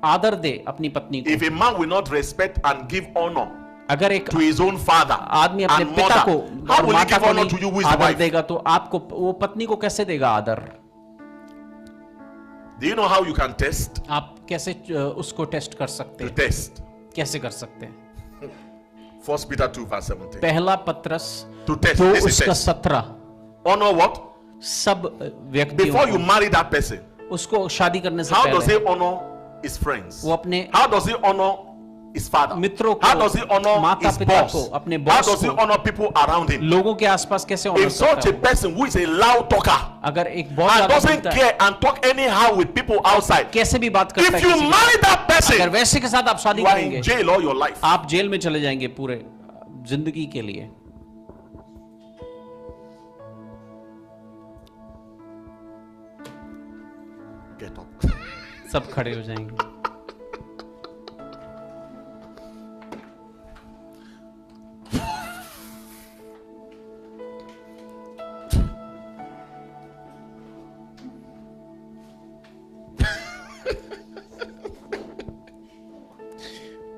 आदर दे अपनी पत्नी को। If a man will not respect and give honor अगर एक to his own father आदमी अपने and पिता को mother, how और will he माता give को honor to you who is the आदर wife? देगा तो आपको वो पत्नी को कैसे देगा आदर? Do you know how you can test? आप कैसे उसको टेस्ट कर सकते To हैं? test. कैसे कर सकते हैं? 1 Peter 2 verse 17. पहला पत्रस To test. 2 This is उसका test. 17 Honor what? सब व्यक्तियों Before you को marry that person, उसको शादी करने से how does पहले he honor his friends? वो अपने How does he honor his father? मित्रों को, How does he honor माता his पिता boss? को, अपने How boss does he को, honor people around him? लोगों के आसपास कैसे honor If such करता a है? person who is a loud talker अगर एक बहुत and ज्यादा doesn't बोलता है, care and talk anyhow with people outside, कैसे भी बात करता है if you किसी के marry that साथ, अगर person, वैसे के साथ आप शादी you are करेंगे in jail all your life. आप जेल में चले जाएंगे पूरे जिंदगी के लिए। Get up. सब खड़े हो जाएंगे।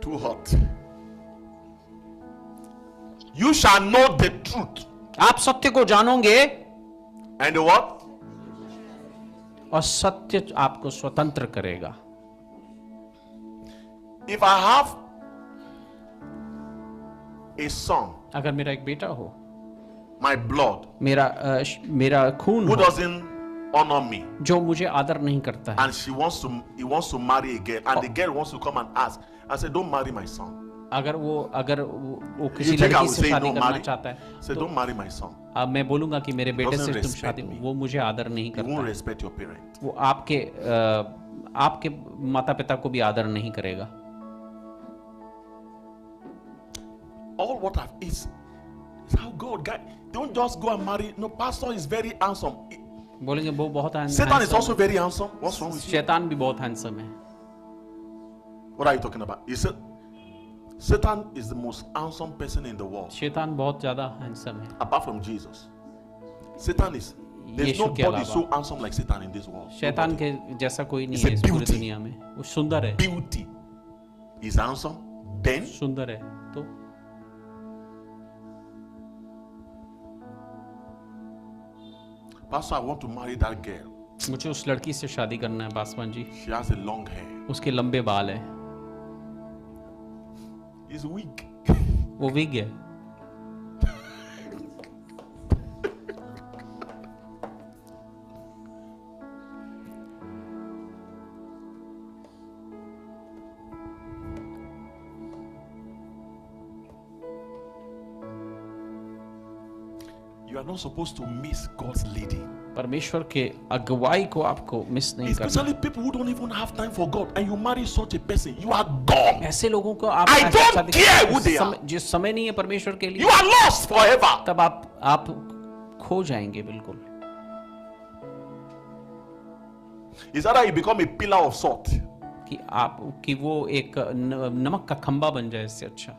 Too hot. You shall know the truth. आप सत्य को जानोगे And the what? और सत्य आपको स्वतंत्र करेगा। If I have a son, अगर मेरा एक बेटा हो, my blood, मेरा खून who हो, doesn't honor me, जो मुझे आदर नहीं करता है, and he wants to marry a girl, and the girl wants to come and ask, I said, don't marry my son. अगर वो किसी You think I लड़की will से say शादी no, करना marry? चाहता है, I said, don't marry my son. अब मैं बोलूंगा कि मेरे बेटे Doesn't से तुम respect शादी, me. वो मुझे आदर नहीं He करता won't है, respect your parent. वो आपके माता पिता को भी आदर नहीं करेगा। All what I've is how God guy. Don't just go and marry. No, pastor is very handsome. बोलेंगे वो बहुत Satan is handsome also है। very handsome. What's wrong with you? शैतान भी बहुत हैंडसम है। What are you talking about? He said, Satan is the most handsome person in the world, शैतान बहुत ज्यादा हैंडसम है apart from Jesus. Satan is. There's यीशु के nobody अलावा। so handsome like Satan in this world. शैतान Nobody. के जैसा कोई नहीं It's a है इस पूरी beauty. दुनिया में। वो सुंदर है, Beauty is handsome. Then सुंदर है तो Pastor, I want to marry that girl. मुझे उस लड़की से शादी करना है Paswan ji, She has a long hair. उसके लंबे बाल है, He's weak. वो विग है। You are not supposed to miss God's leading. परमेश्वर के अगुवाई को आपको मिस नहीं करना। Especially people who don't even have time for God, and you marry such a person, you are gone. ऐसे लोगों को आप I ऐसा don't शादी care करते who they समय- are. जिस समय नहीं है परमेश्वर के You लिए, are lost forever. तब आप खो जाएंगे बिल्कुल। It's either you become a pillar of salt, कि वो एक नमक का खंबा बन जाए, इससे अच्छा।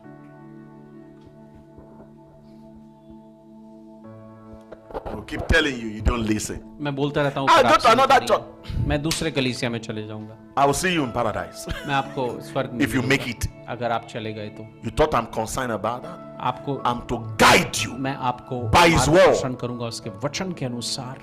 I will keep telling you, you don't listen. मैं बोलता रहता हूँ I'll पर go आप to सुनते another नहीं। church. मैं दूसरे कलीसिया में चले जाऊंगा। I will see you in paradise. मैं आपको स्वर्ग में If you मिलूंगा। make it. अगर आप चले गए तो You thought I'm concerned about that? आपको I'm to guide you. मैं आपको By his word. मार्गदर्शन करूंगा उसके वचन के अनुसार।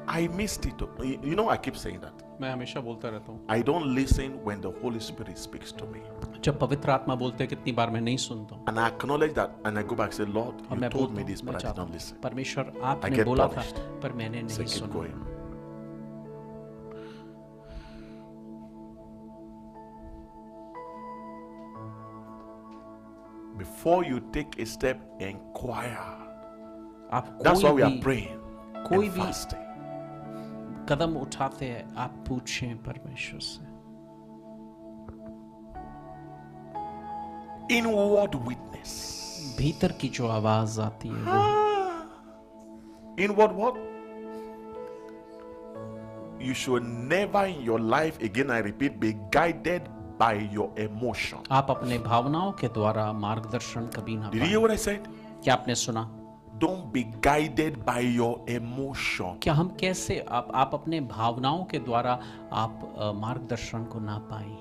I missed it. You know, I keep saying that. मैं हमेशा बोलता रहता हूँ, I don't listen when the Holy Spirit speaks to me. जब पवित्र आत्मा बोलते हैं कितनी बार मैं नहीं सुनता हूँ, And I acknowledge that, and I go back and say, Lord, और you मैं told बोलता me हूँ, this, मैं but I did चाहता not हूँ, listen. परमेश्वर I आपने get बोला था punished. पर मैंने So नहीं keep सुना। going. Before you take a step, inquire. आप That's why कोई we are भी praying कोई and भी fasting. कदम उठाते हैं, आप पूछें परमेश्वर से। Inward witness. भीतर की जो आवाज आती है वो Inward what? You should never in your life, again I repeat, be guided by your emotion. आप अपने भावनाओं के द्वारा मार्गदर्शन कभी ना Did you पाएं। hear what I said? क्या आपने सुना? Don't be guided by your emotion. क्या हम कैसे आप अपने भावनाओं के द्वारा आप मार्गदर्शन को ना पाएं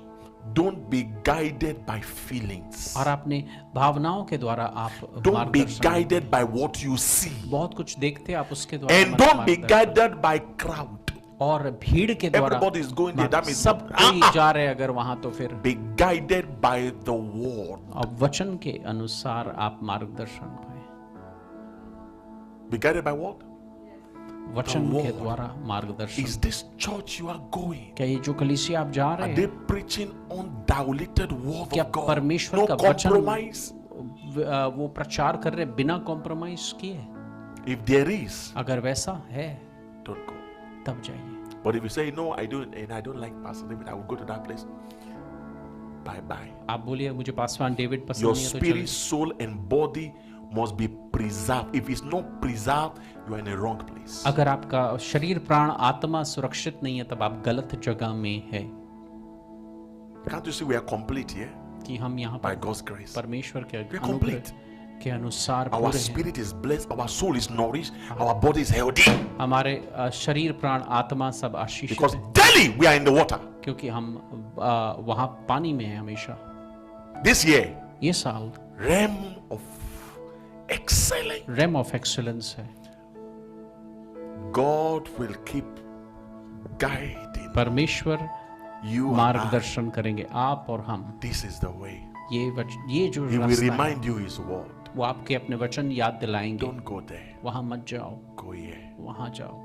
Don't be guided by feelings. और अपने भावनाओं के द्वारा आप Don't be मार्गदर्शन guided by what you see. बहुत कुछ देखते आप उसके द्वारा And मत don't be मार्गदर्शन। guided by crowd. और भीड़ के द्वारा Everybody is going there. That means सब कोई जा रहे अगर वहां तो फिर be guided by the word. अब वचन के अनुसार आप मार्गदर्शन पाए। Be guided by what? वचन The के word. द्वारा मार्गदर्शन। Is this church you are going? क्या ये जो कलीसिया आप जा रहे Are हैं they preaching undiluted word क्या of God? परमेश्वर No का वचन compromise. वो प्रचार कर रहे बिना कॉम्प्रोमाइज किए? If there is, अगर वैसा है don't go. तब जाइए। But if you say no, I don't like Pastor David, I will go to that place. Bye bye. आप बोलिए मुझे पासवान डेविड पसंद Your नहीं है तो spirit, चलिए। soul, and body must be preserved. If it's not preserved, you are in a wrong place. अगर आपका शरीर प्राण आत्मा सुरक्षित नहीं है तब आप गलत जगह में है। Can't you see we are complete here कि हम यहाँ by पर God's grace? परमेश्वर के We are अनुग्रह complete. के अनुसार Our पूरे हैं। spirit is blessed, our soul is nourished, our body is healthy. हमारे शरीर प्राण आत्मा सब आशीषित Because है daily we are in the water. क्योंकि हम वहाँ पानी में हैं हमेशा। This year, ये साल realm of excellence. Realm of excellence है। God will keep guiding परमेश्वर you and I. मार्गदर्शन करेंगे आप और हम। This is the way. ये जो He will रास्ता है, remind you His word. वो आपके अपने वचन याद दिलाएंगे। Don't go there. वहां मत जाओ, Go here. वहां जाओ।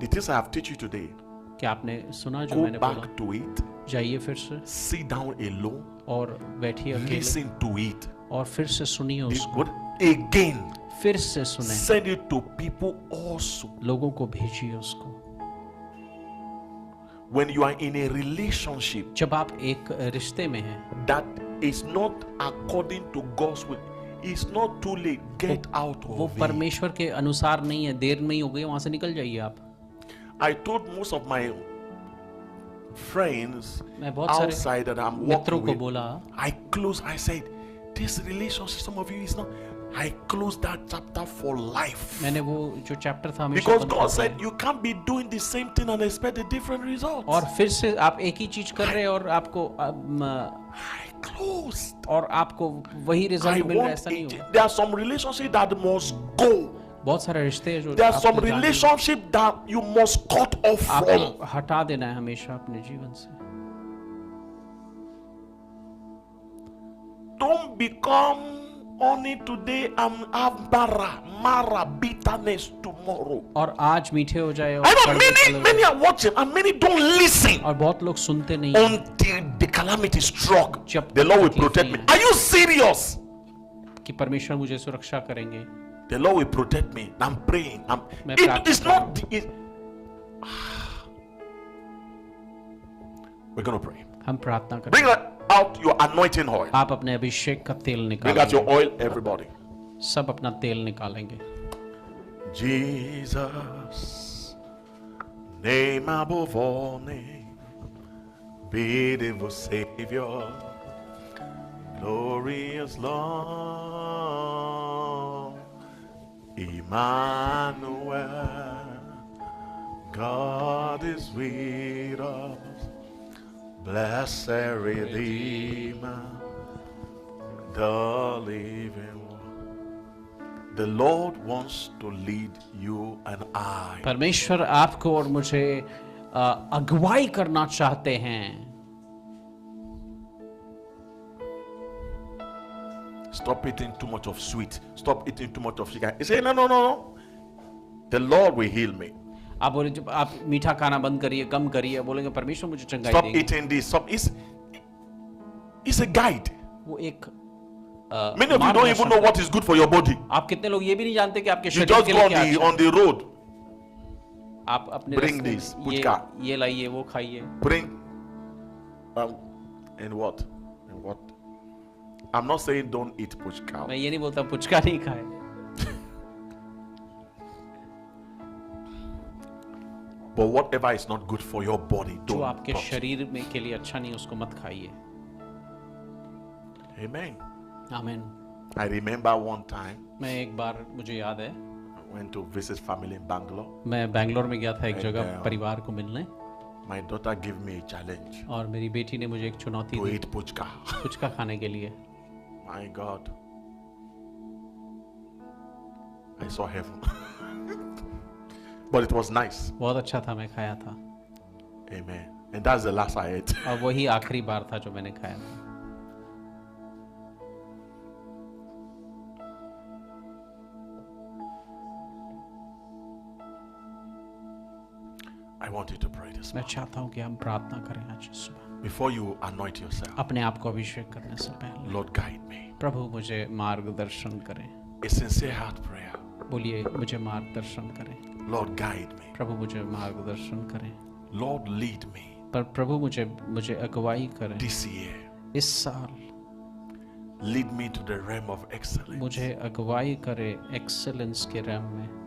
The things I have taught you today, क्या आपने सुना जो go मैंने बोला? back to it. जाइए फिर से Sit down alone. और बैठिए अकेले Listen to it. और फिर से सुनिए This उसको। word again. फिर से सुने, Send it to people also. लोगों को भेजिए उसको। When you are in a relationship जब आप एक रिश्ते में हैं that is not according to God's will, it's not too late. Get out वो of it. परमेश्वर के अनुसार नहीं है, देर नहीं हो गई, वहां से निकल जाइए आप। I told most of my friends मैं बहुत सारे outside that I'm मित्रों working को with, बोला, I said, this relationship, some of you is not, I closed that chapter for life. मैंने वो जो चैप्टर था हमेशा Because बंद God कर said दिया। you can't be doing the same thing and expect a different result. और फिर से आप एक ही चीज कर रहे हैं और आपको I closed. और आपको वही I रिजल्ट मिल रहा है, want ऐसा नहीं it. होगा। There are some relationships that must go. बहुत सारे रिश्ते हैं जो There are some आपको जाने- relationships that you must cut off from. आपको हटा देना है हमेशा अपने जीवन से। Don't become only today and have mara bitterness tomorrow. और आज मीठे हो जाए और I know कड़वे कल हो many जाए। are watching and many don't listen और बहुत लोग सुनते नहीं हैं। until the calamity struck. जब The Lord will तकलीफ protect me. नहीं Are you serious? कि परमेश्वर मुझे सुरक्षा करेंगे। The Lord will protect me. I'm praying. मैं It प्रार्थना is कर रहा not. We're gonna pray. हम प्रार्थना Bring करें। out your anointing oil. आप अपने अभिषेक का तेल Bring out your निकालेंगे। oil, everybody. सब अपना तेल निकालेंगे। Jesus, name above all name, beautiful Savior, glorious Lord, Emmanuel, God is with us, blessed Redeemer, the living one. The Lord wants to lead you and I. परमेश्वर आपको और मुझे अगुवाई करना चाहते हैं। Stop eating too much of sweet. Stop eating too much of sugar. He said, no. The Lord will heal me. आप बोले जब आप मीठा खाना बंद करिए, कम करिए, बोलेंगे परमेश्वर मुझे चंगाई Stop देंगे। eating this. Stop. It's a guide. वो एक Many of you don't even know what is good for your body. आप कितने लोग ये भी नहीं जानते कि आपके You शरीर just के go लिए on क्या the अच्छा on the road. है। आप अपने Bring रास्ते this, में puchka. ये लाइए, वो खाइए। Bring and what? I'm not saying don't eat puchka. मैं ये नहीं बोलता पुचका नहीं खाए। But whatever is not good for your body, जो don't आपके touch it. शरीर में के लिए अच्छा नहीं उसको मत खाइए। Amen. आमीन। I remember one time मैं एक बार, मुझे याद है, I went to visit family in Bangalore. मैं बैंगलोर में गया था एक And, जगह परिवार को मिलने, My daughter gave me a challenge और मेरी बेटी ने मुझे एक चुनौती to the eat puchka. Puchka खाने के लिए। My God. I saw heaven. But it was nice. बहुत अच्छा था, मैं खाया था, Amen. And that's the last I ate. और वही आखिरी बार था जो मैंने खाया था। I want you to pray this मैं morning. चाहता हूँ कि हम प्रार्थना करें आज सुबह, Before you anoint yourself, अपने आप को अभिषेक करने से पहले। Lord, guide me. प्रभु मुझे मार्गदर्शन करें। A sincere heart prayer. बोलिए, मुझे मार्गदर्शन करें। Lord, guide me. प्रभु मुझे मार्गदर्शन करें। Lord, lead me पर प्रभु मुझे अगुवाई करें। this year. इस साल Lead me to the realm of excellence. मुझे अगुवाई करे एक्सेलेंस के रैम में।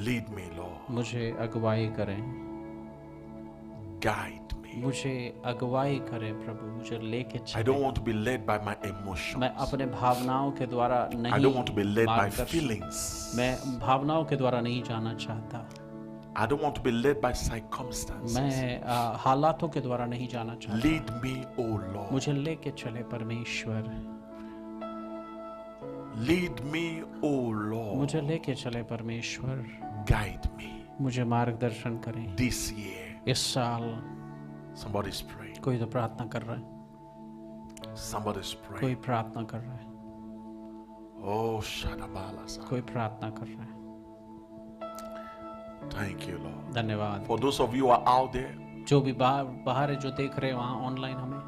Lead me, Lord. मुझे अगुवाई करें, Guide me. मुझे अगुवाई करें प्रभु, मुझे लेके I चले। don't want to be led by my emotions. मैं अपने भावनाओं के द्वारा I नहीं, don't want to be led by मार्गदर्शन- feelings. मैं भावनाओं के द्वारा नहीं जाना चाहता। I don't want to be led by circumstances. मैं हालातों के द्वारा नहीं जाना चाहता। Lead me, O Lord. मुझे लेके चले परमेश्वर, Lead me, O Lord. मुझे लेके चले परमेश्वर, Guide me मुझे मार्गदर्शन करें। this year. इस साल Somebody's praying. कोई तो प्रार्थना कर रहा है, Somebody's praying. कोई प्रार्थना कर रहा है, Oh, Shadabalasa. कोई प्रार्थना कर रहा है। Thank you, Lord. धन्यवाद। For those of you who are out there, जो भी बाहर है, जो देख रहे हैं वहाँ ऑनलाइन हमें,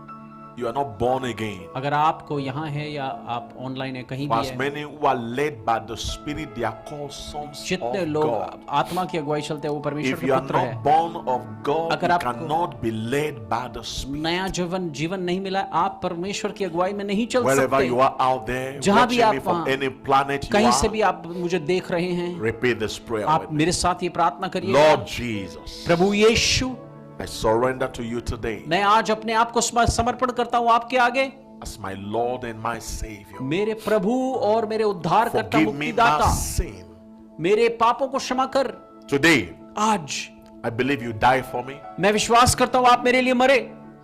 you are not born again. अगर आपको यहाँ है या आप ऑनलाइन है, कहीं For भी as है, many who are led by the Spirit, they are called sons जितने of लोग God. आत्मा की अगुवाई चलते हैं वो परमेश्वर If के you are पुत्र not है। born of God, अगर you आपको cannot be led by the Spirit. नया जीवन नहीं मिला, आप परमेश्वर की अगुवाई में नहीं चल Wherever सकते। you are out there, जहाँ भी watching me आप from वहाँ, any planet you कहीं से are, भी आप मुझे देख रहे हैं, repeat this prayer आप with me. मेरे साथ ये प्रार्थना करिए। Lord Jesus, Prabhu Yeshu, I surrender to you today मैं आज अपने आप को समर्पण करता हूँ आपके आगे, as my Lord and my Savior. मेरे प्रभु और मेरे उद्धार करता, Forgive me my मुक्तिदाता। sin. मेरे पापों को क्षमा कर। Today, आज I believe you died for me. मैं विश्वास करता हूँ आप मेरे लिए मरे।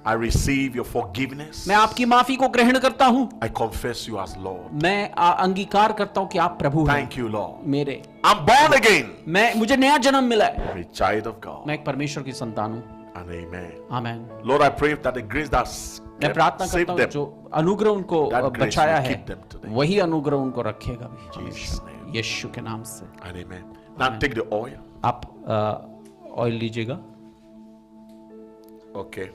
I receive your forgiveness. मैं आपकी माफी को ग्रहण करता हूँ। I confess you as Lord. मैं अंगीकार करता हूँ कि आप प्रभु हैं Thank you, Lord. मेरे। I'm born again. मुझे नया जन्म मिला है। I'm a child of God. मैं एक परमेश्वर की संतान हूँ। And amen. Amen. Lord, I pray that the grace that मैं प्रार्थना saved करता हूँ them, जो अनुग्रह उनको that grace बचाया will है, keep them today. वही अनुग्रह उनको रखेगा भी Jesus' हमेशा। name. यीशु के नाम से। And amen. Now take the oil. आप ऑयल लीजिएगा। Okay.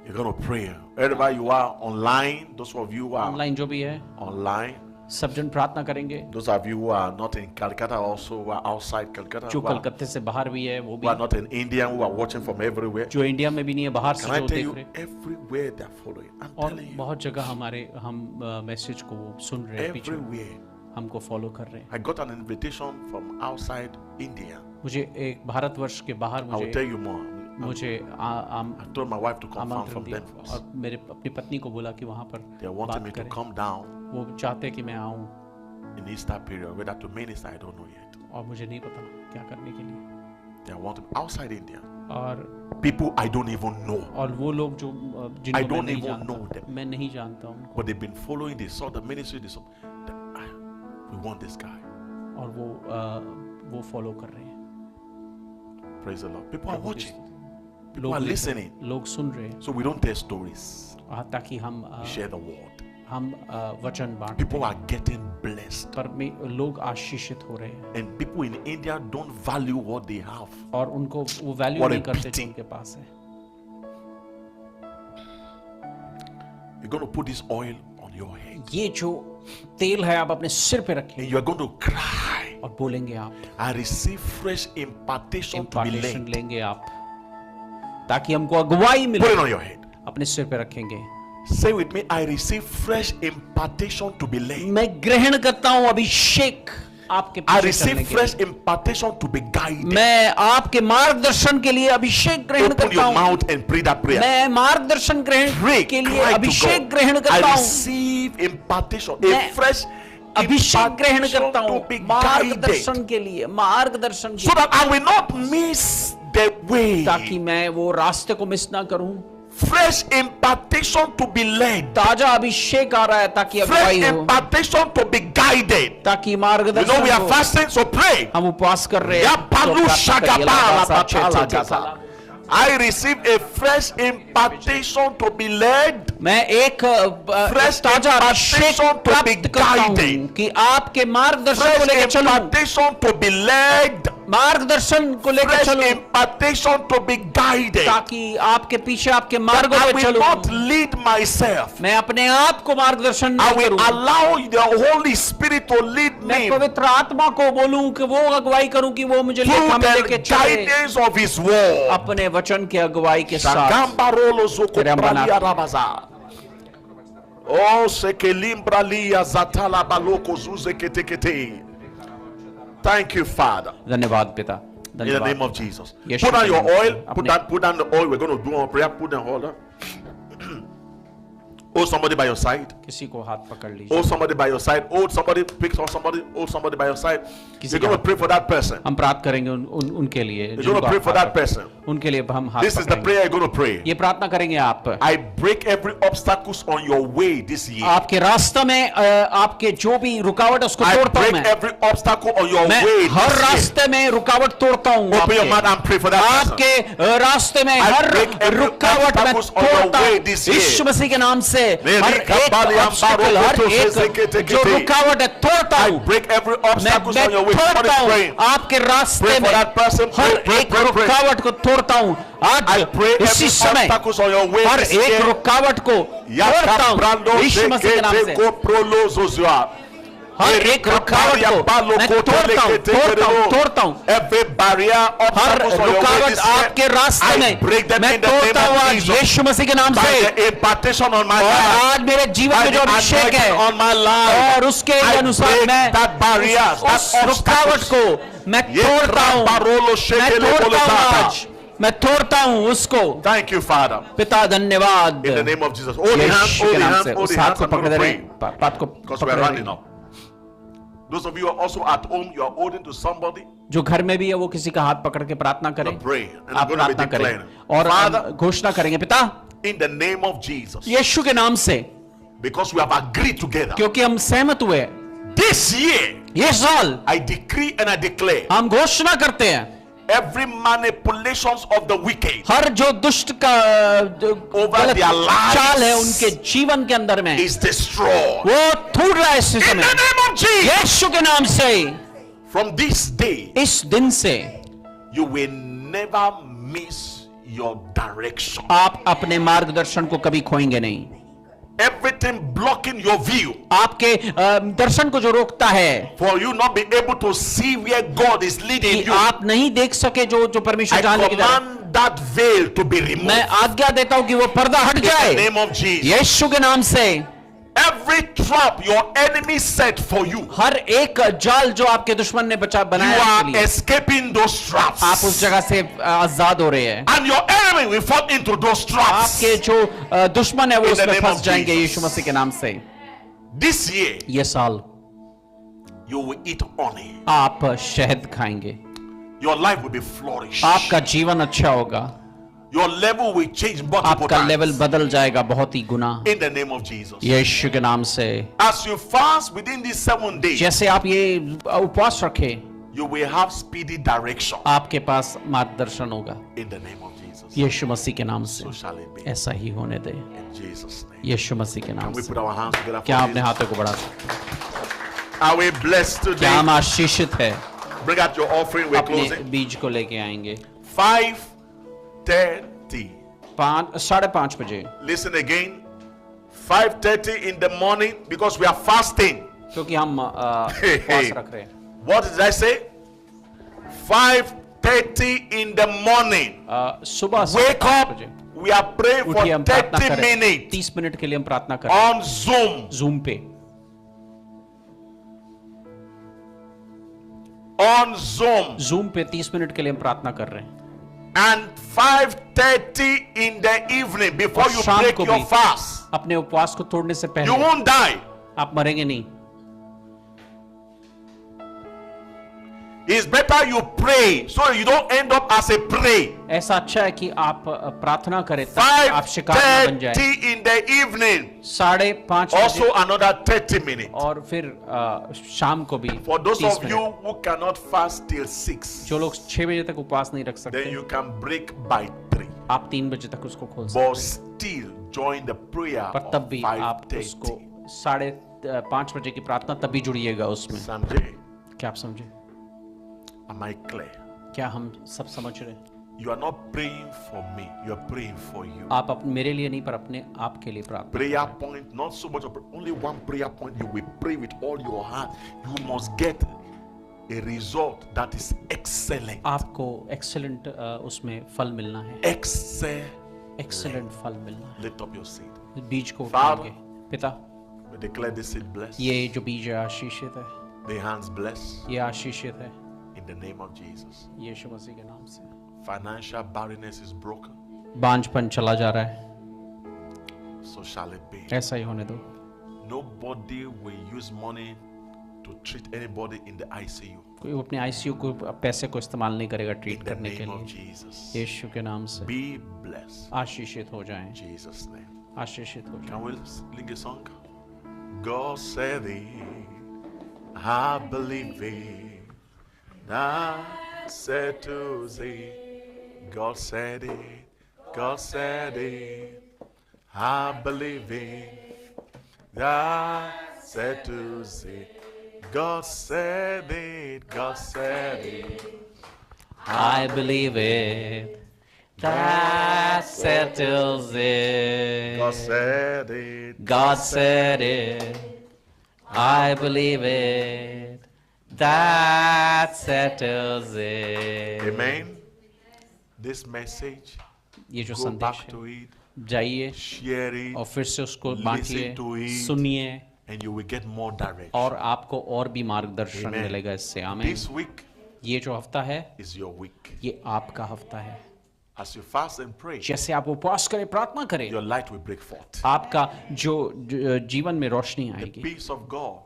You're going to pray. Wherever you are online, those of you who are online जो भी है, online, सब जन प्रार्थना करेंगे। those of you who are not in Calcutta also, who are outside Calcutta, जो who are, कलकत्ते से बाहर भी है वो who are भी, not in India, who are watching from everywhere. जो इंडिया में भी नहीं है, बाहर से Can I जो tell देख you, रहे, everywhere they're following. I'm और telling you, बहुत जगह हम मैसेज को सुन रहे हैं, पीछे everywhere. हमको फॉलो कर रहे हैं। I got an invitation from outside India. मुझे एक भारतवर्ष के बाहर I will tell you more. मुझे I told my wife to confirm आमंत्रण from दिया them और first. मेरे अपनी पत्नी को बोला कि वहाँ पर They wanted me बात to करें। come down वो चाहते कि मैं आऊँ in Easter period, whether to minister, I don't know yet. और मुझे नहीं पता क्या करने के लिए। They wanted outside India. और People I don't even know, और वो लोग जो I जिनको मैं don't नहीं even know जानता, them. मैं नहीं जानता उनको, but they've been following. They saw the ministry. They saw, we want this guy. और वो फॉलो कर रहे हैं। Praise the Lord. People are watching. People लोग are listening. लोग सुन रहे हैं, So we don't tell stories. ताकि हम We share the word. वचन बांट। People are getting blessed. पर लोग आशीषित हो रहे हैं And people in India don't value what they have. और उनको वो वैल्यू What a नहीं करते जो pity. उनके पास है। You're going to put this oil on your head. ये जो तेल है आप अपने सिर पे रखें And you're going to cry. और बोलेंगे आप, I receive fresh impartation to be इम्पार्टेशन led. लेंगे आप, ताकि हमको अगुवाई Put मिले। it on your head. अपने सिर पे रखेंगे। Say with me, I receive fresh impartation to be led. मैं ग्रहण करता हूं अभिषेक आपके I पीछे चलने receive के fresh लिए। impartation to be guided. मैं आपके मार्गदर्शन के लिए अभिषेक ग्रहण Open करता your हूं। mouth and pray that prayer. मैं मार्गदर्शन ग्रहण Pray, के लिए cry to अभिषेक God. ग्रहण I करता हूं। receive impartation, a मैं fresh अभिषेक ग्रहण impartation करता हूं to be guided, मार्गदर्शन के लिए, मार्गदर्शन so के that I will not miss the way. ताकि मैं वो रास्ते को मिस ना करूं। Fresh impartation to be led. ताजा अभिषेक आ रहा है ताकि Fresh अगुवाई हो, impartation to be guided. ताकि You मार्गदर्शन know we are हो। fasting, so pray. हम उपवास कर रहे हैं, Ya तो palu प्रार्थना करिए, shagabala लाबासा batala चेचे gasa. चेचा। I receive a fresh impartation to be led. मैं एक Fresh ताजा अभिषेक impartation to be प्राप्त करता हूं guided. कि आपके मार्गदर्शन को Fresh लेकर चलूं, impartation to be led. मार्गदर्शन को लेकर Fresh चलूं, impartation to be guided. ताकि आपके पीछे आपके That मार्गों I में will चलूं। not lead myself. मैं अपने आप को मार्गदर्शन I नहीं will करूं, allow the Holy Spirit to lead मैं me पवित्र आत्मा को बोलूं कि वो अगुवाई करूं कि वो मुझे लेखा through में लेके the चले guidance of His word. अपने वचन के अगुवाई के साथ। Shagamba rolo zoko Terembana. pralia rabaza. Oh, sekelimbralia zatala baloko zuze kete kete. Thank you, Father. धन्यवाद पिता, In the name धन्यवाद। of Jesus. Yes, Put down your Lord. oil. Put down the oil. We're going to do our prayer. Put down oil. Hold somebody by your side. किसी को हाथ पकड़ लीजिए। Hold somebody by your side. Hold somebody. Pick on somebody. Hold somebody by your side. किसी You're के going to हाथ- pray for that person. हम प्रार्थना करेंगे उनके लिए। You're going जिनको to pray आप for हाथ that पकड़- person. उनके लिए हम हाथ This is the पकड़ेंगे। prayer you're going to pray. ये प्रार्थना करेंगे आप। I break every obstacles on your way this year. आपके रास्ते में आपके जो भी रुकावट है उसको I तोड़ता हूं break मैं। every obstacle on your मैं way हर this year. रास्ते में रुकावट तोड़ता हूं। Open your आपके mouth and pray for that person. आपके रास्ते में I हर break every रुकावट में obstacles on your तोड़ता way हूं this year. यीशु मसीह के नाम से। मेरी हर एक कबाली obstacle, अंबारों हर को तो से एक के जो रुकावट है तोड़ता I हूं। break every मैं obstacles on your way. Somebody तोड़ता हूं praying. आपके रास्ते Pray for में that person. Pray, her pray, एक pray, pray. रुकावट को तोड़ता हूं। I आज pray every इसी समय obstacles on your way her this एक year. रुकावट को तोड़ता Yaka हूं brando यीशु मसीह के नाम se से। ko prolo zozua. हर एक रुकावट को मैं तोड़ता हूं। Every barrier, her obstacles on your way रुकावट this year, आपके रास्ते I में break them मैं in the name तोड़ता हूं of आज Jesus. यीशु मसीह के नाम By से। the impartation on my और life, आज मेरे जीवन by में the जो अभिषेक है anointing on my life, और उसके I अनुसार break मैं that barriers, उस that रुकावट obstacles. को मैं ये तोड़ता हूं। राबारोलो मैं शेकेले तोड़ता बोले हूं जाता। आज, मैं तोड़ता हूं उसको। Thank you, Father. पिता धन्यवाद। In the name of Jesus. Hold the hands, Yeshu hold के the नाम hands, से hold उस the हाथ hands. को I'm going पकड़े to रहे, pray. बात को Because we are पकड़े running रहे। up. Those of you who are also at home, you are holding to somebody. जो घर में भी है वो किसी का हाथ पकड़ के प्रार्थना करें। Pray. And I'm आप going to be प्रार्थना करें declaring. और Father, हम घोषणा करेंगे पिता in the name of Jesus, यीशु के नाम से, because we have agreed together, क्योंकि हम सहमत हुए this year, ये साल I decree and I declare हम घोषणा करते हैं every manipulations of the wicked हर जो दुष्ट का Over गलत their lives चाल है उनके जीवन के अंदर में is destroyed. वो टूट रहा है इस In समय the name of Jesus, यीशु के नाम से। from this day, इस दिन से you will never miss your direction. आप अपने मार्गदर्शन को कभी खोएंगे नहीं। Everything blocking your view आपके दर्शन को जो रोकता है for you not be able to see where God is leading कि you, आप नहीं देख सके जो परमेश्वर I जहां लेके जा रहा है। command that veil to be removed. मैं आज्ञा देता हूं कि वो पर्दा हट In the जाए name of Jesus. यीशु के नाम से। Every trap your enemy set for you, हर एक जाल जो आपके दुश्मन ने you बनाया आपके are लिए, escaping those traps. आप उस जगह से आजाद हो रहे हैं। And your enemy will fall into those traps. आपके जो दुश्मन है वो In the उसमें name फंस of जाएंगे Jesus. यीशु मसीह के नाम से। This year, ये साल you will eat honey. आप शहद खाएंगे, Your life will be flourished. आपका जीवन अच्छा होगा, Your level will change multiple आपका लेवल times. बदल जाएगा बहुत ही गुना In the name of Jesus. यीशु के नाम से। As you fast within these 7 days, जैसे आप ये उपवास रखें, you will have speedy direction. आपके पास मार्गदर्शन होगा In the name of Jesus. यीशु मसीह के नाम से। So shall it be. ऐसा ही होने दे In Jesus' name. यीशु मसीह के नाम Can we से। put our hands together क्या for आपने Jesus? हाथों को बढ़ा सकते? Are we blessed क्या today? हम आशीषित है? Bring out your offering. We're अपने closing. बीज को लेके आएंगे। 5:30. 5:30 बजे, Listen again. 5:30 in the morning because we are fasting. क्योंकि हम उपवास रख रहे हैं। What did I say? 5:30 in the morning. सुबह Wake 5 up. बजे We are praying for उठिए हम प्रार्थना 30 करें, minutes 30 मिनट के लिए हम प्रार्थना करें on Zoom. जूम पे, On Zoom. जूम पे 30 मिनट के लिए हम प्रार्थना कर रहे हैं। And 5:30 in the evening before और you शाम break को your भी fast. अपने उपवास को तोड़ने से You पहले won't die. आप मरेंगे नहीं। It's better you pray so you don't end up as a prey. ऐसा अच्छा है कि आप प्रार्थना करें ताकि आप शिकार न बन जाए। 5:30 in the evening. 5:30 Also बजे another 30 minutes. और फिर शाम को भी For those 30 of you minute. who cannot fast till 6, जो लोग 6 बजे तक उपवास नहीं रख then सकते, you can break by 3. आप 3 बजे तक उसको खोल सकते But हैं, still join the prayer पर तब भी of आप उसको 5:30. 5:30 बजे की प्रार्थना तभी जुड़िएगा उसमें। Sanjay, क्या आप समझे? am I clear? क्या हम सब समझ रहे हैं? You are not praying for me, you are praying for you. आप मेरे लिए नहीं पर अपने आप के लिए प्रार्थना Prayer करें। point, not so much of only one prayer point. You will pray with all your heart. You must get a result that is excellent. आपको एक्सेलेंट उसमें फल मिलना है, Excellent. एक्सेलेंट फल मिलना Lift up your seed. है। बीज को Father, उठाएंगे। पिता, We declare this seed blessed. ये जो बीज है आशीषित है, The hands blessed ये आशीषित है in the name of Jesus. यीशु मसीह के नाम से। Financial barrenness is broken. बांझपन चला जा रहा है, So shall it be. ऐसा ही होने दो। Nobody will use money to treat anybody in the ICU. कोई अपने आईसीयू को पैसे को इस्तेमाल नहीं करेगा In ट्रीट the करने के name of लिए। Jesus. यीशु के नाम से Be blessed. आशीषित हो जाएं, In Jesus' name. आशीषित हो जाएं। Can we sing a song? God said it, I believe it, that settles it. God said it, God said it, I believe it, that settles it. God said it, God said it. I believe it. That settles it. God said it. God said it. I believe it. That settles it. Amen. This message, ये जो go संदेश back है, to it, जाइए share it, और फिर से उसको listen बांटिए, to it. सुनिए and you will get more direction. और आपको और भी मार्गदर्शन Amen. मिलेगा इससे। आमीन। This week ये जो हफ्ता है, is your week. ये आपका हफ्ता है। As you fast and pray, जैसे आप उपवास करें, प्रार्थना करें, your light will break forth. आपका जो जीवन में रोशनी The आएगी। peace of God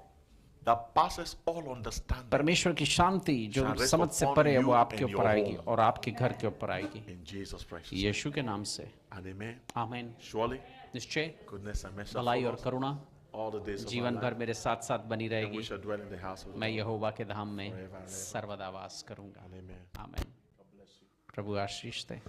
that passes all understanding परमेश्वर की शांति जो shall rest समझ से upon परे है, you वो आपके and ऊपर your आएगी home. और आपके घर के ऊपर आएगी। in Jesus' precious name. यीशु के नाम से And amen. आमीन। Surely, निश्चय goodness and mercy भलाई follow और us Karuna all the days of our जीवन भर life. मेरे साथ साथ बनी And we रहेगी। shall dwell in the house of the मैं Lord. यहोवा के धाम में Forever and ever. सर्वदा वास करूंगा। And amen. आमीन। प्रभु आशीष दे।